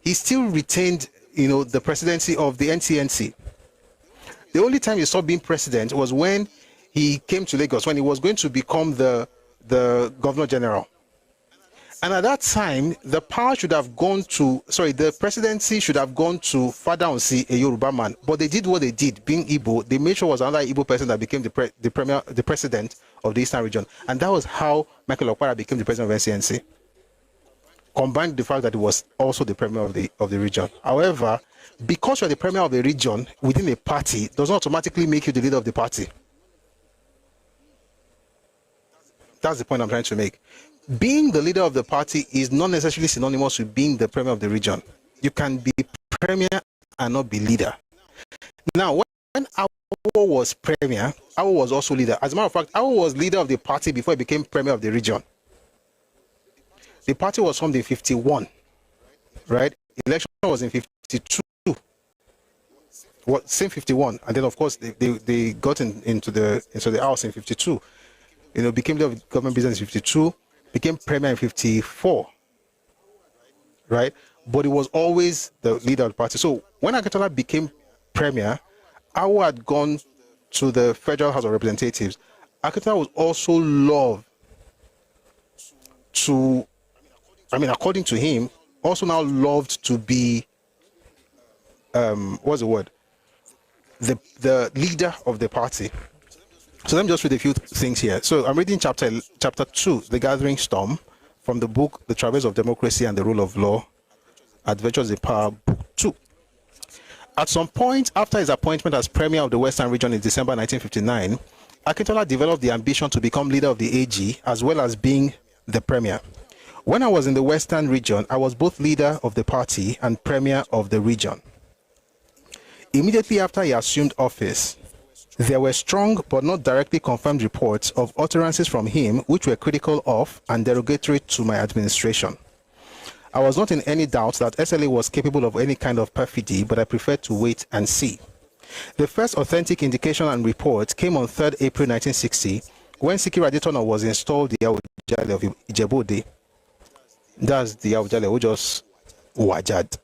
he still retained, the presidency of the NCNC. The only time he stopped being president was when he came to Lagos, when he was going to become the governor general. And at that time, the presidency should have gone to Father Onsi, a Yoruba man. But they did what they did, being Igbo. They made sure it was another Igbo person that became the president of the Eastern region. And that was how Michael Okpara became the president of NCNC. Combined with the fact that he was also the premier of the region. However, because you're the premier of a region within a party, does not automatically make you the leader of the party. That's the point I'm trying to make. Being the leader of the party is not necessarily synonymous with being the premier of the region. You can be premier and not be leader. Now, when Awolowo was premier, Awolowo was also leader. As a matter of fact, Awolowo was leader of the party before he became premier of the region. The party was formed in 51, right? Election was in 52. Same 51, and then of course they got into the house in 52. Became leader of government business in 52. Became premier in 54, right? But he was always the leader of the party. So When Akintola became premier, Awo had gone to the Federal House of Representatives. Akintola was also loved to, according to him, also now loved to be, what's the word? The leader of the party. So let me just read a few things here. So I'm reading chapter 2, The Gathering Storm, from the book The Travails of Democracy and the Rule of Law, Adventures in Power, Book 2. At some point after his appointment as Premier of the Western Region in December 1959, Akintola developed the ambition to become leader of the AG as well as being the Premier. When I was in the Western Region, I was both leader of the party and Premier of the region. Immediately after he assumed office, there were strong but not directly confirmed reports of utterances from him which were critical of and derogatory to my administration. I was not in any doubt that SLA was capable of any kind of perfidy, but I preferred to wait and see. The first authentic indication and report came on 3rd April 1960 when Sikira Adetona was installed the Awujale of Ijebu-Ode. That's the Awujale who just wajad.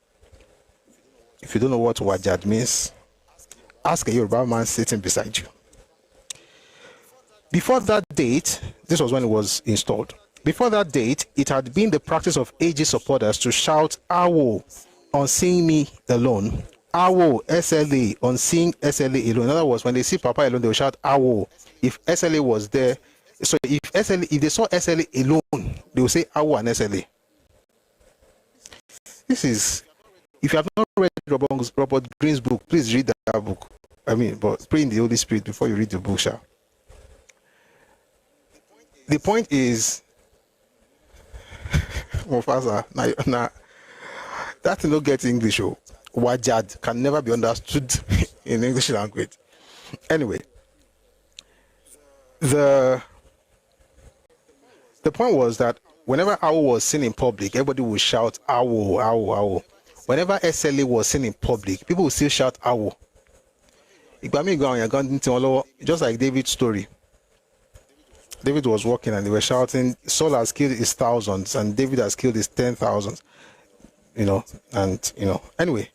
If you don't know what wajad means, ask a Yoruba man sitting beside you. Before that date, this was when it was installed. Before that date, it had been the practice of AG supporters to shout "Awo" on seeing me alone. Awo, SLA, on seeing SLA alone. In other words, when they see Papa alone, they will shout Awo. If SLA was there, so if they saw SLA alone, they will say Awo and SLA. This is, if you have not read Robert Greene's book, please read that book. But pray in the Holy Spirit before you read the book, Sha. The point is, Mufasa, now that you don't get English, wajad can never be understood in English language. Anyway, the point was that whenever Awo was seen in public, everybody would shout Awo, Awo, Awo. Whenever SLA was seen in public, people would still shout Awo. Just like David's story. David was walking and they were shouting, Saul has killed his thousands and David has killed his 10,000s. Anyway.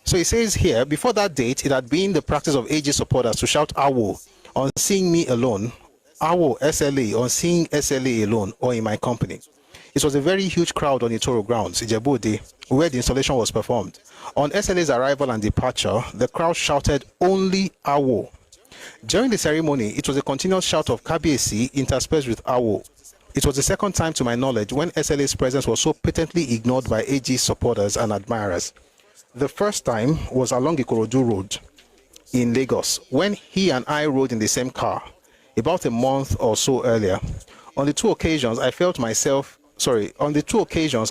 So he says here, before that date, it had been the practice of AG supporters to shout Awo on seeing me alone, Awo SLA on seeing SLA alone or in my company. It was a very huge crowd on Itoro grounds, Ijebu-Ode, where the installation was performed. On SLA's arrival and departure, the crowd shouted only Awo. During the ceremony, it was a continuous shout of Kabiesi interspersed with Awo. It was the second time to my knowledge when SLA's presence was so patently ignored by AG supporters and admirers. The first time was along Ikorodu Road in Lagos, when he and I rode in the same car, about a month or so earlier. On the two occasions,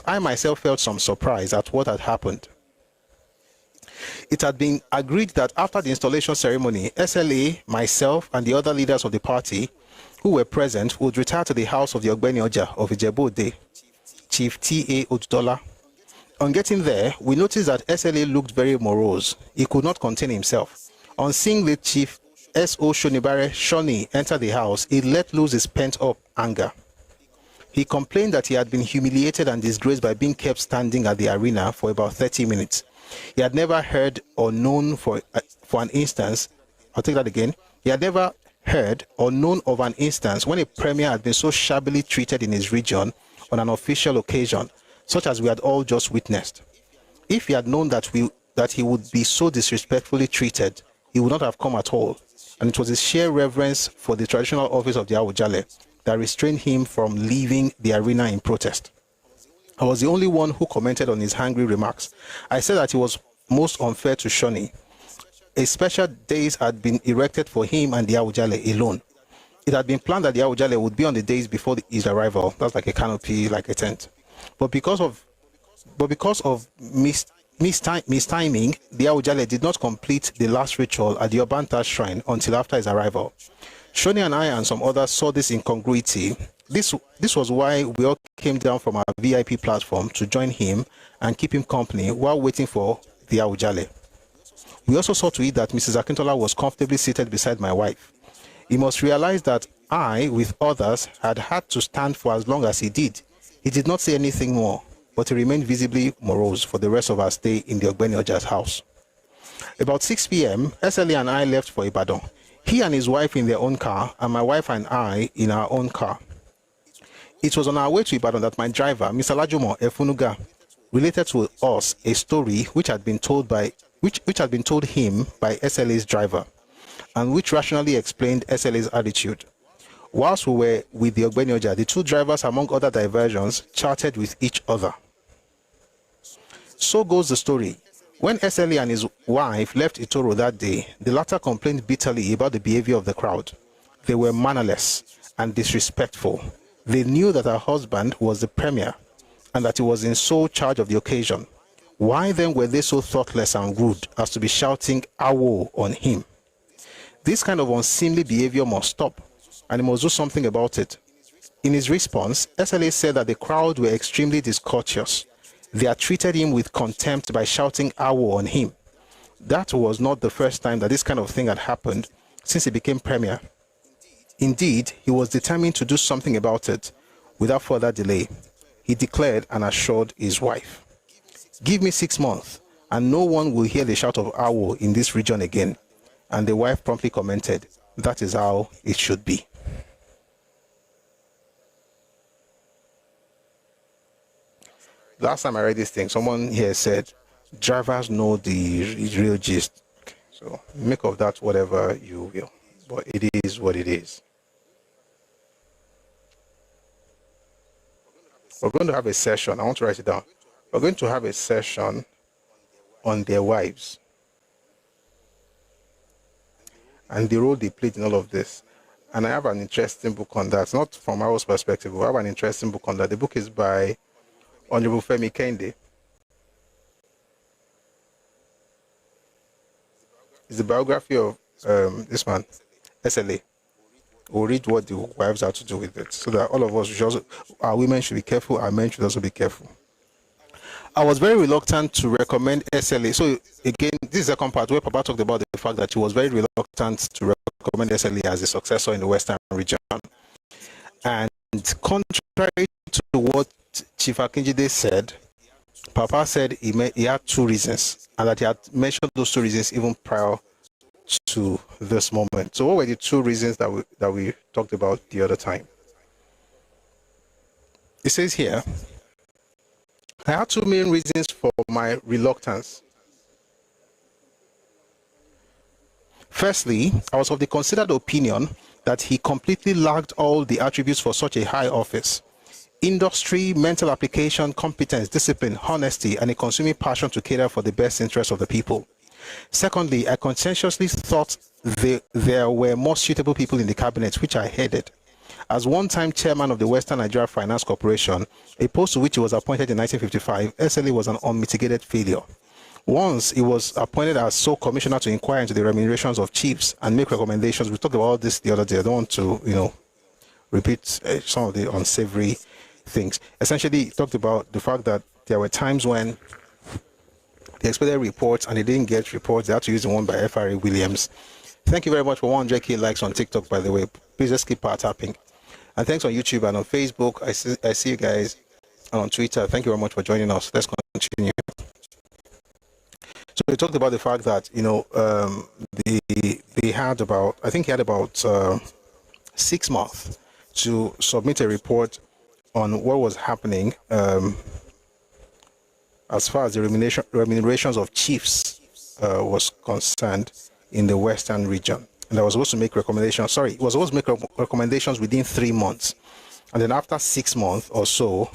I myself felt some surprise at what had happened. It had been agreed that after the installation ceremony, SLA, myself, and the other leaders of the party who were present would retire to the house of the Ogbeni Oja of Ijebu-Ode, Chief T.A. Odudola. On getting there, we noticed that SLA looked very morose. He could not contain himself. On seeing late Chief S.O. Shonibare Shoni enter the house, he let loose his pent-up anger. He complained that he had been humiliated and disgraced by being kept standing at the arena for about 30 minutes. He had never heard or known for an instance, I'll take that again. He had never heard or known of an instance when a premier had been so shabbily treated in his region on an official occasion, such as we had all just witnessed. If he had known that he would be so disrespectfully treated, he would not have come at all. And it was his sheer reverence for the traditional office of the Awujale that restrained him from leaving the arena in protest. I was the only one who commented on his angry remarks. I said that it was most unfair to Shoni. A special days had been erected for him and the Awujale alone. It had been planned that the Awujale would be on the days before his arrival. That's like a canopy, like a tent. But because of mistiming, the Awujale did not complete the last ritual at the Obanta shrine until after his arrival. Shoni and I and some others saw this incongruity. This was why we all came down from our VIP platform to join him and keep him company while waiting for the Awujale. We also saw to it that Mrs. Akintola was comfortably seated beside my wife. He must realize that I, with others, had to stand for as long as he did. He did not say anything more, but he remained visibly morose for the rest of our stay in the Ogbeni Oja's house. About 6 p.m., SLA and I left for Ibadan. He and his wife in their own car, and my wife and I in our own car. It was on our way to Ibadan that my driver, Mr. Lajumo Efunuga, related to us a story which had been told him by SLA's driver, and which rationally explained SLA's attitude. Whilst we were with the Ogbeni Oja, the two drivers, among other diversions, chatted with each other. So goes the story. When SLA and his wife left Itoro that day, the latter complained bitterly about the behavior of the crowd. They were mannerless and disrespectful. They knew that her husband was the premier and that he was in sole charge of the occasion. Why then were they so thoughtless and rude as to be shouting "Awo" on him? This kind of unseemly behavior must stop, and he must do something about it. In his response, SLA said that the crowd were extremely discourteous. They had treated him with contempt by shouting "Awo" on him. That was not the first time that this kind of thing had happened since he became premier. Indeed, he was determined to do something about it without further delay. He declared and assured his wife, "Give me 6 months, and no one will hear the shout of Awo in this region again." And the wife promptly commented, "That is how it should be." Last time I read this thing, someone here said, drivers know the real gist. So make of that whatever you will. But it is what it is. We're going to have a session. I want to write it down. We're going to have a session on their wives and the role they played in all of this. And I have an interesting book on that. Not from our perspective, but I have an interesting book on that. The book is by Honorable Femi Kende. It's the biography of this man, SLA. We'll read what the wives have to do with it, so that all of us, our women should be careful, our men should also be careful. I was very reluctant to recommend SLA. So again, this is the second part where Papa talked about the fact that he was very reluctant to recommend SLA as a successor in the Western region. And contrary to what Chief Akinjide said, Papa said he had 2 reasons, and that he had mentioned those 2 reasons even prior to this moment. So what were the 2 reasons that we talked about the other time? It says here, I had 2 main reasons for my reluctance. Firstly, I was of the considered opinion that he completely lacked all the attributes for such a high office: industry, mental application, competence, discipline, honesty, and a consuming passion to cater for the best interests of the people. Secondly, I conscientiously thought there were more suitable people in the cabinet, which I headed. As one-time chairman of the Western Nigeria Finance Corporation, a post to which he was appointed in 1955, SLA was an unmitigated failure. Once he was appointed as sole commissioner to inquire into the remunerations of chiefs and make recommendations. We talked about this the other day. I don't want to, repeat some of the unsavory things. Essentially, he talked about the fact that there were times when they expected reports and they didn't get reports. They had to use the one by FRA Williams. Thank you very much for 100K likes on TikTok, by the way. Please just keep tapping. And thanks on YouTube and on Facebook. I see you guys. And on Twitter. Thank you very much for joining us. Let's continue. So we talked about the fact that, they had about, I think he had about 6 months to submit a report on what was happening as far as the remunerations of chiefs was concerned in the Western region. And I was supposed to make recommendations. Sorry, it was supposed to make recommendations within 3 months. And then after 6 months or so,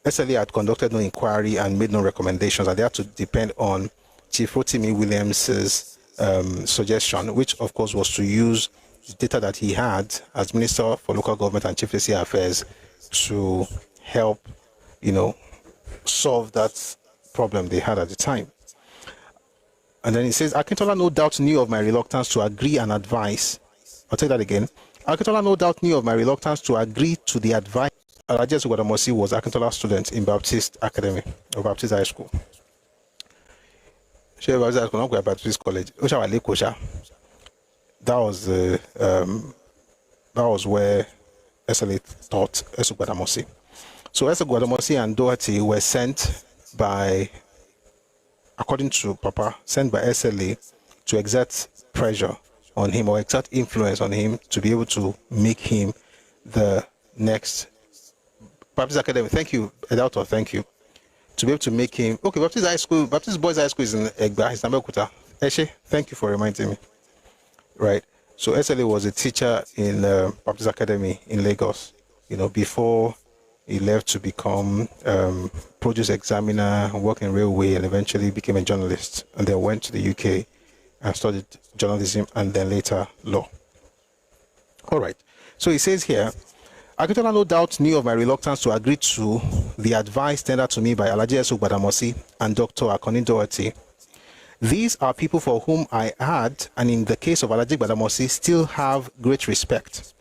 SLA had conducted no inquiry and made no recommendations, and they had to depend on Chief Rotimi Williams's suggestion, which of course was to use the data that he had as Minister for Local Government and Chieftaincy Affairs to help, solve that problem they had at the time. And then it says, Akintola no doubt knew of my reluctance to agree and advise. I'll take that again. Akintola no doubt knew of my reluctance to agree to the advice. Alajes Guadamosi was Akintola's student in Baptist Academy or Baptist High School. She was at Baptist College. That was where SLA taught Esu Guadamosi. So Esu Guadamosi and Doherty were sent by according to Papa, sent by SLA to exert pressure on him or exert influence on him to be able to make him the next Baptist Academy. Thank you, Edauto, thank you. To be able to make him, okay, Baptist Boys High School is in Egba, it's Nabeokuta. Eshe, thank you for reminding me. Right. So SLA was a teacher in Baptist Academy in Lagos, before he left to become produce examiner, work in railway, and eventually became a journalist. And then went to the UK and studied journalism and then later law. All right. So he says here, Akintola no doubt knew of my reluctance to agree to the advice tendered to me by Alhaji Esuk Gbadamosi and Dr. Akoni Doherty. These are people for whom I had, and in the case of Alhaji Gbadamosi, still have great respect.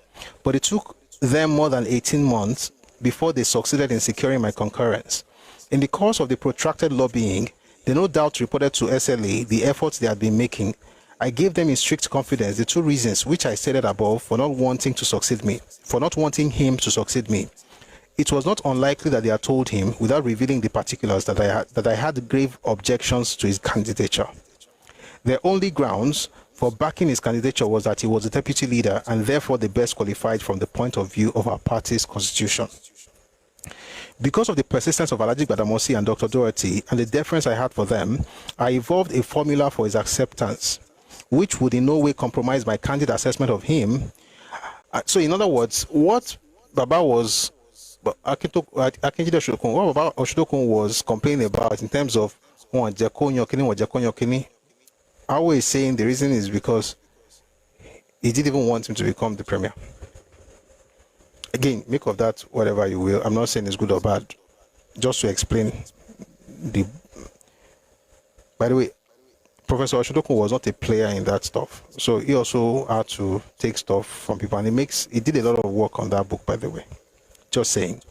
But it took them more than 18 months before they succeeded in securing my concurrence. In the course of the protracted lobbying, they no doubt reported to SLA the efforts they had been making. I gave them in strict confidence the two reasons which I stated above for not wanting him to succeed me. It was not unlikely that they had told him, without revealing the particulars, that I had grave objections to his candidature. Their only grounds for backing his candidature was that he was the deputy leader and therefore the best qualified from the point of view of our party's constitution. Because of the persistence of Alhaji Gbadamosi and Dr. Doherty and the deference I had for them, I evolved a formula for his acceptance, which would in no way compromise my candid assessment of him. So in other words, what Baba was, what Baba Oshudokun was complaining about in terms of Awo is saying the reason is because he didn't even want him to become the premier. Again, make of that whatever you will. I'm not saying it's good or bad. Just to explain the... By the way, Professor Oshudokun was not a player in that stuff. So he also had to take stuff from people. And he did a lot of work on that book, by the way. Just saying.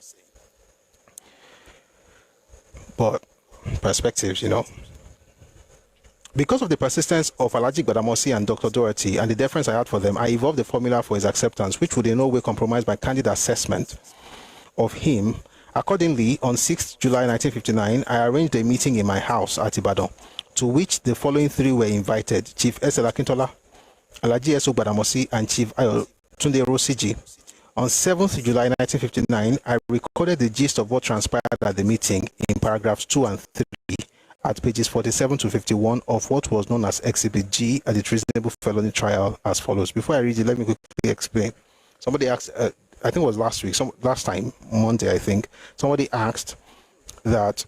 But perspectives, Because of the persistence of Alhaji Gbadamosi and Dr. Doherty and the deference I had for them, I evolved a formula for his acceptance, which would in no way compromise my candid assessment of him. Accordingly, on 6th July 1959, I arranged a meeting in my house at Ibadan, to which the following three were invited: Chief S.L. Akintola, Alhaji Esuk Gbadamosi, and Chief Tunde Rosiji. On 7th July 1959, I recorded the gist of what transpired at the meeting in paragraphs 2 and 3 at pages 47 to 51 of what was known as Exhibit G at the treasonable felony trial as follows. Before I read it, let me quickly explain. Somebody asked, I think it was last week, last time, Monday, I think, somebody asked that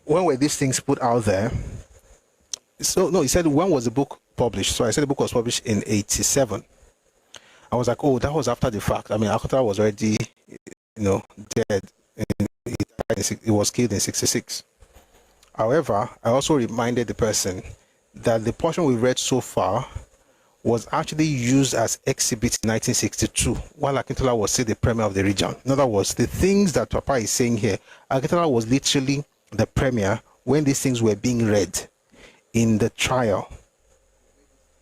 when were these things put out there? So, no, he said, when was the book published? So I said the book was published in 87. I was like, oh, that was after the fact. I mean, Akintola was already, dead. He was killed in 66. However, I also reminded the person that the portion we read so far was actually used as exhibit in 1962, while Akintola was still the premier of the region. In other words, the things that Papa is saying here, Akintola was literally the premier when these things were being read in the trial,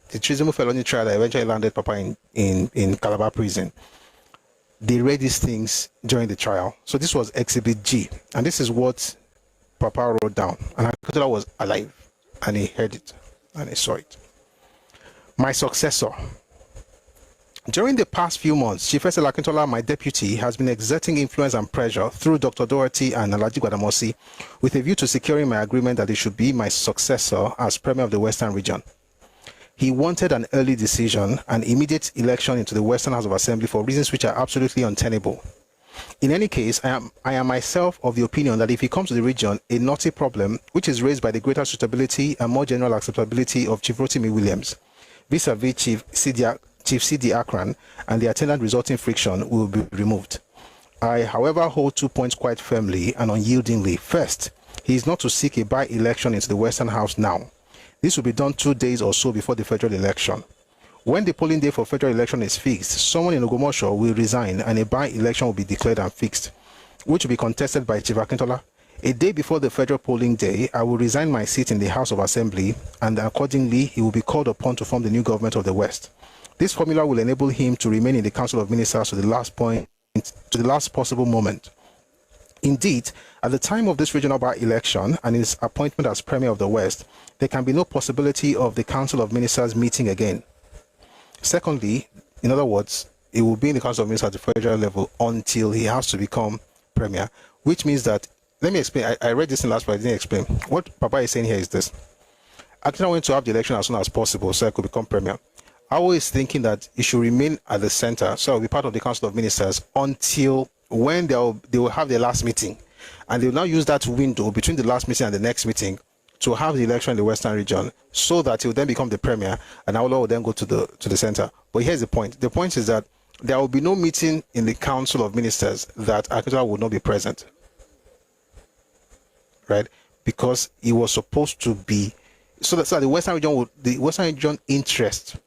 the treasonable felony trial that eventually landed Papa in Calabar prison. They read these things during the trial. So this was Exhibit G, and this is what Papa wrote down. And Akintola was alive, and he heard it, and he saw it. My successor. During the past few months, Chief S.L. Akintola, my deputy, has been exerting influence and pressure through Dr. Doherty and Alhaji Gbadamosi with a view to securing my agreement that he should be my successor as Premier of the Western Region. He wanted an early decision and immediate election into the Western House of Assembly for reasons which are absolutely untenable. In any case, I am myself of the opinion that if he comes to the region, a knotty problem, which is raised by the greater suitability and more general acceptability of Chief Rotimi Williams, vis-a-vis Chief C.D. Akran, and the attendant resulting friction will be removed. I, however, hold 2 points quite firmly and unyieldingly. First, he is not to seek a by-election into the Western House now. This will be done 2 days or so before the federal election. When the polling day for federal election is fixed, someone in Ogomosho will resign and a by-election will be declared and fixed, which will be contested by Chief Akintola. A day before the federal polling day, I will resign my seat in the House of Assembly, and accordingly, he will be called upon to form the new government of the West. This formula will enable him to remain in the Council of Ministers to the last possible moment. Indeed, at the time of this regional by-election and his appointment as Premier of the West, there can be no possibility of the Council of Ministers meeting again. Secondly, in other words, he will be in the Council of Ministers at the federal level until he has to become Premier, which means that, let me explain, I read this in last, but I didn't explain. What Papa is saying here is this. Akintola went to have the election as soon as possible so I could become Premier. I was thinking that he should remain at the center, so I'll be part of the Council of Ministers until when they will have their last meeting. And they will now use that window between the last meeting and the next meeting to have the election in the Western region, so that he will then become the Premier and Awolowo will then go to the center. But here's the point. The point is that there will be no meeting in the Council of Ministers that Akintola will not be present. Right? Because he was supposed to be, so that the Western region interest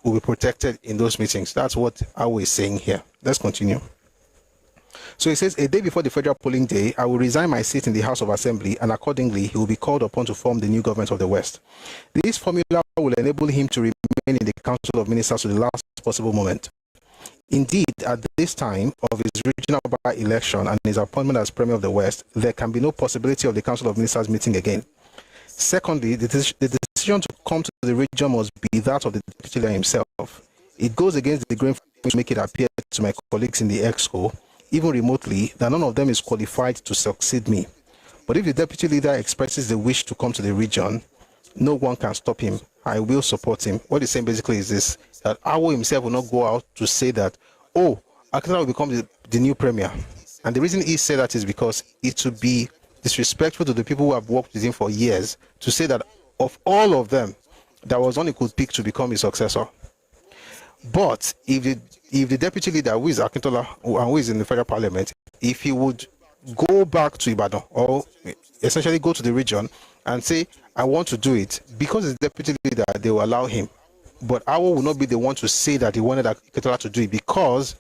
will be protected in those meetings. That's what Awo is saying here. Let's continue. So he says, a day before the federal polling day, I will resign my seat in the House of Assembly, and accordingly, he will be called upon to form the new government of the West. This formula will enable him to remain in the Council of Ministers to the last possible moment. Indeed, at this time of his regional by-election and his appointment as Premier of the West, there can be no possibility of the Council of Ministers meeting again. Secondly, the decision to come to the region must be that of the deputy leader himself. It goes against the grain to make it appear to my colleagues in the EXCO, even remotely, that none of them is qualified to succeed me. But if the deputy leader expresses the wish to come to the region, no one can stop him. I will support him. What he's saying basically is this, that Awo himself will not go out to say that, oh, Akintola will become the new Premier. And the reason he said that is because it would be disrespectful to the people who have worked with him for years to say that of all of them, there was one he could pick to become his successor. But if the deputy leader, who is Akintola, and who is in the federal parliament, if he would go back to Ibadan or essentially go to the region and say, I want to do it, because it's deputy leader, they will allow him. But Awo will not be the one to say that he wanted Akintola to do it, because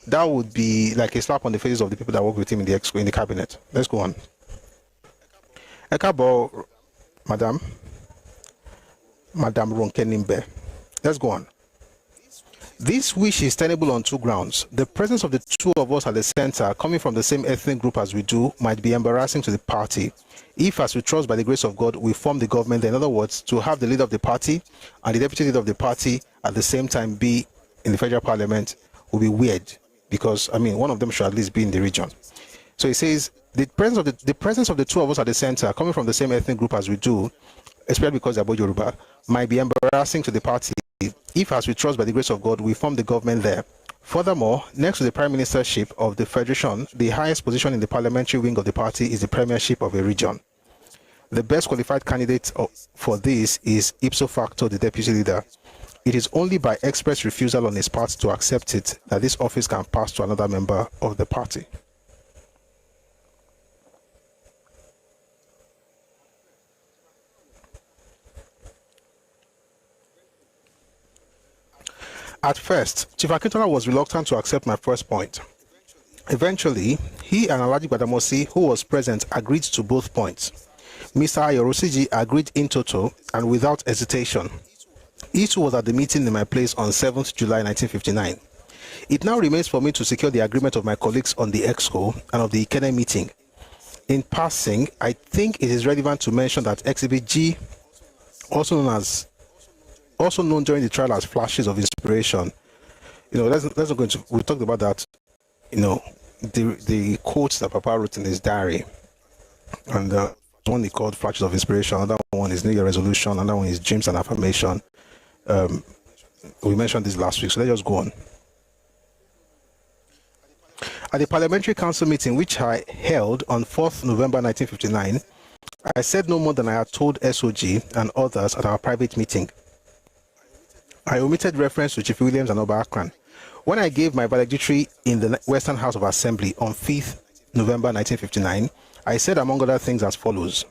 that would be like a slap on the faces of the people that work with him in the cabinet. Let's go on. Ẹkáàbọ, Madam Ronke Nimbe. Let's go on. This wish is tenable on two grounds. The presence of the two of us at the center, coming from the same ethnic group as we do, might be embarrassing to the party. If, as we trust by the grace of God, we form the government, then in other words, to have the leader of the party and the deputy leader of the party at the same time be in the federal parliament will be weird, because, I mean, one of them should at least be in the region. So he says, the presence of the two of us at the center, coming from the same ethnic group as we do, especially because they're both Yoruba, might be embarrassing to the party. If, as we trust by the grace of God, we form the government there. Furthermore, next to the prime ministership of the federation, the highest position in the parliamentary wing of the party is the premiership of a region. The best qualified candidate for this is ipso facto the deputy leader. It is only by express refusal on his part to accept it that this office can pass to another member of the party. At first, Chief Akintola was reluctant to accept my first point. Eventually, he and Alhaji Gbadamosi, who was present, agreed to both points. Mr. Ayorosiji agreed in toto and without hesitation. He too was at the meeting in my place on 7th July 1959. It now remains for me to secure the agreement of my colleagues on the EXCO and of the Ikene meeting. In passing, I think it is relevant to mention that Exhibit G, also known during the trial as flashes of inspiration. Let's not go into, we talked about that, the quotes that Papa wrote in his diary. And one he called flashes of inspiration, another one is New Year resolution, another one is dreams and affirmation. We mentioned this last week, so let's just go on. At the Parliamentary Council meeting, which I held on 4th November 1959, I said no more than I had told SOG and others at our private meeting. I omitted reference to Chief Williams and Oba Akran. When I gave my valedictory in the Western House of Assembly on 5th November 1959, I said among other things as follows.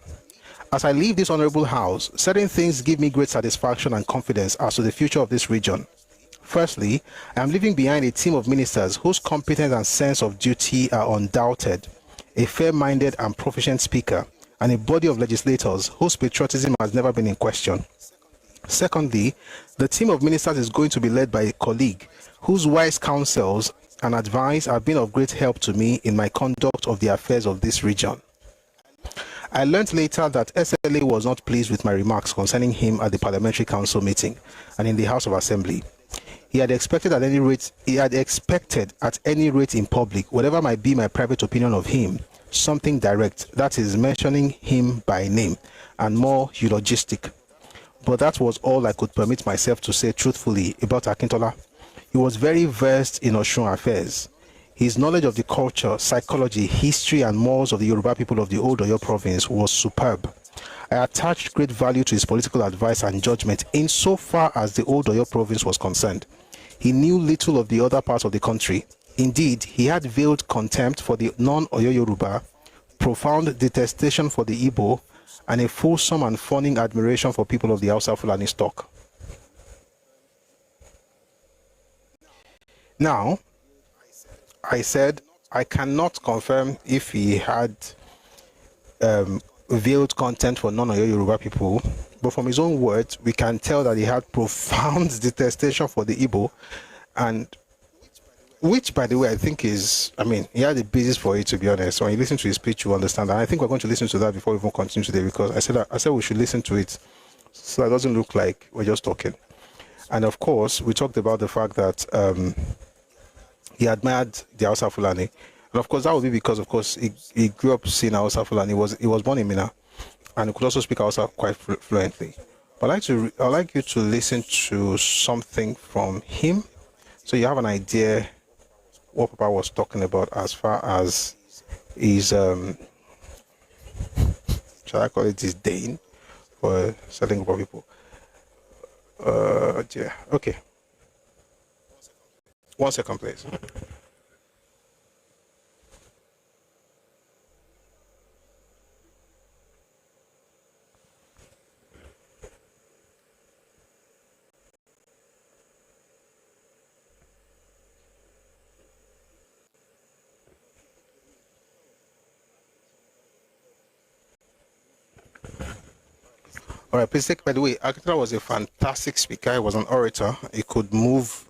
As I leave this honorable house, certain things give me great satisfaction and confidence as to the future of this region. Firstly, I am leaving behind a team of ministers whose competence and sense of duty are undoubted, a fair-minded and proficient speaker, and a body of legislators whose patriotism has never been in question. Secondly, the team of ministers is going to be led by a colleague whose wise counsels and advice have been of great help to me in my conduct of the affairs of this region. I learned later that SLA was not pleased with my remarks concerning him at the Parliamentary Council meeting and in the House of Assembly. He had expected at any rate in public, whatever might be my private opinion of him, something direct, that is, mentioning him by name, and more eulogistic. But that was all I could permit myself to say truthfully about Akintola. He was very versed in Osun affairs. His knowledge of the culture, psychology, history, and morals of the Yoruba people of the Old Oyo province was superb. I attached great value to his political advice and judgment insofar as the Old Oyo province was concerned. He knew little of the other parts of the country. Indeed, he had veiled contempt for the non-Oyo Yoruba, profound detestation for the Igbo, and a fulsome and fawning admiration for people of the Hausa Fulani stock. Now, I said I cannot confirm if he had veiled contempt for non-Oyo Yoruba people, but from his own words, we can tell that he had profound detestation for the Igbo, and which, by the way, I think is, he had a basis for it, to be honest. When you listen to his speech, you understand. And I think we're going to listen to that before we even continue today, because I said we should listen to it so it doesn't look like we're just talking. And of course, we talked about the fact that he admired the Hausa Fulani. And of course, that would be because, of course, he grew up seeing Hausa Fulani. He was born in Mina, and he could also speak Hausa quite fluently. But I'd like you to listen to something from him, so you have an idea what Papa was talking about as far as his, shall I call it disdain for a certain group of people. Yeah, okay. 1 second, please. All right, please take, by the way, Akintola was a fantastic speaker. He was an orator. He could move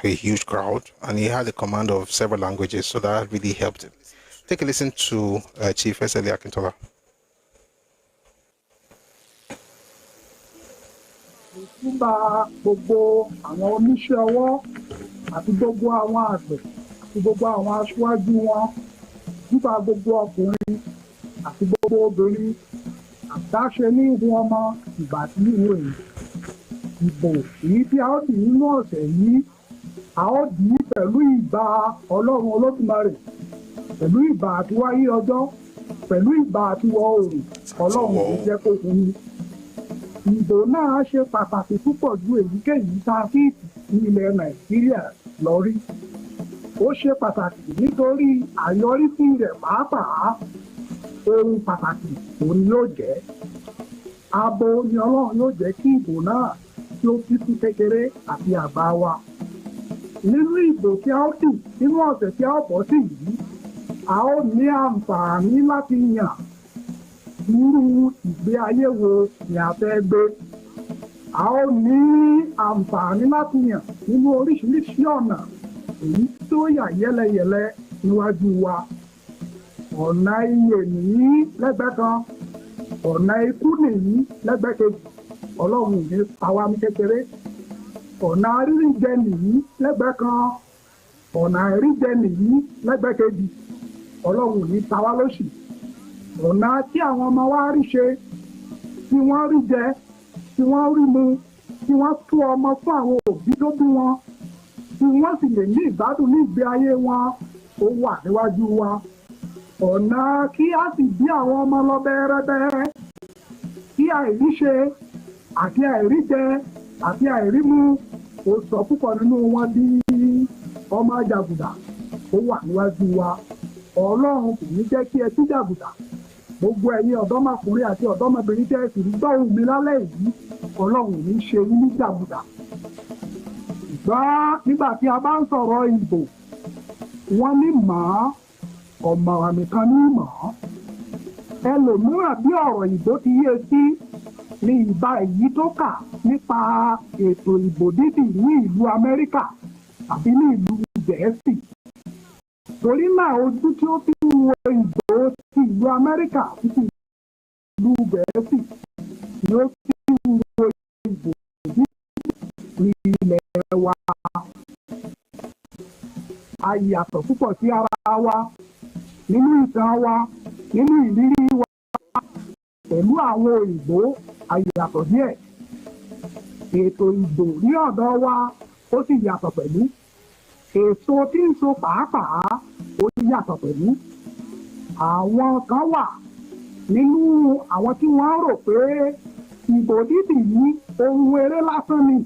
a huge crowd, and he had a command of several languages, so that really helped him. Take a listen to Chief SLA Akintola. Gbogbo àwọn oníṣẹ́ ọwọ́ àti gbogbo àwọn àgbẹ̀ àti gbogbo àwọn aṣáájú wọn, nípa gbogbo ọkùnrin àti gbogbo obìnrin, àdáṣe ní ìhun ọmọ ìgbà tí ìwé ìbò èyí tí a ó dì nínú ọ̀sẹ̀ yìí, a ó dì í pẹ̀lú ìbà Ọlọ́run Olódùmarè, pẹ̀lú ìbà àtiwáyé ọjọ́, pẹ̀lú ìbà àtiwọ̀ oòrùn, Ọlọ́run kò jẹ́ kó fún mi. Ìbò náà ṣe pàtàkì púpọ̀ ju èyíkéyìí tá a fi ní ilẹ̀ Nàìjíríà lọ rí. Ó ṣe pàtàkì nítorí àyọrísí rẹ̀ pàápàá ohun pàtàkì òun ni yóò jẹ́. Abo ni Ọlọ́run yóò jẹ́ kí ìbò náà tí ó fi fún kékeré àti àgbà wa. Nínú ìbò tí a ó dì nínú ọ̀sẹ̀ tí a ó bọ́ sí yìí, a ó ní àǹfààní láti yàn irú ìgbé ayé wo ni a fẹ́ gbé. A ó ní àǹfààní láti yàn nínú oríṣiríṣi ọ̀nà èyí tó yà yẹ́lẹyẹ̀lẹ níwájú wa. Ọ̀nà iyè nìyí lẹ́gbẹ̀ẹ́ kan, ọ̀nà ikú nìyí lẹ́gbẹ̀ẹ́ kejì, Ọlọ́run ní àwa ní kékeré. Ọ̀nà ríríjẹ nìyí lẹ́gbẹ̀ẹ́ kan, ọ̀nà àìríjẹ nìyí lẹ́gbẹ̀ẹ́ kejì, Ọlọ́run ní tàwa lóṣì. Ọ̀nà tí àwọn ọmọ wa rí ṣe, tí wọ́n rí jẹ, tí wọ́n rí mu, tí wọ́n tú ọmọ fún àwọn òbí tó bí wọn, tí wọ́n sì lè ní ìgbádùn ní ìgbé ayé wọn, ó wà níwájú wa. Ọ̀nà kí á sì bí àwọn ọmọ lọ bẹ́ẹ̀rẹ́bẹ́ẹ́, kí àìríṣe àti àìríjẹ àti àìrímu ó sọ púpọ̀ nínú wọn di ọmọ jàgùdà, ó wà níwájú wa. Ọlọ́run kò ní jẹ́ kí ẹ tú jàgùdà. Gbogbo ẹ̀yin ọ̀dọ́mọkùnrin àti ọ̀dọ́mọbìnrin tẹ́ ẹ sì ń gbọ́ ohùn mi lálẹ́ yìí, Ọlọ́run ní ṣe yín ní jàgùdà. Ṣùgbọ́n nígbà tí a bá ń sọ̀rọ̀ ìbò, wọ́n ní mọ̀ ọmọ àmì kan ní mọ̀. Ẹlòmíràn bí ọ̀rọ̀ ìbò ti yé sí ní ìbá èyí tó kà nípa ètò ìbò dídì ní ìlú Amẹ́ríkà tàbí ní ìlú Gẹ̀ẹ́sì. Torí náà ojú tí ó fi ń wo ìbò ti ìlú Amẹ́ríkà títí ìlú Gẹ̀ẹ́sì ni ó fi ń wo ìbò ní ilẹ̀ wa. A yàtọ̀ púpọ̀ sí ara wa nínú ìtàn wa, nínú ìrírí wa. Pẹ̀lú àwọn òyìnbó a yàtọ̀ díẹ̀. Ètò ìbò ní ọ̀dọ̀ wa ó sì yàtọ̀ pẹ̀lú. Èso tí ń so pàápàá ó yàtọ̀ pẹ̀lú. Àwọn kan wà nínú àwọn tí wọ́n rò pé ìbò dídì yìí ohun eré lásán ni.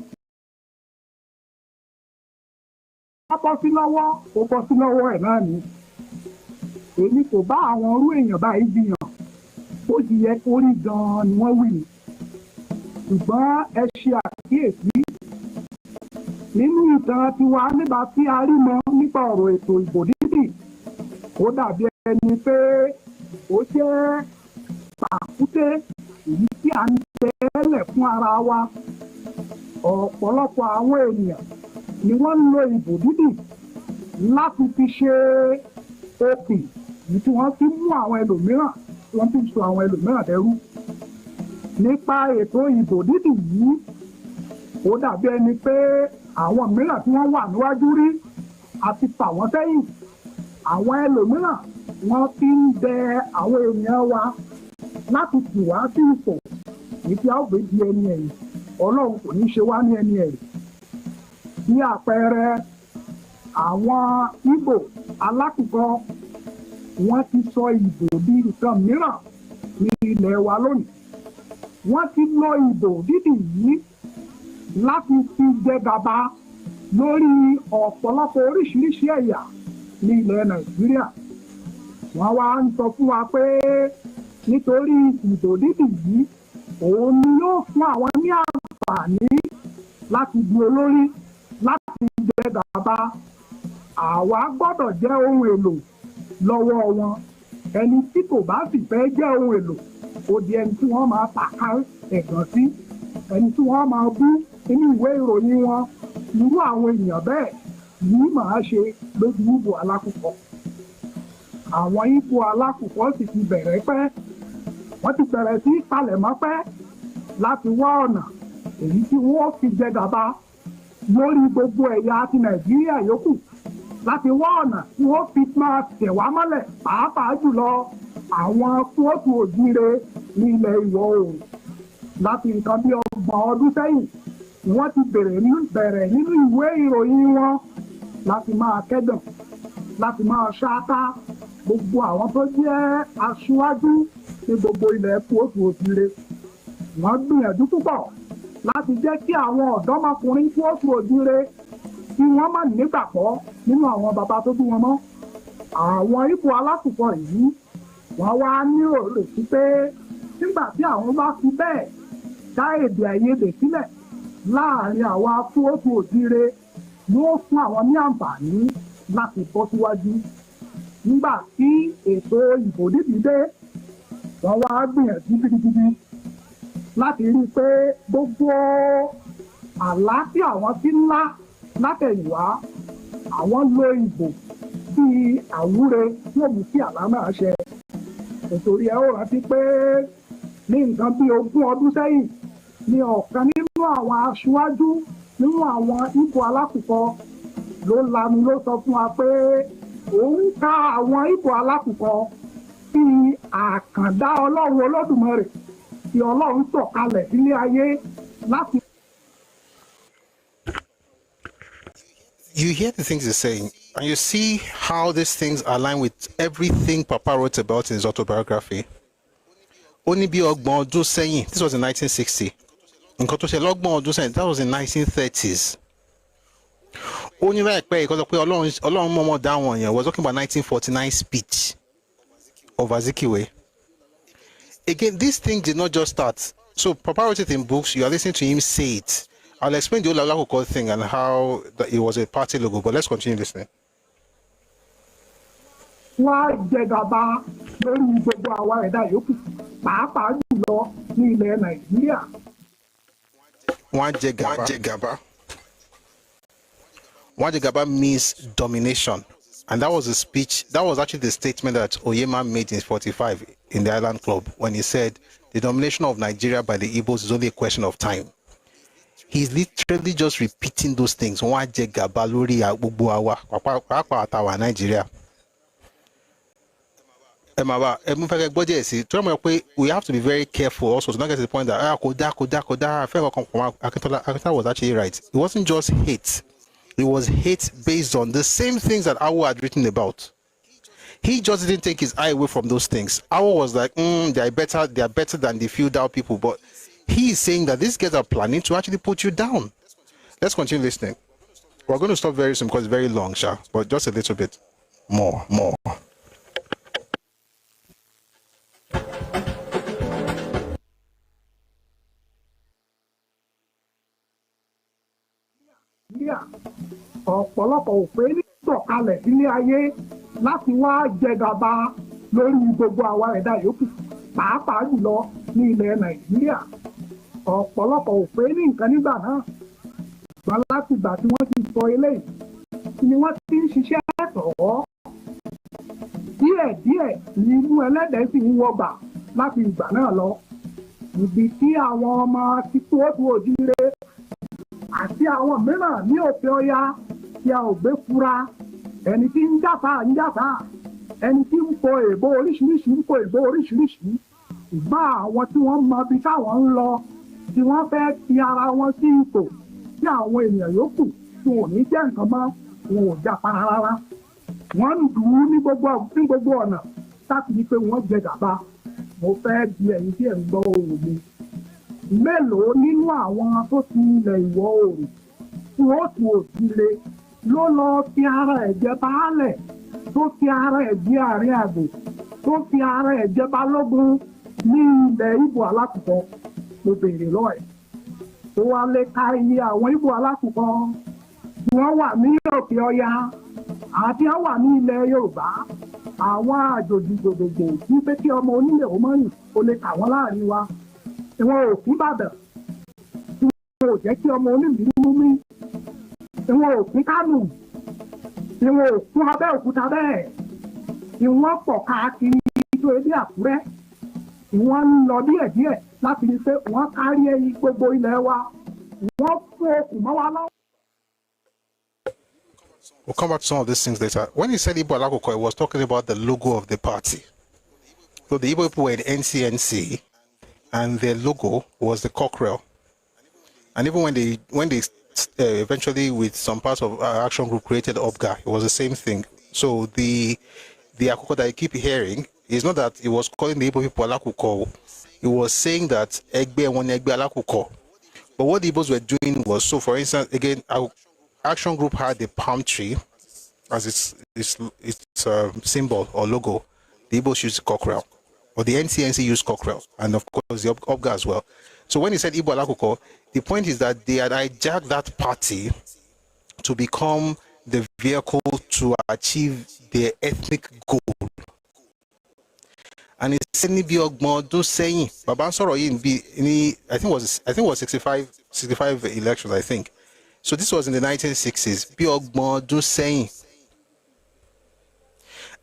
Ó bọ́ sí lọ́wọ́, ó bọ́ sí lọ́wọ́ ẹ̀ náà ni. Èmi kò bá àwọn irú èèyàn báyìí jiyàn. Ó sì yẹ kó rí gan-an ni wọ́n wí ni. Ṣùgbọ́n ẹ ṣe àkíyèsí nínú ìtàn tiwa nígbà tí a rí mọ̀ nípa ọ̀rọ̀ ètò ìbò dídì, ó dàbí ẹni pé ó jẹ́ pàkúté èyí tí a ń tẹ́lẹ̀ fún ara wa. Ọ̀pọ̀lọpọ̀ àwọn ènìyàn ni wọ́n ń lo ìbò dídì láti fi ṣe òpì èyí tí wọ́n fi mú àwọn ẹlòmíràn, wọ́n fi sọ àwọn ẹlòmíràn dẹrú. Nípa ètò ìbò dídì yìí, ó dàbí ẹni pé àwọn mìíràn tí wọ́n wà níwájú rí àti fà wọ́n sẹ́yìn. Àwọn ẹlòmíràn wọ́n fi ń bẹ àwọn ènìyàn wa láti tì wá sí ipò èyí tí a ó gbé di ẹni ẹ̀yìn. Ọlọ́run kò ní ṣe wá ní ẹni ẹ̀yìn. Bí àpẹẹrẹ, àwọn Ìgbò alákùkọ wọ́n ti sọ ìbò di nǹkan mìíràn ní ilẹ̀ wa lónìí. Wọ́n ti lo ìbò dídì yìí láti fi jẹ gàba lórí ọ̀pọ̀lọpọ̀ oríṣiríṣi ẹ̀yà ní ilẹ̀ Nàìjíríà. Wọ́n wá ń sọ fún wa pé nítorí ìbò dídì yìí, òun ni yóò fún àwọn ní àǹfààní láti di olórí, láti jẹ gàba. Àwa gbọ́dọ̀ jẹ́ ohun èlò lọ́wọ́ wọn. Ẹni tí kò bá sì fẹ́ jẹ́ ohun èlò, ó di ẹni tí wọ́n máa tàka ẹ̀gàn sí, ẹni tí wọ́n máa bú nínú ìwé ìròyìn wọn. Irú àwọn èèyàn bẹ́ẹ̀ yìí máa ṣe lójú ìbò alákùkọ. Àwọn ìbò alákùkọ sì ti bẹ̀rẹ̀ pẹ́. Wọ́n ti bẹ̀rẹ̀ sí palẹ̀mọ́ pẹ́ láti wá ọ̀nà èyí tí wọ́n fi jẹ gàba lórí gbogbo ẹ̀yà ti Nàìjíríà yòókù, láti wá ọ̀nà tí wọ́n fi máa tẹ̀ wá mọ́lẹ̀, pàápàá jùlọ àwọn kóòtù òjíire ní ilẹ̀ Ìwọ̀ Oòrùn. Láti nǹkan bí 30 ọdún sẹ́yìn ni wọ́n ti bẹ̀rẹ̀ nínú ìwé ìròyìn wọn láti máa kẹ́dùn, láti máa ṣáátá gbogbo àwọn tó jẹ́ aṣíwájú ní gbogbo ilẹ̀ kóòtù òjíire. Wọ́n gbìyànjú púpọ̀ láti jẹ́ kí àwọn ọ̀dọ́mọkùnrin kóòtù òjíire kí wọ́n má nígbàgbọ́ nínú àwọn bàbá tó bí wọn mọ́. Àwọn ìbò alákùkọ yìí wọ́n wá ní òrètí pé nígbà tí àwọn bá fi bẹ́ẹ̀ dá èdè àìyedè sílẹ̀ láàrin àwọn kóòtù òjíire, yóò fún àwọn ní àǹfààní láti bọ́ síwájú. Nígbà tí ètò ìbò dídì dé, wọ́n wá gbìyànjú gidigidi láti rí i pé gbogbo àlá tí àwọn ti ń lá látẹ̀yìnwá, àwọn lo ìbò bíi àwúre tí ó mú kí àlá náà ṣẹ. Nítorí ẹ ó rántí pé ní nǹkan bíi 20 ọdún sẹ́yìn ni ọ̀kan nínú àwọn aṣíwájú nínú àwọn ìbò alákùkọ ló lanu ló sọ fún wa pé òun ka àwọn ìbò alákùkọ bíi àkàndá Ọlọ́run Olódùmarè tí Ọlọ́run sọ̀kalẹ̀ sílé ayé láti. You hear the things he's saying, and you see how these things align with everything Papa wrote about in his autobiography. Only bí ọgbọ̀n ọdún sẹ́yìn, this was in 1960. Nǹkan tó ṣe lọ́gbọ̀n ọdún sẹ́yìn, that was in 1930s. Ó ní láìpẹ́ ìkọ́sọ́ pé Ọlọ́run mọ̀mọ́ dá wọn yẹn, was talking about 1949 speech of Azikiwe. Again, this thing did not just start. So Papa wrote it in books, you are listening to him say it. I'll explain the whole Awolowo thing and how it was a party logo, but let's continue listening. Wọ́n jẹ gàba lórí gbogbo àwa ẹ̀dá yòókù, pàápàá jùlọ ní ilẹ̀ Nàìjíríà. Wọ́n jẹ gàba. Nwajegaba means domination. And that was the speech, that was actually the statement that Oyema made in 45 in the Island Club when he said, the domination of Nigeria by the Igbos is only a question of time. He's literally just repeating those things. Nwajegaba lórí gbogbo àwa, pàápàá àtàwa Nigeria. We have to be very careful also to not get to the point that Akintola was actually right. It wasn't just hate. It was hate based on the same things that Awo had written about. He just didn't take his eye away from those things. Awo was like, they are better than the feudal people. But he is saying that these guys are planning to actually put you down. Let's continue listening. We're going to stop very soon because it's very long, Sha, but just a little bit more. ọ̀pọ̀lọpọ̀ òfin ní sọ̀kalẹ̀ sílé ayé láti wá jẹgàba lórí gbogbo àwa ẹ̀dá yòókù pàápàá jùlọ ní ilẹ̀ Nàìjíríà. ọ̀pọ̀lọpọ̀ òfin ní nǹkan nígbà náà gbọ́n láti ìgbà tí wọ́n ti sọ eléyìí ni wọ́n ti ń ṣiṣẹ́ tọ̀ díẹ̀díẹ̀ ní inú ẹlẹ́dẹ̀ẹ́ sì ń wọgbà láti ìgbà náà lọ. ibi tí àwọn ọmọ títú òtún òjìire àti àwọn mìíràn ní òkè ọya tí a ò gbé fura, ẹni tí ń jàpá ẹni tí ń po èbó oríṣiríṣi ìgbà àwọn tí wọ́n mọ ibi táwọn ń lọ tí wọ́n fẹ́ fi ara wọn sí ipò tí àwọn ènìyàn yòókù tí wọn ò ní jẹ́ nǹkan mọ́, wọn ò jàpá rárá. wọ́n ń dùn ún ní gbogbo ọ̀nà láti ní pé wọ́n jẹ gàba. mo fẹ́ di ẹ̀yin tí ẹ̀ ń gbọ́ ohùn mi. mélòó nínú àwọn tó ti ilẹ̀ ìwọ̀ oòrùn tí wọ́n tún òjìle ló lọ fi ara ẹ̀ jẹ baálẹ̀, tó fi ara ẹ̀ jẹ àárín àgbò, tó fi ara ẹ̀ jẹ balógun ní ilẹ̀ Ìgbò alákùkọ? mo béèrè lọ́wọ́ ẹ̀. tó wá lè ka iye àwọn Ìgbò alákùkọ tí wọ́n wà ní òkè ọya àti wọ́n wà ní ilẹ̀ Yorùbá, àwọn àjòjì gbogbogbò ní pé kí ọmọ onílẹ̀ ó mọ̀yìn ó lè kà wọ́n láàrin wa. ìwọ̀n òkú Ìbàdàn tí wọ́n ò jẹ́ kí ọmọ onílẹ̀ mú mi, ìwọ̀n òkú Kánò, ìwọ̀n òkú Abẹ́òkúta bẹ́ẹ̀, ìwọ̀n pọ̀ káàkiri tó ebi Àkúrẹ́, ìwọ̀n ń lọ díẹ̀díẹ̀ láti rí pé wọ́n kárí gbogbo ilẹ̀ wa, wọ́n fún okùn mọ́ wa lọ́wọ́. We'll come back to some of these things later. When he said Igbo Alakoko, he was talking about the logo of the party. So the Igbo people were in NCNC, and their logo was the cockerel. And even when they eventually, with some parts of our action group, created OBGA, it was the same thing. So the Akoko that you keep hearing is not that it was calling the Igbo people Alakoko. It was saying that Egbe won Egbe Alakoko. But what the Igbos were doing was, so for instance, again, our action group had the palm tree as its symbol or logo. The Igbos used cockerel, or the NCNC used cockerel, and of course the OBGA as well. So when he said Igbo Alakoko, the point is that they had hijacked that party to become the vehicle to achieve their ethnic goal. And it's saying Baba Soro I think it was 65 elections, I think. So this was in the 1960s.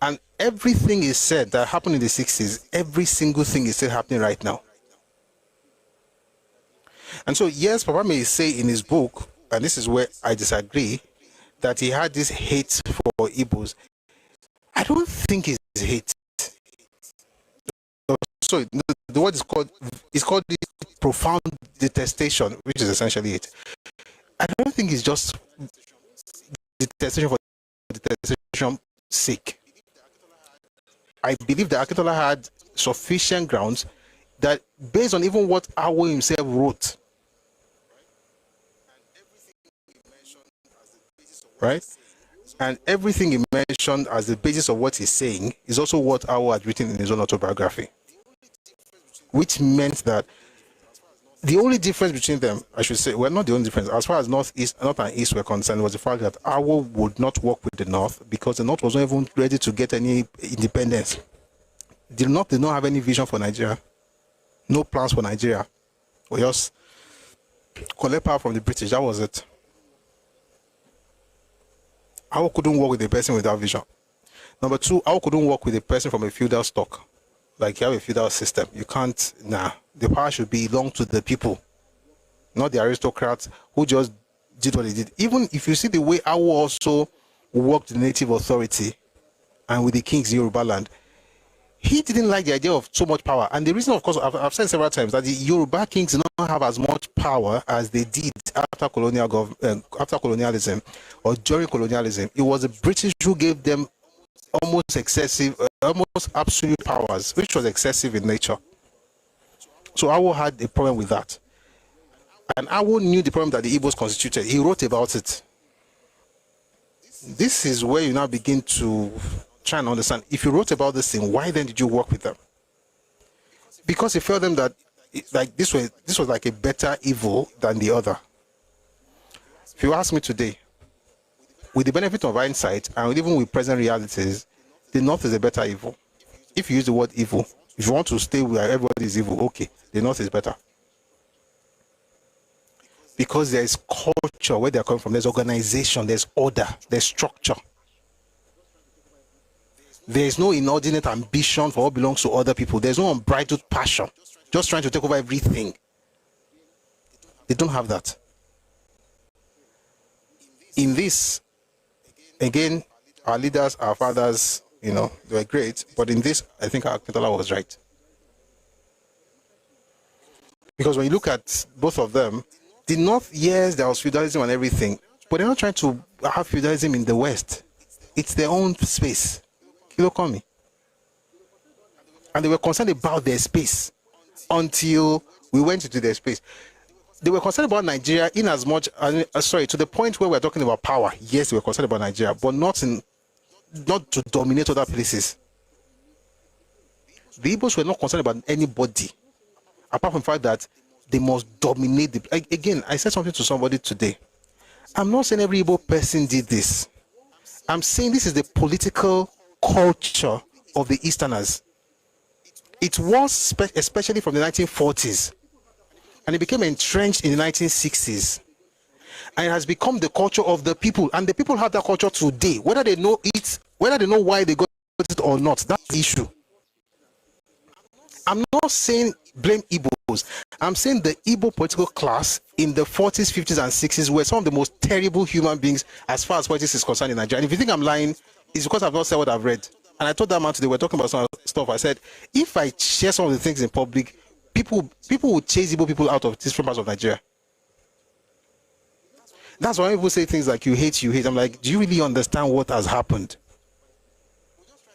And everything is said that happened in the 60s, every single thing is still happening right now. And so, yes, Papa may say in his book, and this is where I disagree, that he had this hate for Igbos. I don't think it's hate. So the word is called profound detestation, which is essentially it. I don't think it's just detestation for detestation's sake. I believe that Akintola had sufficient grounds that, based on even what Awo himself wrote, right? And everything he mentioned as the basis of what he's saying is also what Awo had written in his own autobiography. Which meant that the only difference between them, I should say, well, not the only difference, as far as North and East were concerned, was the fact that Awo would not work with the North because the North was not even ready to get any independence. The North did not have any vision for Nigeria, no plans for Nigeria. We just collect power from the British, that was it. Awo couldn't work with a person without vision. Number two, Awo couldn't work with a person from a feudal stock. Like you have a feudal system. You can't, the power should belong to the people, not the aristocrats who just did what they did. Even if you see the way Awo also worked the native authority and with the kings in Yoruba land, he didn't like the idea of so much power. And the reason, of course, I've said several times that the Yoruba kings did not have as much power as they did after colonialism or during colonialism. It was the British who gave them almost excessive, almost absolute powers, which was excessive in nature. So Awo had a problem with that. And Awo knew the problem that the Igbos constituted. He wrote about it. This is where you now begin to try and understand. If you wrote about this thing, why then did you work with them? Because he felt them that like this was like a better evil than the other. If you ask me today, with the benefit of hindsight and even with present realities, the North is a better evil. If you use the word evil, if you want to stay where everybody is evil, okay, the North is better. Because there is culture where they're coming from, there's organization, there's order, there's structure. There is no inordinate ambition for what belongs to other people. There's no unbridled passion, just trying to take over everything. They don't have that. In this, again, our leaders, our fathers, they were great. But in this, I think Akintola was right. Because when you look at both of them, the North, yes, there was feudalism and everything, but they're not trying to have feudalism in the West. It's their own space. Kilo Komi. And they were concerned about their space until we went into their space. They were concerned about Nigeria in as much, to the point where we're talking about power. Yes, they were concerned about Nigeria, but not to dominate other places. The Igbos were not concerned about anybody, apart from the fact that they must dominate again, I said something to somebody today. I'm not saying every Igbo person did this. I'm saying this is the political culture of the Easterners. It was especially from the 1940s, and it became entrenched in the 1960s. And it has become the culture of the people, and the people have that culture today. Whether they know it, whether they know why they got it or not, that's the issue. I'm not saying blame Igbos. I'm saying the Igbo political class in the 40s, 50s, and 60s were some of the most terrible human beings as far as politics is concerned in Nigeria. And if you think I'm lying, it's because I've not said what I've read. And I told that man today, we're talking about some stuff. I said, if I share some of the things in public, people will chase Igbo people out of different parts of Nigeria. That's why people say things like, you hate. I'm like, do you really understand what has happened?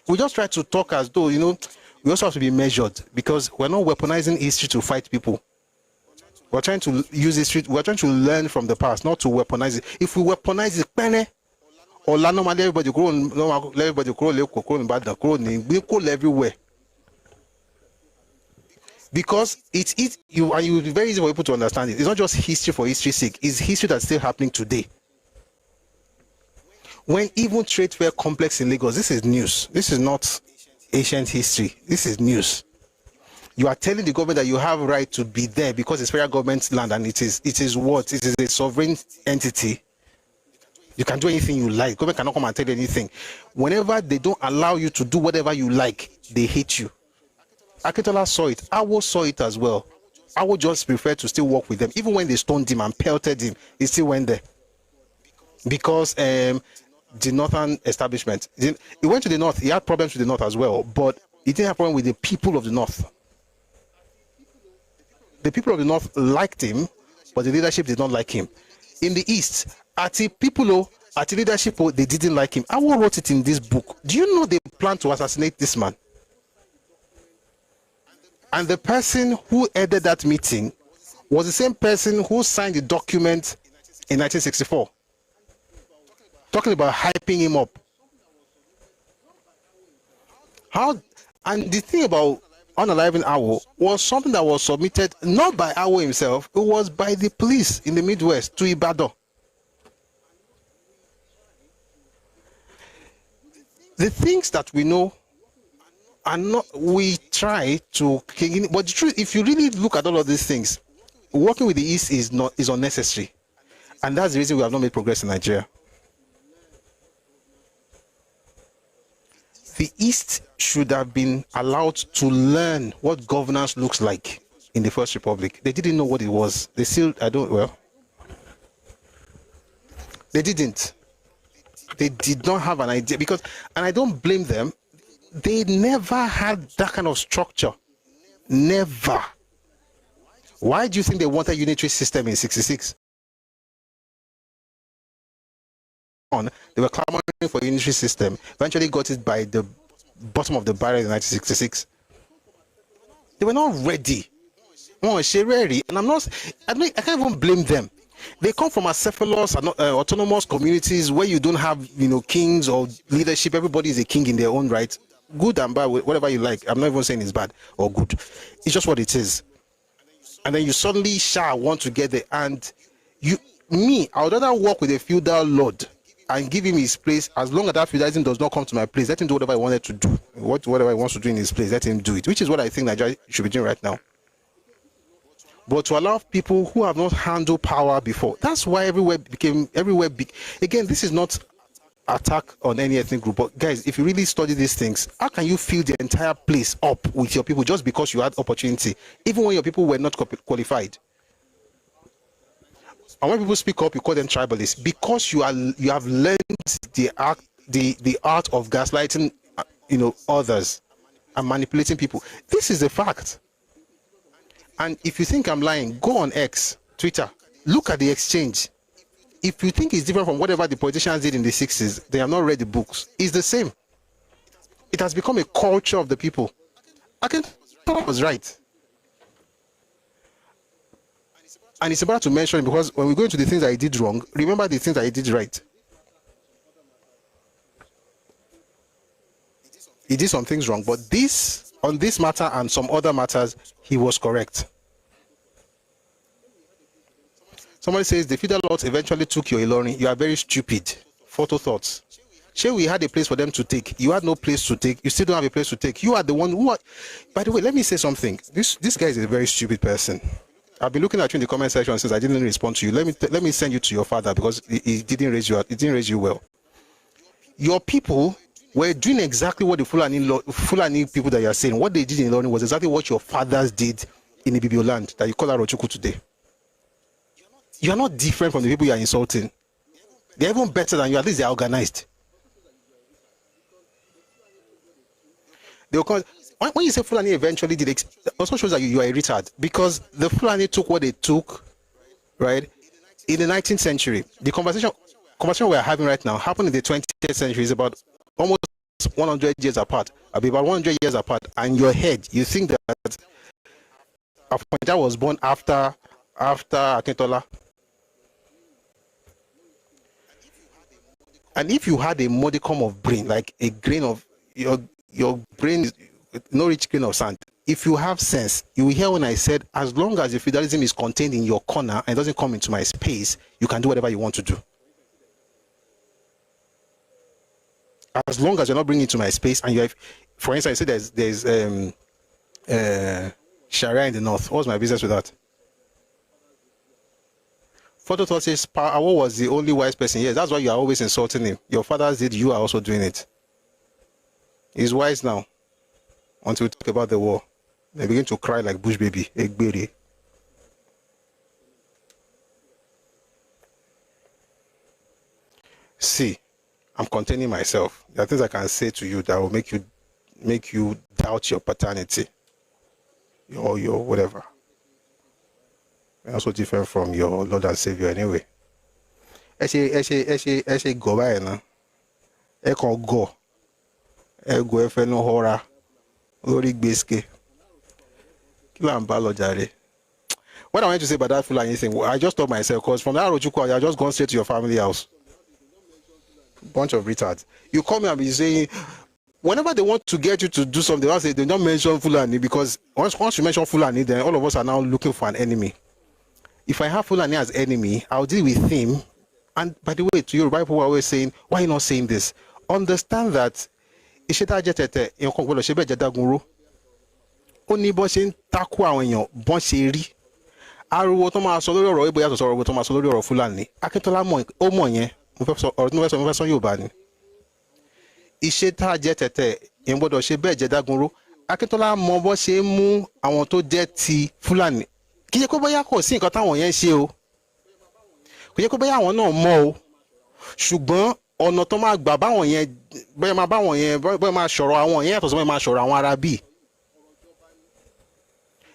We just try to talk as though, we also have to be measured, because we're not weaponizing history to fight people. We're trying to use history, we're trying to learn from the past, not to weaponize it. If we weaponize it, or normally everybody grow everywhere. Because you will be very easy for people to understand it. It's not just history for history's sake, it's history that's still happening today. When even trade fair complex in Lagos, this is news. This is not ancient history. This is news. You are telling the government that you have a right to be there because it's federal government's land, and it is a sovereign entity. You can do anything you like. Government cannot come and tell you anything. Whenever they don't allow you to do whatever you like, they hate you. Akintola saw it. Awo saw it as well. Awo just preferred to still work with them. Even when they stoned him and pelted him, he still went there. Because the northern establishment, he went to the north. He had problems with the north as well, but he didn't have problem with the people of the north. The people of the north liked him, but the leadership did not like him. In the east, at the people, at the leadership, they didn't like him. Awo wrote it in this book. Do you know they plan to assassinate this man? And the person who headed that meeting was the same person who signed the document in 1964. Talking about hyping him up. And the thing about unaliving Awo was something that was submitted not by Awo himself, it was by the police in the Midwest to Ibadan. The things that we know are not, we try to, but the truth, if you really look at all of these things, working with the East is unnecessary. And that's the reason we have not made progress in Nigeria. The East should have been allowed to learn what governance looks like in the First Republic. They didn't know what it was. They still, they didn't. They did not have an idea because, and I don't blame them, they never had that kind of structure. Never. Why do you think they wanted unitary system in 66? They were clamoring for unitary system. Eventually got it by the bottom of the barrel in 1966. They were not ready. And I can't even blame them. They come from acephalous and autonomous communities where you don't have, kings or leadership. Everybody is a king in their own right. Good and bad, whatever you like. I'm not even saying it's bad or good. It's just what it is. And then you suddenly want to get there. And I would rather work with a feudal lord and give him his place as long as that feudalism does not come to my place. Let him do whatever he wanted to do. Whatever he wants to do in his place, let him do it. Which is what I think Nigeria should be doing right now. But to allow people who have not handled power before, that's why again, this is not attack on any ethnic group. But guys, if you really study these things, how can you fill the entire place up with your people just because you had opportunity, even when your people were not qualified? And when people speak up, you call them tribalists because you have learned the art of gaslighting, others and manipulating people. This is a fact. And if you think I'm lying, go on X, Twitter, look at the exchange. If you think it's different from whatever the politicians did in the 60s, they have not read the books. It's the same. It has become a culture of the people. Akintola was right. And it's about to mention it because when we go into the things that he did wrong, remember the things that he did right. He did some things wrong, but on this matter and some other matters, he was correct. Somebody says the feudal lords eventually took your Ilorin. You are very stupid. Photo thoughts. Sure, we had a place for them to take. You had no place to take. You still don't have a place to take. You are the one who are... By the way, let me say something. This guy is a very stupid person. I've been looking at you in the comment section since I didn't respond to you. Let me send you to your father because he didn't raise you. He didn't raise you well. Your people were doing exactly what the Fulani people that you are saying. What they did in Ilorin was exactly what your fathers did in the Ibibio land that you call Arochukwu today. You are not different from the people you are insulting. They're even better than you. At least they are organized. When you say Fulani eventually did, it also shows that you are a retard because the Fulani took what they took, right, in the 19th century. The conversation we are having right now happened in the 20th century. Is about almost 100 years apart. About 100 years apart. And your head, you think that Akintola was born after Akintola. And if you had a modicum of brain, like a grain of your brain is no rich grain of sand. If you have sense, you will hear when I said, as long as the feudalism is contained in your corner and doesn't come into my space, you can do whatever you want to do. As long as you're not bringing it to my space, and you have, for instance, I say there's Sharia in the north. What's my business with that? Photo thought says Awolowo was the only wise person. Yes, that's why you are always insulting him. Your fathers did, you are also doing it. He's wise now. Until we talk about the war, they begin to cry like bush baby. Egbere. See, I'm containing myself. There are things I can say to you that will make you doubt your paternity, your whatever. You're also different from your Lord and Savior anyway. Ẹ go by now. Ẹ kàn go. Ẹ go ẹ fẹ́ no horror. Lórí gbèsè. Kí là ń bá lọ jàre? What I want to say about that Fulani thing, I just told myself, because from that Arochukwu, I just gone straight to your family house. Bunch of retards. You call me and be saying, whenever they want to get you to do something, they don't mention Fulani, because once you mention Fulani, then all of us are now looking for an enemy. If I have Fulani as enemy, I'll deal with him. And by the way, to you, people are always saying, why are you not saying this? Understand that ó ní bọ́n ṣe ń takú àwọn èèyàn bọ́n ṣe rí ariwo tó máa sọ lórí ọ̀rọ̀ Ìgbò yàtọ̀ sọ̀rọ̀ tó máa sọ lórí ọ̀rọ̀ Fúlàní. Akíntọ́lá ó mọ̀ yẹn. Mo fẹ́ sọ Yorùbá ni. iṣẹ́ tá a jẹ́ tẹ̀tẹ̀ yẹn gbọ́dọ̀ ṣe bẹ́ẹ̀ jẹ́ dágunró. Akintola mọ bó ṣe ń mú àwọn tó jẹ́ ti Fúlàní. Kì í ṣe kó bóyá kò sí nǹkan táwọn yẹn ṣe o. Kì í ṣe kó bóyá àwọn náà mọ̀ o. Ṣùgbọ́n ọ̀nà tó máa gbà báwọn yẹn bóyá máa báwọn yẹn bóyá máa sọ̀rọ̀ àwọn yẹn yàtọ̀ sí bóyá máa sọ̀rọ̀ àwọn ará bíi.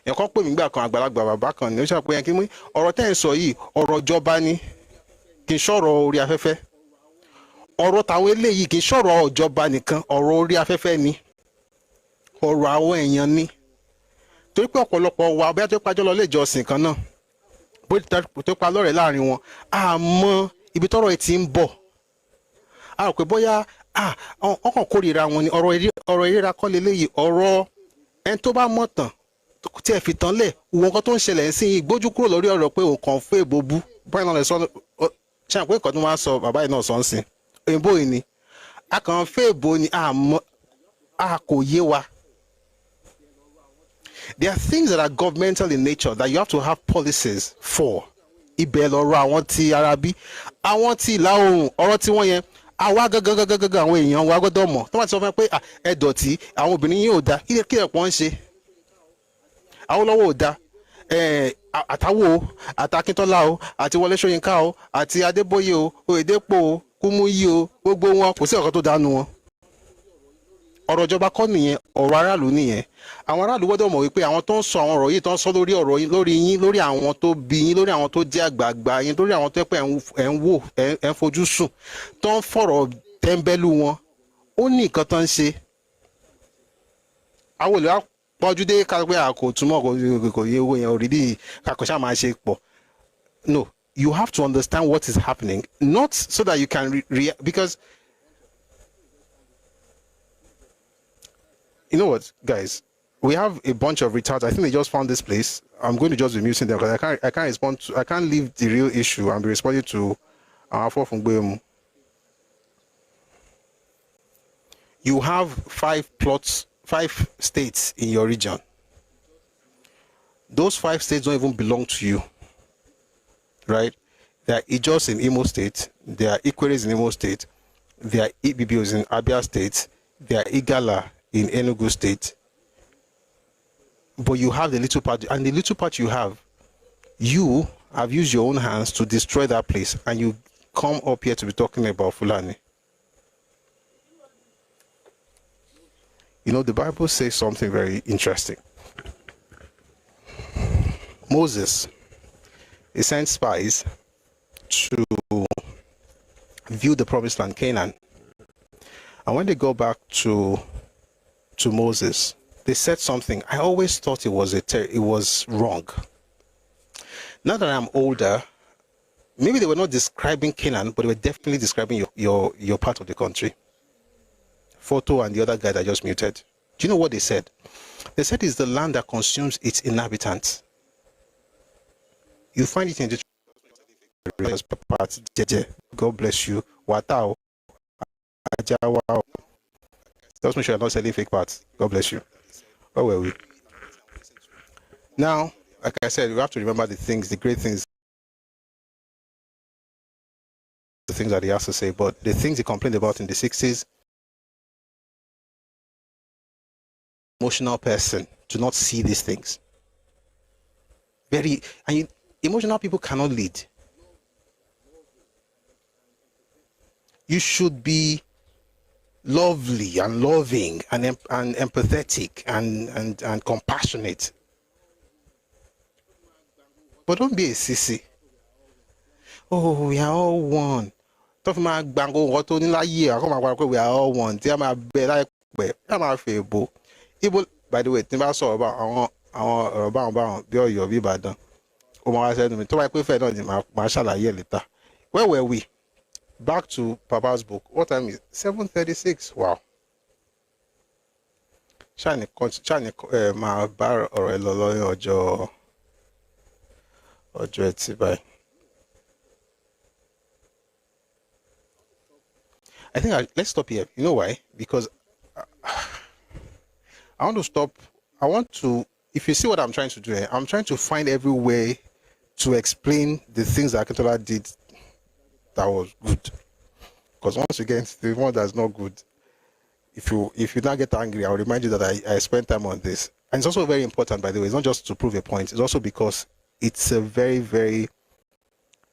Ẹ̀kan pè mí gbà kan àgbàlagbà bàbá kan ní ó ṣàpè yẹn kí mú ọ̀rọ̀ tẹ́ ń sọ yìí ọ̀rọ̀ ìjọba ni kì í ṣọ̀rọ̀ orí afẹ́fẹ́. Ọ̀rọ̀ tàwọn eléyìí kì í ṣọ̀rọ̀ ìjọba nìkan ọ̀rọ̀ orí afẹ́fẹ́ ni ọ̀rọ̀ àwọn èèyàn ni torí pé ọ̀pọ̀lọpọ̀ wa bóyá tó pàjọ́ lọ ilé ìjọsìn kan náà bóyá tó pa lọ́rẹ̀ẹ́ láàrin wọn àmọ́ ibi tọ́rọ̀ ẹ ti ń bọ̀ a rò pé bóyá ọkàn kórìíra wọn ni ọ̀rọ̀ ìríra kọ́ leléyìí ọ̀rọ̀ ẹni tó bá mọ̀ tán tí ẹ fi tán lẹ̀ wo nǹkan tó ń ṣẹlẹ̀ ń sìn gbójú kúrò lórí ọ̀rọ̀ pé òǹkàn fún èbó bú báyìí náà lè sọ ṣáà pé nǹkan tó máa sọ bàbá yìí náà sọ ń sìn òyìnbó yìí ni a kàn fẹ́ èbó ni a kò yé wa. There are things that are governmental in nature that you have to have policies for. Ibẹ̀ lọ́rọ̀ àwọn ti Arabi, àwọn ti ìlà oòrùn ọ̀rọ̀ tí wọ́n yẹn àwa gangan àwọn èèyàn wa gbọ́dọ̀ mọ̀ tó bá ti sọ fún mi pé ẹ dọ̀tí àwọn obìnrin yìí ò da kí ẹ̀pọ̀ ń ṣe Awólọ́wọ̀ ò da àtàwọ̀ o àtàkíntọ́lá o àti Wọlé Ṣóyínká o àti Adébóyè o Oyèdépò o Kúmúyí o gbogbo wọn kò sí ọ̀kan tó dánú wọn. Ọ̀rọ̀ ìjọba kọ́ nìyẹn ọ̀rọ̀ aráàlú nìyẹn àwọn aráàlú gbọ́dọ̀ mọ̀ wípé àwọn tó ń sọ àwọn ọ̀rọ̀ yìí tó ń sọ lórí ọ̀rọ̀ lórí yín lórí àwọn tó bí yín lórí àwọn tó jẹ́ àgbààgbà yín lórí àwọn tó pẹ́ ẹ̀ ń wò ẹ̀ ń fojú sùn tó ń fọ̀rọ̀ tẹ́ńbẹ́lú wọn ó ní nǹkan tó ń ṣe. àwọn olùwà pọ́jú dé ká pé àkó túmọ̀ kò yé owó yẹn òrìdí kakọ̀ ṣáà máa ṣe pọ̀. No, you have to understand what is happening not so that you can react because you know what, guys? We have a bunch of retards. I think they just found this place. I'm going to just be muting them because I can't respond to. I can't leave the real issue and be responding to our from Gbemu. You have 5 plots, 5 states in your region. Those 5 states don't even belong to you, right? There are Ijos in Imo State. There are Ikweres in Imo State. There are Ibibios in Abia State. There are Igala in Enugu State, but you have the little part, and the little part you have used your own hands to destroy that place, and you come up here to be talking about Fulani. You know, the Bible says something very interesting. Moses, he sent spies to view the promised land, Canaan, and when they go back to Moses, they said something. I always thought it was wrong. Now that I'm older, maybe they were not describing Canaan, but they were definitely describing your part of the country. Photo and the other guy that I just muted. Do you know what they said? They said it's the land that consumes its inhabitants. You find it in the part. God bless you. Watao. Ajawao. Just make sure you're not selling fake parts. God bless you. Where were we? Now, like I said, we have to remember the great things, the things that he has to say, but the things he complained about in the 60s, emotional person, do not see these things. Emotional people cannot lead. You should be lovely and loving and empathetic and compassionate, but don't be a sissy. Oh, we are all one. We are all one. By the way, I saw about where were we? Back to Papa's book. What time is 7:36? Wow. I think let's stop here. You know why? Because I want to stop. If you see what I'm trying to do here, I'm trying to find every way to explain the things that Akintola did that was good. Because once again, the one that's not good, if you now get angry, I'll remind you that I spent time on this. And it's also very important, by the way. It's not just to prove a point. It's also because it's a very, very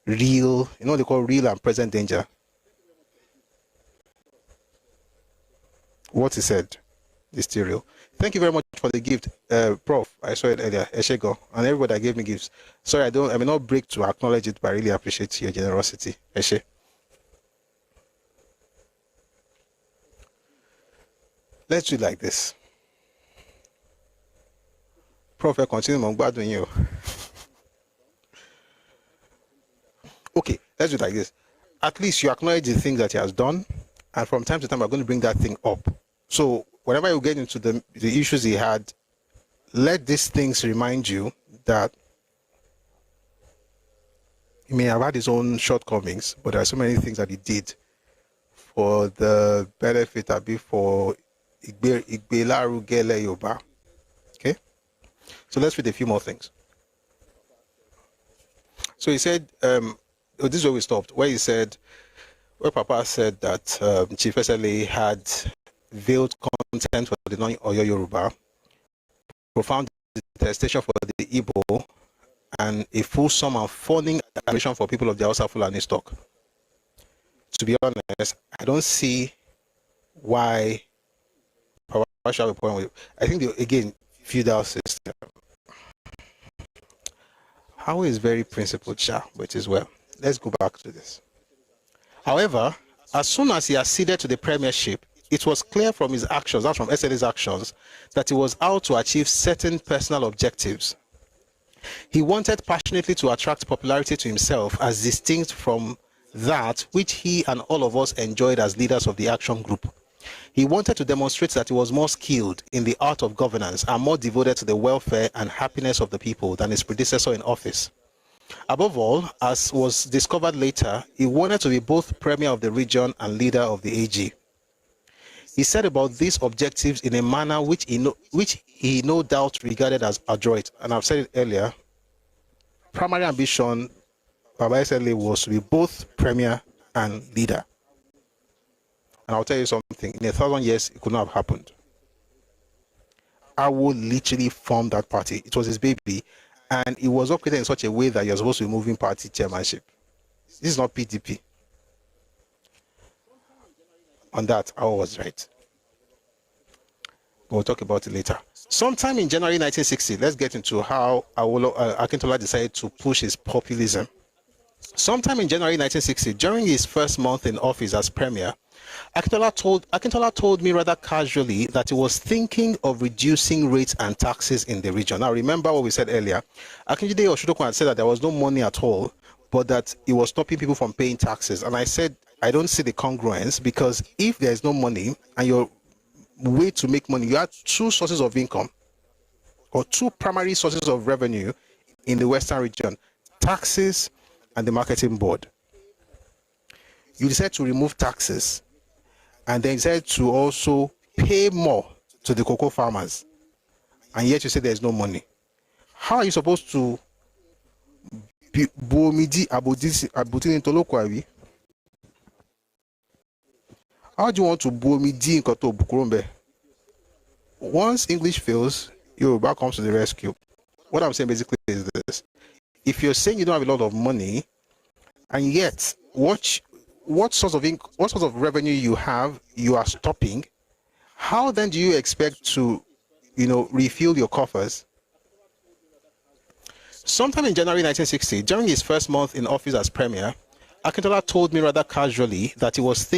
real, you know what they call real and present danger. What he said is still real. Thank you very much for the gift, Prof. I saw it earlier, Eshego, and everybody that gave me gifts. Sorry, I may not break to acknowledge it, but I really appreciate your generosity, Eshe. Let's do it like this. Prof, continue doing you. Okay, let's do it like this. At least you acknowledge the things that he has done, and from time to time, we're going to bring that thing up. So whenever you get into the issues he had, let these things remind you that he may have had his own shortcomings, but there are so many things that he did for the benefit of for Igbe Gele Yoba. Okay? So let's read a few more things. So he said, this is where we stopped, where Papa said that Chief SLA had veiled content for the non-Oyo Yoruba, profound detestation for the Igbo, and a fulsome and fawning admiration for people of the Hausa Fulani stock. To be honest, I don't see why Papa should have a point with it. I think, again, feudal system. How is very principled, but it is well. Let's go back to this. However, as soon as he acceded to the premiership, it was clear from his actions, not from SLA's actions, that he was out to achieve certain personal objectives. He wanted passionately to attract popularity to himself as distinct from that which he and all of us enjoyed as leaders of the action group. He wanted to demonstrate that he was more skilled in the art of governance and more devoted to the welfare and happiness of the people than his predecessor in office. Above all, as was discovered later, he wanted to be both premier of the region and leader of the AG. He said about these objectives in a manner which he no doubt regarded as adroit. And I've said it earlier, primary ambition Baba SLA was to be both premier and leader. And I'll tell you something, in 1,000 years, it could not have happened. Awo literally formed that party. It was his baby, and it was operated in such a way that you're supposed to be moving party chairmanship. This is not PDP. On that, Awo was right. We'll talk about it later. Sometime in January 1960, let's get into how Akintola decided to push his populism. Sometime in January 1960, during his first month in office as premier, Akintola told me rather casually that he was thinking of reducing rates and taxes in the region. Now, remember what we said earlier. Akinjide Oshudokun had said that there was no money at all, but that he was stopping people from paying taxes. And I said, I don't see the congruence, because if there is no money and your way to make money, you have two sources of income or two primary sources of revenue in the Western region: taxes and the marketing board. You decide to remove taxes, and then decide to also pay more to the cocoa farmers, and yet you say there's no money. How are you supposed to how do you want to bomidi nkoto bukurumbe? Once English fails, Yoruba comes to the rescue. What I'm saying basically is this: if you're saying you don't have a lot of money, and yet what source of revenue you have, you are stopping, how then do you expect to, refill your coffers? Sometime in January 1960, during his first month in office as premier, Akintola told me rather casually that he was thinking